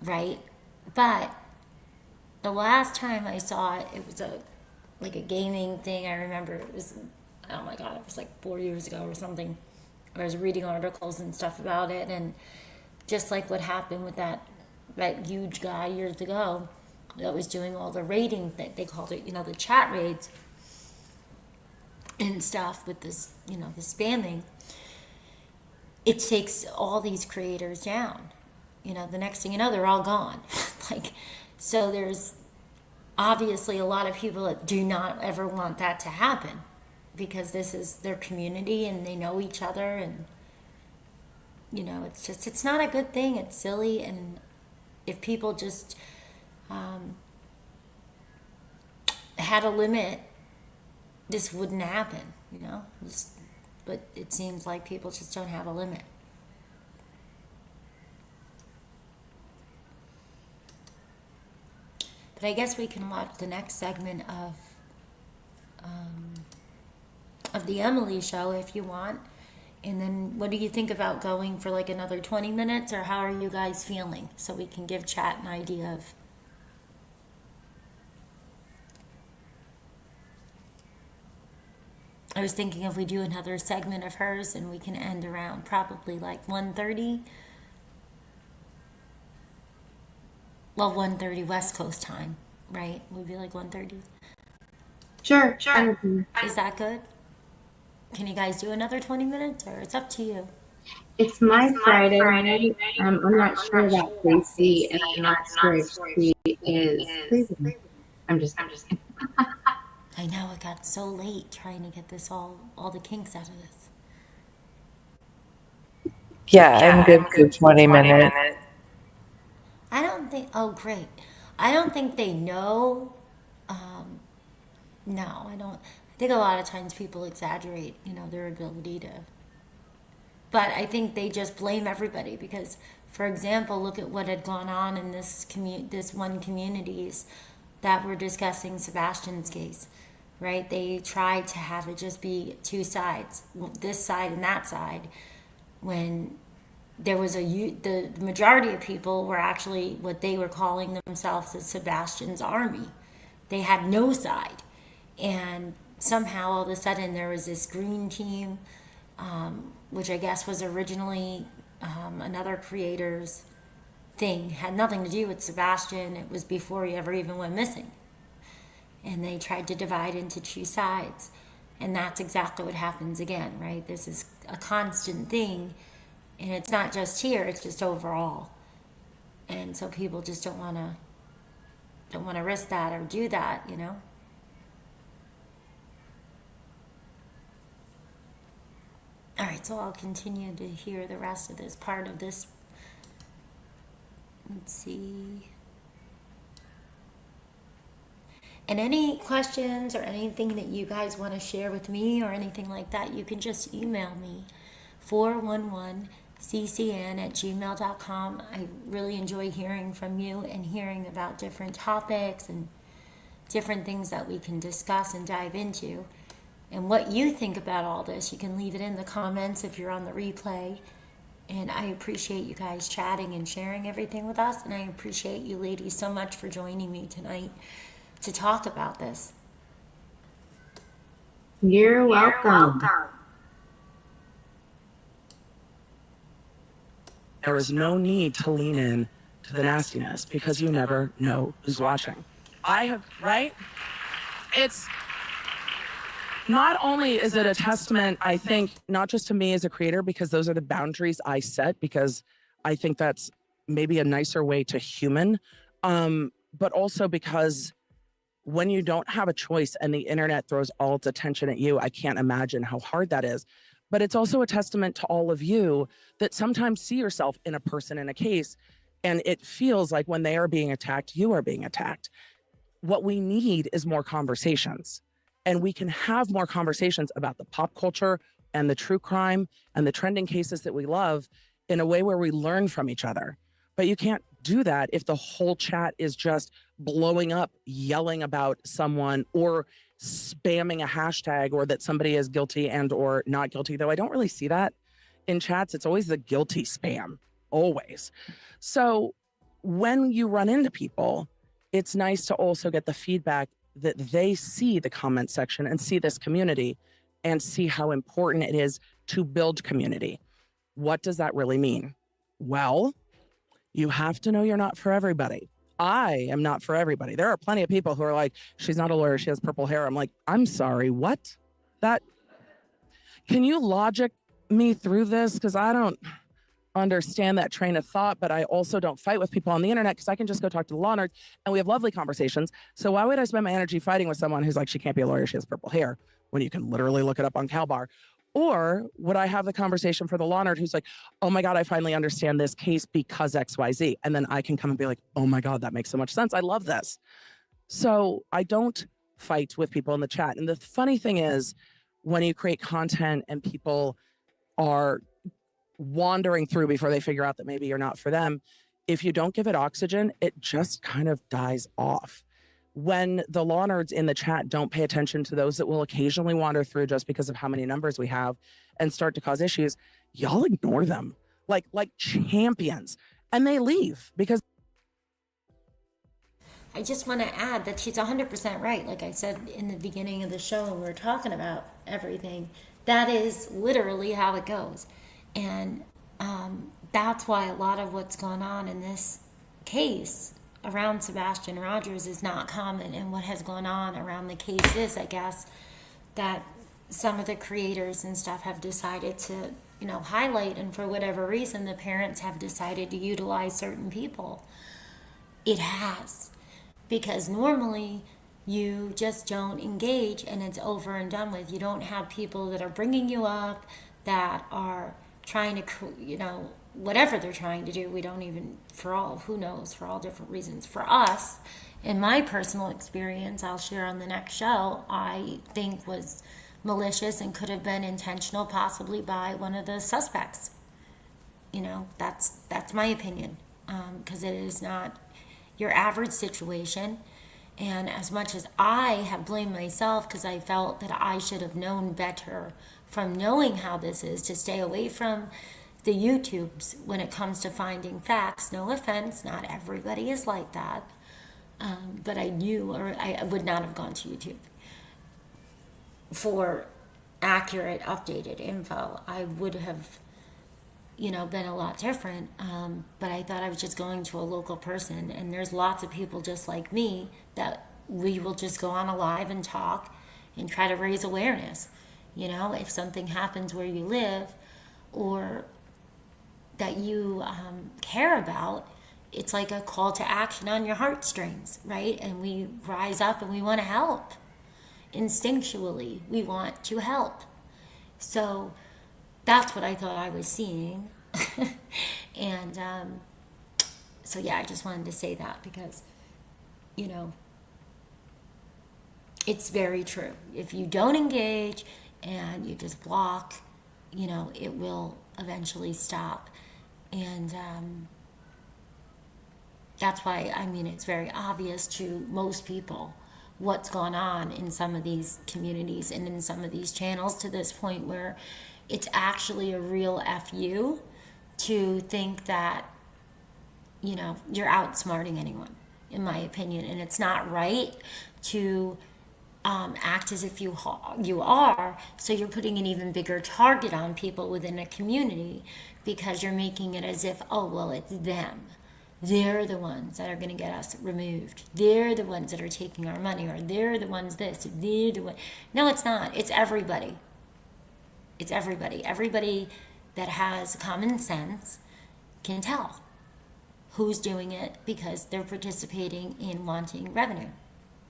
right? But the last time I saw it, it was like a gaming thing. I remember it was, oh my God, it was like 4 years ago or something. I was reading articles and stuff about it, and just like what happened with that huge guy years ago that was doing all the raiding, that they called it, you know, the chat raids and stuff with this, you know, the spamming. It takes all these creators down. You know, the next thing you know, they're all gone. So there's obviously a lot of people that do not ever want that to happen, because this is their community and they know each other, and, you know, it's not a good thing. It's silly. And if people just had a limit, this wouldn't happen, you know. But it seems like people just don't have a limit. But I guess we can watch the next segment of the Emily show if you want. And then what do you think about going for like another 20 minutes, or how are you guys feeling? So we can give chat an idea of. I was thinking if we do another segment of hers, and we can end around probably like 1:30. Well, 1:30 West Coast time, right? Would be like 1:30. Sure. Is that good? Can you guys do another 20 minutes, or it's up to you? It's my Friday night. I'm not sure about Tracy, and I'm not sure if she is crazy. I'm just kidding. I know it got so late trying to get this all the kinks out of this. Yeah, I'm good for 20 minutes. I don't think, oh, great. I don't think they know. No, I don't. I think a lot of times people exaggerate, their ability to. But I think they just blame everybody because, for example, look at what had gone on in this one communities that were discussing Sebastian's case, right? They tried to have it just be two sides, this side and that side, when there was the majority of people were actually what they were calling themselves as Sebastian's army. They had no side, and somehow all of a sudden there was this green team, which I guess was originally another creator's thing, had nothing to do with Sebastian. It was before he ever even went missing, and they tried to divide into two sides, and that's exactly what happens again, right? This is a constant thing, and it's not just here, it's just overall. And so people just don't want to risk that or do that, All right, so I'll continue to hear the rest of this part of this. Let's see. And any questions or anything that you guys want to share with me or anything like that, you can just email me, 411ccn@gmail.com. I really enjoy hearing from you and hearing about different topics and different things that we can discuss and dive into. And what you think about all this, you can leave it in the comments if you're on the replay. And I appreciate you guys chatting and sharing everything with us. And I appreciate you ladies so much for joining me tonight to talk about this. You're welcome. There is no need to lean in to the nastiness because you never know who's watching. Right? It's not only is it a testament, I think, not just to me as a creator, because those are the boundaries I set, because I think that's maybe a nicer way to human, but also because when you don't have a choice and the internet throws all its attention at you, I can't imagine how hard that is. But it's also a testament to all of you that sometimes see yourself in a person in a case, and it feels like when they are being attacked, you are being attacked. What we need is more conversations. And we can have more conversations about the pop culture and the true crime and the trending cases that we love in a way where we learn from each other. But you can't do that if the whole chat is just blowing up, yelling about someone or spamming a hashtag, or that somebody is guilty and or not guilty, though I don't really see that in chats. It's always the guilty spam, always. So when you run into people, it's nice to also get the feedback that they see the comment section and see this community and see how important it is to build community. What does that really mean? Well, you have to know you're not for everybody. I am not for everybody. There are plenty of people who are like, she's not a lawyer, she has purple hair. I'm like, I'm sorry, what? Can you logic me through this? Because I don't understand that train of thought, but I also don't fight with people on the internet because I can just go talk to the law nerds and we have lovely conversations. So why would I spend my energy fighting with someone who's like, she can't be a lawyer, she has purple hair, when you can literally look it up on CalBar? Or would I have the conversation for the law nerd who's like, oh my God, I finally understand this case because XYZ. And then I can come and be like, oh my God, that makes so much sense. I love this. So I don't fight with people in the chat. And the funny thing is, when you create content and people are wandering through before they figure out that maybe you're not for them, if you don't give it oxygen, it just kind of dies off. When the law nerds in the chat don't pay attention to those that will occasionally wander through just because of how many numbers we have and start to cause issues, y'all ignore them like champions, and they leave. Because I just want to add that she's 100% right. Like I said in the beginning of the show when we were talking about everything, that is literally how it goes. And that's why a lot of what's gone on in this case around Sebastian Rogers is not common. And what has gone on around the case is, I guess, that some of the creators and stuff have decided to, highlight, and for whatever reason, the parents have decided to utilize certain people. It has. Because normally you just don't engage, and it's over and done with. You don't have people that are bringing you up, that are trying to, whatever they're trying to do. We don't even, who knows, for all different reasons. For us, in my personal experience, I'll share on the next show, I think was malicious and could have been intentional, possibly by one of the suspects. That's my opinion, because it is not your average situation. And as much as I have blamed myself because I felt that I should have known better from knowing how this is, to stay away from the YouTubes when it comes to finding facts. No offense, not everybody is like that. But I knew, or I would not have gone to YouTube for accurate, updated info. I would have, been a lot different. But I thought I was just going to a local person, and there's lots of people just like me that we will just go on a live and talk and try to raise awareness. If something happens where you live or that you care about, it's like a call to action on your heartstrings, right? And we rise up and we want to help. Instinctually, we want to help. So that's what I thought I was seeing. And so yeah, I just wanted to say that because, it's very true. If you don't engage and you just block, it will eventually stop. And that's why, it's very obvious to most people what's gone on in some of these communities and in some of these channels, to this point where it's actually a real FU to think that, you're outsmarting anyone, in my opinion. And it's not right to act as if you are, so you're putting an even bigger target on people within a community, because you're making it as if, oh, well, it's them. They're the ones that are going to get us removed. They're the ones that are taking our money, or they're the ones this, they're the one. No, it's not. It's everybody. It's everybody. Everybody that has common sense can tell who's doing it, because they're participating in wanting revenue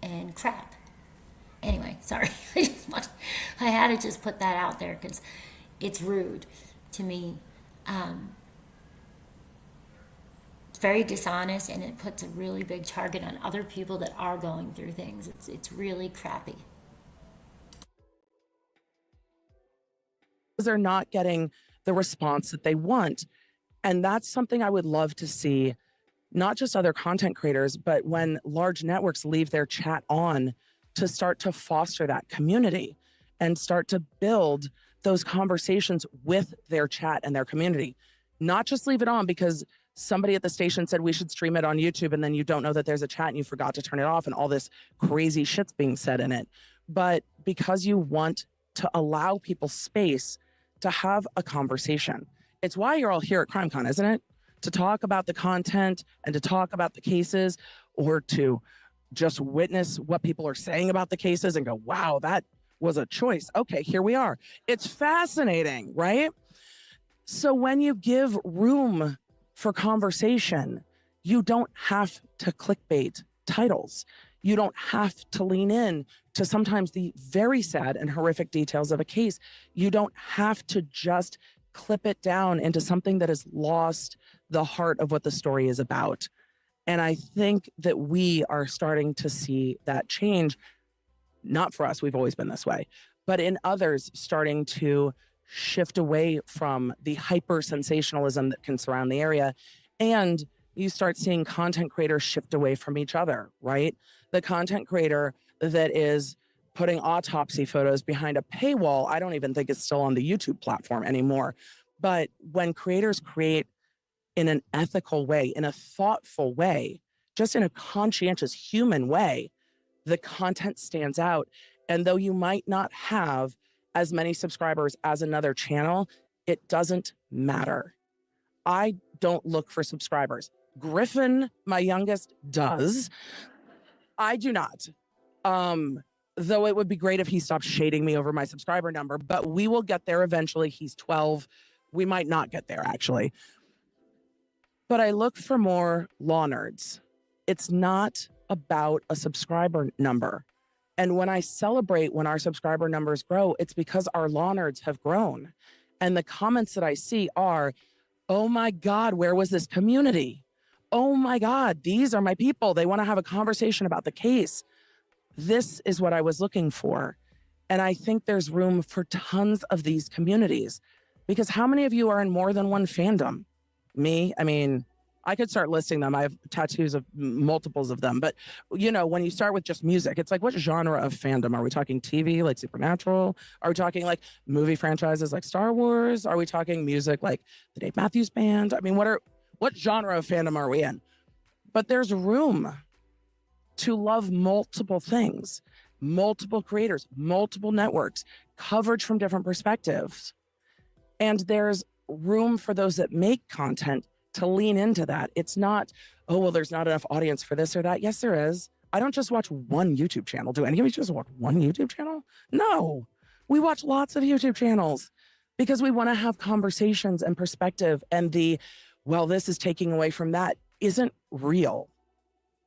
and crap. Anyway, sorry. I had to just put that out there because it's rude to me. It's very dishonest, and it puts a really big target on other people that are going through things. It's really crappy. They're not getting the response that they want. And that's something I would love to see, not just other content creators, but when large networks leave their chat on, to start to foster that community and start to build those conversations with their chat and their community. Not just leave it on because somebody at the station said we should stream it on YouTube, and then you don't know that there's a chat and you forgot to turn it off and all this crazy shit's being said in it. But because you want to allow people space to have a conversation. It's why you're all here at CrimeCon, isn't it? To talk about the content and to talk about the cases, or to just witness what people are saying about the cases and go, wow, that was a choice. Okay, here we are. It's fascinating, right? So when you give room for conversation, you don't have to clickbait titles. You don't have to lean in to sometimes the very sad and horrific details of a case. You don't have to just clip it down into something that has lost the heart of what the story is about. And I think that we are starting to see that change. Not for us, we've always been this way, but in others starting to shift away from the hyper sensationalism that can surround the area. And you start seeing content creators shift away from each other, right? The content creator that is putting autopsy photos behind a paywall, I don't even think it's still on the YouTube platform anymore. But when creators create in an ethical way, in a thoughtful way, just in a conscientious human way, the content stands out. And though you might not have as many subscribers as another channel, it doesn't matter. I don't look for subscribers. Griffin, my youngest, does. I do not. Though it would be great if he stopped shading me over my subscriber number, but we will get there eventually. He's 12. We might not get there, actually. But I look for more law nerds. It's not about a subscriber number. And when I celebrate when our subscriber numbers grow, it's because our law nerds have grown. And the comments that I see are, oh my God, where was this community? Oh my God, these are my people. They want to have a conversation about the case. This is what I was looking for. And I think there's room for tons of these communities, because how many of you are in more than one fandom? Me? I mean, I could start listing them. I have tattoos of multiples of them. But, you know, when you start with just music, it's like, what genre of fandom? Are we talking TV like Supernatural? Are we talking like movie franchises like Star Wars? Are we talking music like the Dave Matthews Band? I mean, what genre of fandom are we in? But there's room to love multiple things, multiple creators, multiple networks, coverage from different perspectives. And there's room for those that make content to lean into that. It's not, oh, well, there's not enough audience for this or that. Yes, there is. I don't just watch one YouTube channel. Do any of you just watch one YouTube channel? No, we watch lots of YouTube channels because we want to have conversations and perspective. And well, this is taking away from that isn't real,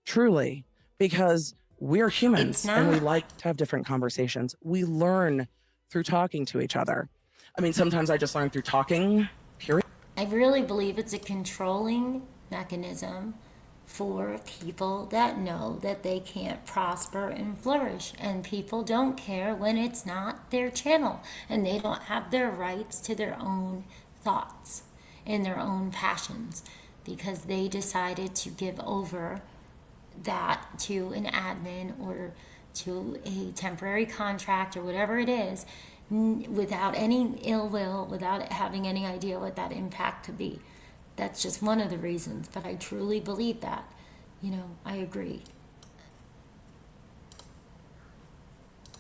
truly, because we're humans and we like to have different conversations. We learn through talking to each other. I mean, sometimes I just learn through talking, period. I really believe it's a controlling mechanism for people that know that they can't prosper and flourish. And people don't care when it's not their channel and they don't have their rights to their own thoughts and their own passions because they decided to give over that to an admin or to a temporary contract or whatever it is, without any ill will, without having any idea what that impact could be. That's just one of the reasons, but I truly believe that. You know, I agree.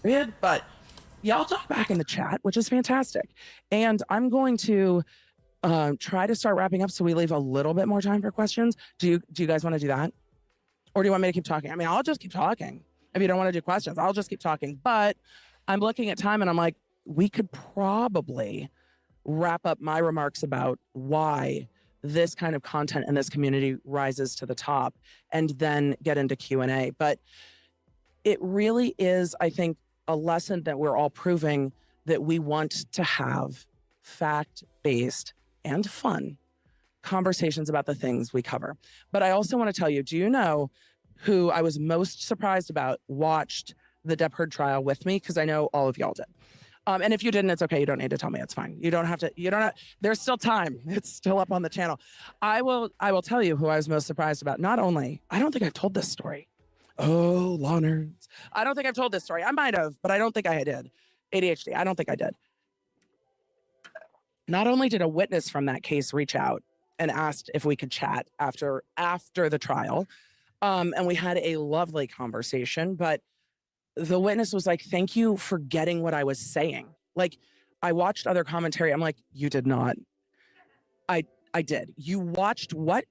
But y'all talk back in the chat, which is fantastic. And I'm going to try to start wrapping up so we leave a little bit more time for questions. Do you guys want to do that? Or do you want me to keep talking? I mean, I'll just keep talking. If you don't want to do questions, I'll just keep talking. But I'm looking at time and I'm like, we could probably wrap up my remarks about why this kind of content in this community rises to the top and then get into Q&A. But it really is, I think, a lesson that we're all proving that we want to have fact-based and fun conversations about the things we cover. But I also want to tell you, do you know who I was most surprised about watched the Depp Heard trial with me? Because I know all of y'all did. And if you didn't, it's okay. You don't need to tell me. It's fine. You don't have, there's still time. It's still up on the channel. I will tell you who I was most surprised about. Not only, I don't think I've told this story. Oh, law nerds. I don't think I've told this story. I might have, but I don't think I did. ADHD. I don't think I did. Not only did a witness from that case reach out and asked if we could chat after the trial, and we had a lovely conversation, but the witness was like, thank you for getting what I was saying. Like, I watched other commentary. I'm like, you did not. I did. You watched what?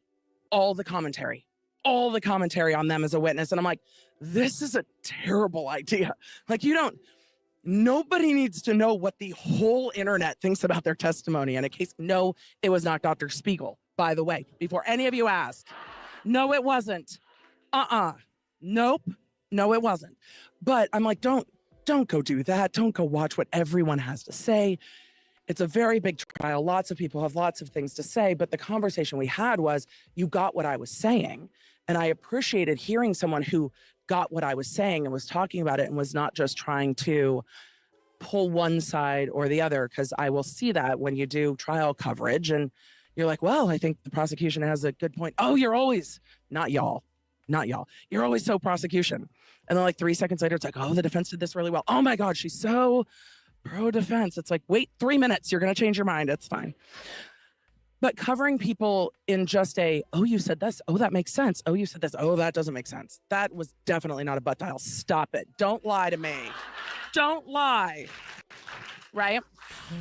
All the commentary on them as a witness. And I'm like, this is a terrible idea. Like, nobody needs to know what the whole internet thinks about their testimony in a case. No, it was not Dr. Spiegel, by the way, before any of you asked. No, it wasn't. Nope. No, it wasn't. But I'm like, don't go do that. Don't go watch what everyone has to say. It's a very big trial. Lots of people have lots of things to say. But the conversation we had was, you got what I was saying. And I appreciated hearing someone who got what I was saying and was talking about it and was not just trying to pull one side or the other. Because I will see that when you do trial coverage and you're like, well, I think the prosecution has a good point. Oh, you're always, not y'all. You're always so prosecution. And then like 3 seconds later, it's like, oh, the defense did this really well. Oh my God, she's so pro-defense. It's like, wait 3 minutes. You're going to change your mind. It's fine. But covering people in just oh, you said this. Oh, that makes sense. Oh, you said this. Oh, that doesn't make sense. That was definitely not a butt dial. Stop it. Don't lie to me. Don't lie. Right?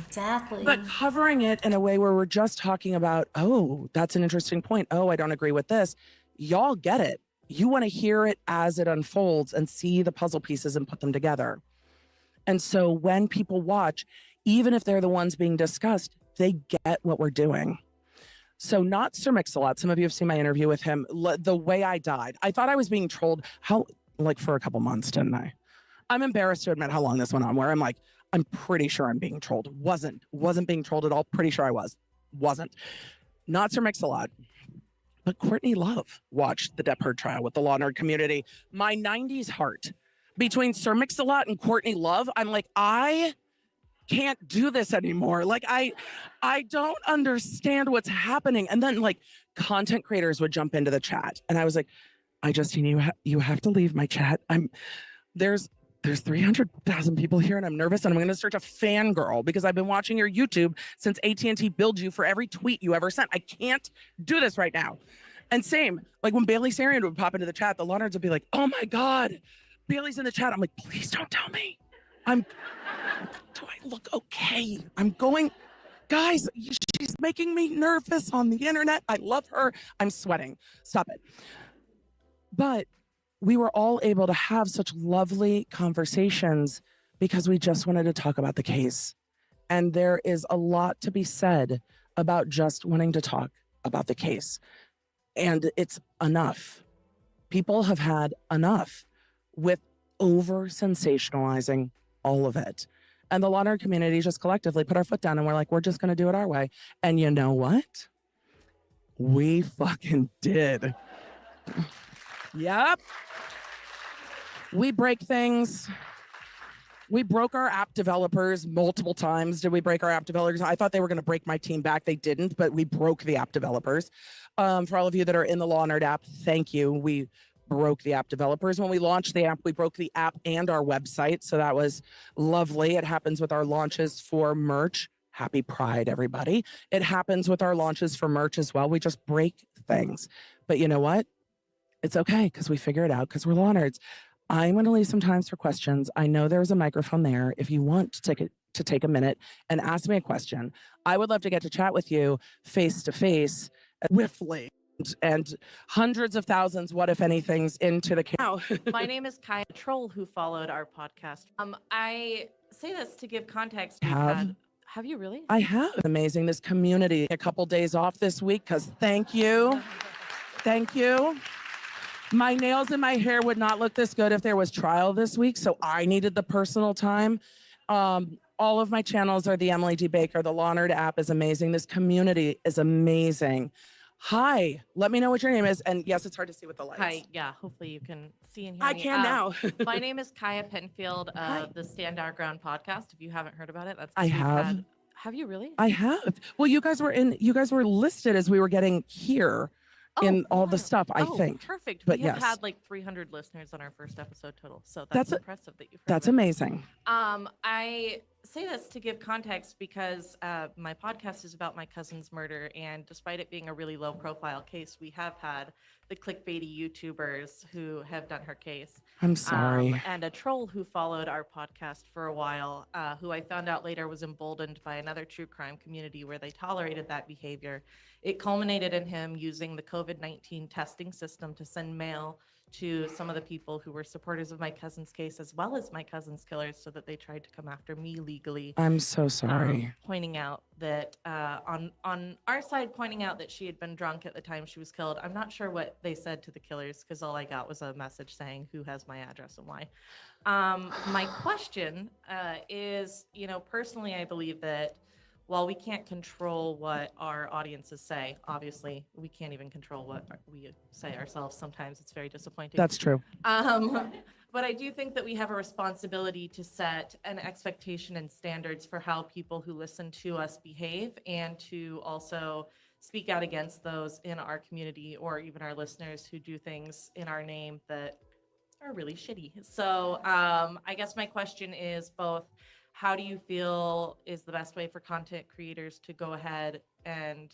Exactly. But covering it in a way where we're just talking about, oh, that's an interesting point. Oh, I don't agree with this. Y'all get it. You want to hear it as it unfolds and see the puzzle pieces and put them together. And so when people watch, even if they're the ones being discussed, they get what we're doing. So not Sir Mix-a-Lot. Some of you have seen my interview with him. The way I died. I thought I was being trolled for a couple months, didn't I? I'm embarrassed to admit how long this went on, where I'm like, I'm pretty sure I'm being trolled. Wasn't being trolled at all. Pretty sure I was. Wasn't. Not Sir Mix-a-Lot. But Courtney Love watched the Depp Heard trial with the Law Nerd community. My 90s heart. Between Sir Mix-a-Lot and Courtney Love, I'm like, I can't do this anymore. Like, I don't understand what's happening. And then like content creators would jump into the chat. And I was like, you have to leave my chat. There's 300,000 people here and I'm nervous and I'm going to search a fangirl because I've been watching your YouTube since AT&T billed you for every tweet you ever sent. I can't do this right now. And same, like when Bailey Sarian would pop into the chat, the Law Nerds would be like, oh my God, Bailey's in the chat. I'm like, please don't tell me. Do I look okay? Guys, she's making me nervous on the internet. I love her. I'm sweating. Stop it. But we were all able to have such lovely conversations because we just wanted to talk about the case. And there is a lot to be said about just wanting to talk about the case. And it's enough. People have had enough with over sensationalizing all of it. And the Law Nerd community just collectively put our foot down and we're like, we're just going to do it our way. And you know what? We fucking did. Yep. We break things. We broke our app developers multiple times. Did we break our app developers? I thought they were going to break my team back. They didn't, but we broke the app developers. For all of you that are in the Law Nerd app, thank you. We broke the app developers. When we launched the app, we broke the app and our website. So that was lovely. It happens with our launches for merch. Happy Pride, everybody. It happens with our launches for merch as well. We just break things. But you know what? It's okay because we figure it out because we're Law Nerds. I'm going to leave some time for questions. I know there's a microphone there. If you want to take a minute and ask me a question, I would love to get to chat with you face to face, swiftly, and hundreds of thousands, what if anything's into the camera. My name is Kai, a troll who followed our podcast. I say this to give context. Have you really? I have. Amazing. This community, a couple days off this week because thank you. Thank you. My nails and my hair would not look this good if there was trial this week, so I needed the personal time. All of my channels are the Emily D. Baker. The Law Nerd app is amazing. This community is amazing. Hi, let me know what your name is. And yes, it's hard to see with the lights. Hi, yeah, hopefully you can see and hear I me. can now. My name is Kaya Penfield of the Stand Our Ground podcast. If you haven't heard about it, that's I have. Have you really? I have. Well, you guys were listed as we were getting here. In all the stuff, I think. Perfect. But we have yes. had like 300 listeners on our first episode total. So that's impressive that you've heard That's of it. amazing. I say this to give context because my podcast is about my cousin's murder. And despite it being a really low profile case, we have had the clickbaity YouTubers who have done her case. I'm sorry. And a troll who followed our podcast for a while, who I found out later was emboldened by another true crime community where they tolerated that behavior. It culminated in him using the COVID-19 testing system to send mail to some of the people who were supporters of my cousin's case, as well as my cousin's killers, so that they tried to come after me legally. I'm so sorry. Pointing out that on our side, pointing out that she had been drunk at the time she was killed. I'm not sure what they said to the killers because all I got was a message saying who has my address and why. My question is, personally, I believe that while we can't control what our audiences say, obviously we can't even control what we say ourselves. Sometimes it's very disappointing. That's true. But I do think that we have a responsibility to set an expectation and standards for how people who listen to us behave, and to also speak out against those in our community or even our listeners who do things in our name that are really shitty. So I guess my question is both, how do you feel is the best way for content creators to go ahead and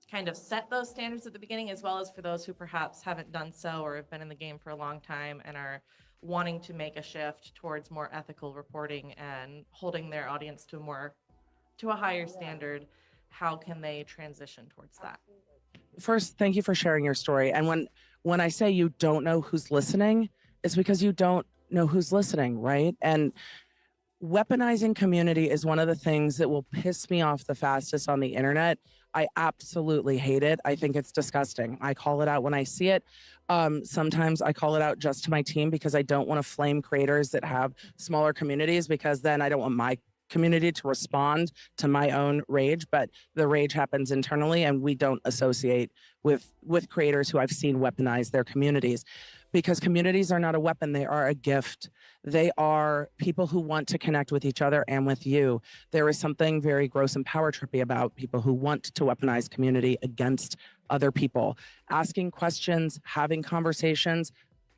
kind of set those standards at the beginning, as well as for those who perhaps haven't done so or have been in the game for a long time and are wanting to make a shift towards more ethical reporting and holding their audience to a higher standard? How can they transition towards that? First, thank you for sharing your story. And when I say you don't know who's listening, it's because you don't know who's listening, right? And weaponizing community is one of the things that will piss me off the fastest on the internet. I absolutely hate it. I think it's disgusting. I call it out when I see it. Sometimes I call it out just to my team because I don't want to flame creators that have smaller communities, because then I don't want my community to respond to my own rage. But the rage happens internally, and we don't associate with creators who I've seen weaponize their communities, because communities are not a weapon. They are a gift. They are people who want to connect with each other and with you. There is something very gross and power trippy about people who want to weaponize community against other people. Asking questions, having conversations,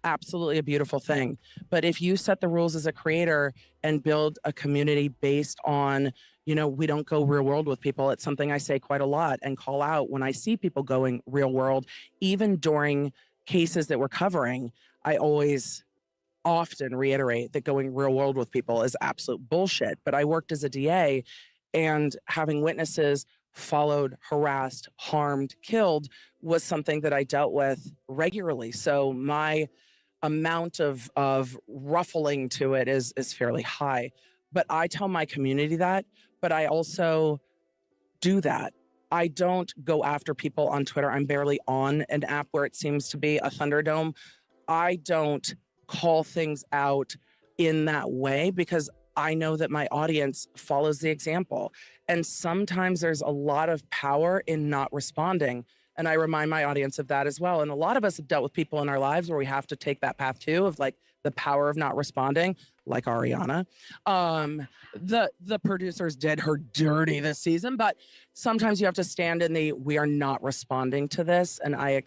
absolutely a beautiful thing. But if you set the rules as a creator and build a community based on, we don't go real world with people. It's something I say quite a lot and call out when I see people going real world. Even during cases that we're covering, I always often reiterate that going real world with people is absolute bullshit. But I worked as a DA, and having witnesses followed, harassed, harmed, killed was something that I dealt with regularly. So my amount of ruffling to it is fairly high. But I tell my community that, but I also do that. I don't go after people on Twitter. I'm barely on an app where it seems to be a Thunderdome. I don't call things out in that way because I know that my audience follows the example. And sometimes there's a lot of power in not responding. And I remind my audience of that as well. And a lot of us have dealt with people in our lives where we have to take that path too, of like the power of not responding, like Ariana. The producers did her dirty this season, but sometimes you have to stand in the, we are not responding to this. And I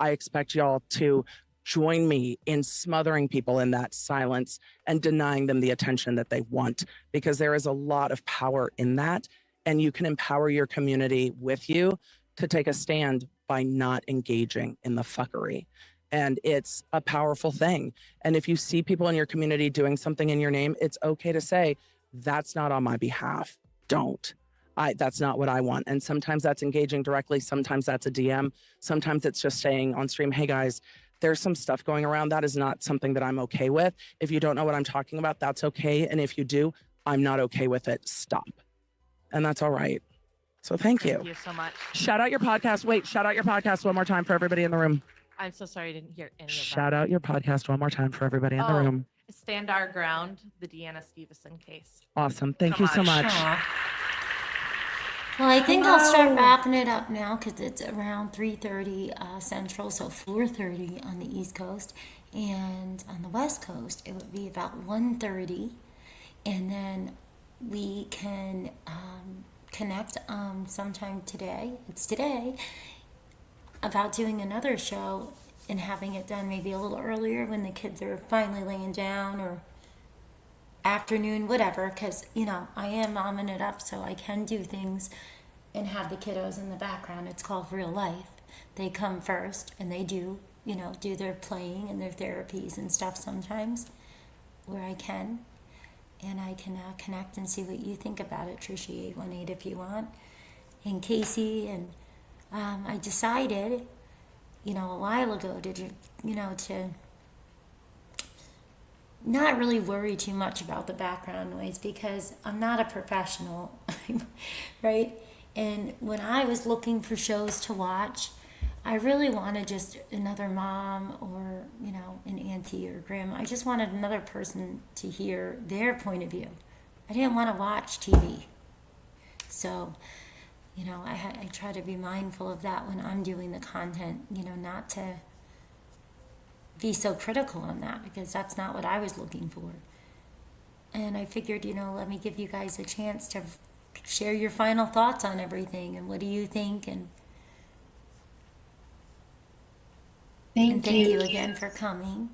expect y'all to join me in smothering people in that silence and denying them the attention that they want, because there is a lot of power in that. And you can empower your community with you to take a stand by not engaging in the fuckery. And it's a powerful thing. And if you see people in your community doing something in your name, it's okay to say, that's not on my behalf. Don't. That's not what I want. And sometimes that's engaging directly. Sometimes that's a DM. Sometimes it's just saying on stream, hey guys, there's some stuff going around. That is not something that I'm okay with. If you don't know what I'm talking about, that's okay. And if you do, I'm not okay with it. Stop. And that's all right. So thank you. Thank you so much. Shout out your podcast. Wait, shout out your podcast one more time for everybody in the room. I'm so sorry I didn't hear any of that. Shout out your podcast one more time for everybody in the room. Stand Our Ground, the Deanna Stevenson case. Awesome. Thank you so much. Well, I think I'll start wrapping it up now because it's around 3:30 Central, so 4:30 on the East Coast. And on the West Coast, it would be about 1:30. And then we can connect sometime today. It's today about doing another show and having it done maybe a little earlier when the kids are finally laying down, or afternoon, whatever, because I am momming it up, so I can do things and have the kiddos in the background. It's called real life. They come first and they do their playing and their therapies and stuff sometimes where I can, and I can connect and see what you think about it. Trisha 818 if you want, and Casey. And I decided a while ago to not really worry too much about the background noise because I'm not a professional, right? And when I was looking for shows to watch, I really wanted just another mom or, an auntie or grandma. I just wanted another person to hear their point of view. I didn't want to watch TV. So, I try to be mindful of that when I'm doing the content, not to be so critical on that because that's not what I was looking for. And I figured, let me give you guys a chance to share your final thoughts on everything and what do you think. And Thank you again for coming.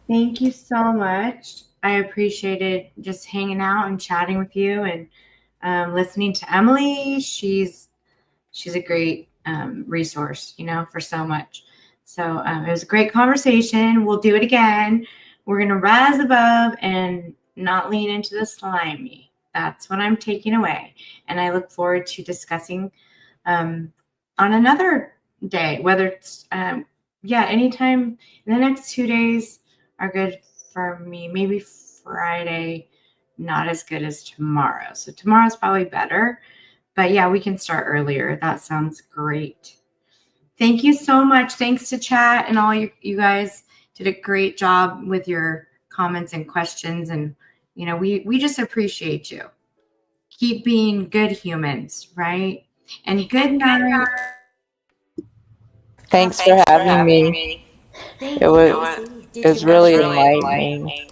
Thank you so much. I appreciated just hanging out and chatting with you and listening to Emily. She's a great resource, for so much. So it was a great conversation. We'll do it again. We're going to rise above and not lean into the slimy. That's what I'm taking away. And I look forward to discussing on another day, whether it's, anytime in the next 2 days are good for me. Maybe Friday not as good as tomorrow. So tomorrow's probably better. But yeah, we can start earlier. That sounds great. Thank you so much. Thanks to chat and all you guys did a great job with your comments and questions. And, you know, we just appreciate you. Keep being good humans, right? And good night. Thanks for having me. Thank It you, was Casey. Did it was you have really something? enlightening.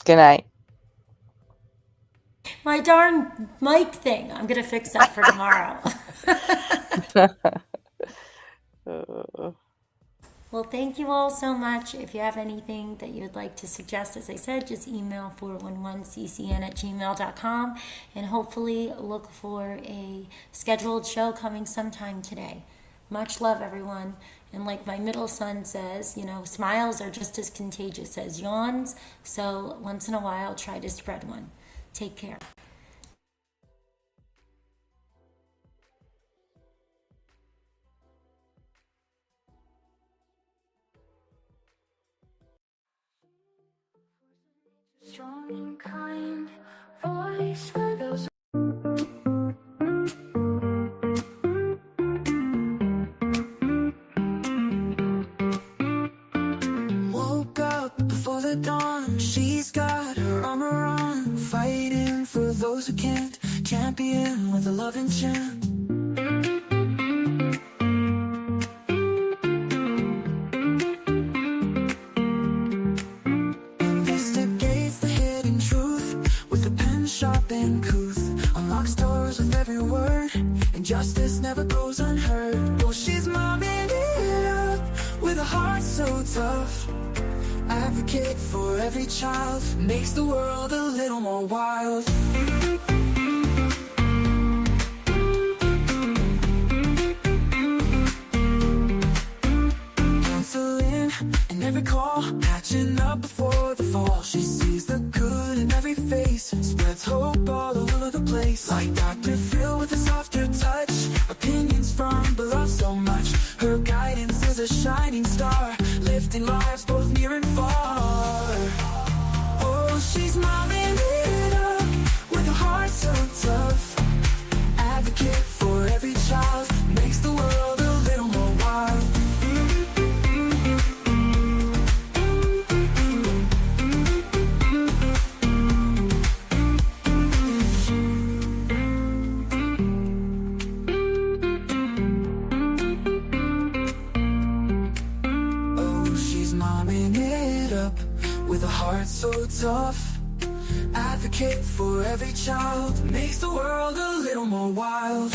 Good night. My darn mic thing. I'm going to fix that for tomorrow. Well, thank you all so much. If you have anything that you would like to suggest, as I said, just email 411ccn@gmail.com, and hopefully look for a scheduled show coming sometime today. Much love, everyone. And like my middle son says, you know, smiles are just as contagious as yawns. So once in a while, try to spread one. Take care. Strong and kind voice for those. Woke up before the dawn. She's got her armor on, fighting for those who can't. Champion with a loving chant. Investigates the hidden truth with a pen sharp and couth. Unlocks doors with every word, and justice never goes unheard. Oh, she's momming it up with a heart so tough. Advocate for every child, makes the world a little more wild. Canceling in every call, patching up before the fall. She sees the good in every face, spreads hope all over the place. Like Dr. Phil with a softer touch, opinions from below so much. Her guidance is a shining star, lifting lives both near and far. Oh, she's momming it up with a heart so tough. Advocate for every child, makes the world a little more wild. Momming it up with a heart so tough. Advocate for every child, makes the world a little more wild.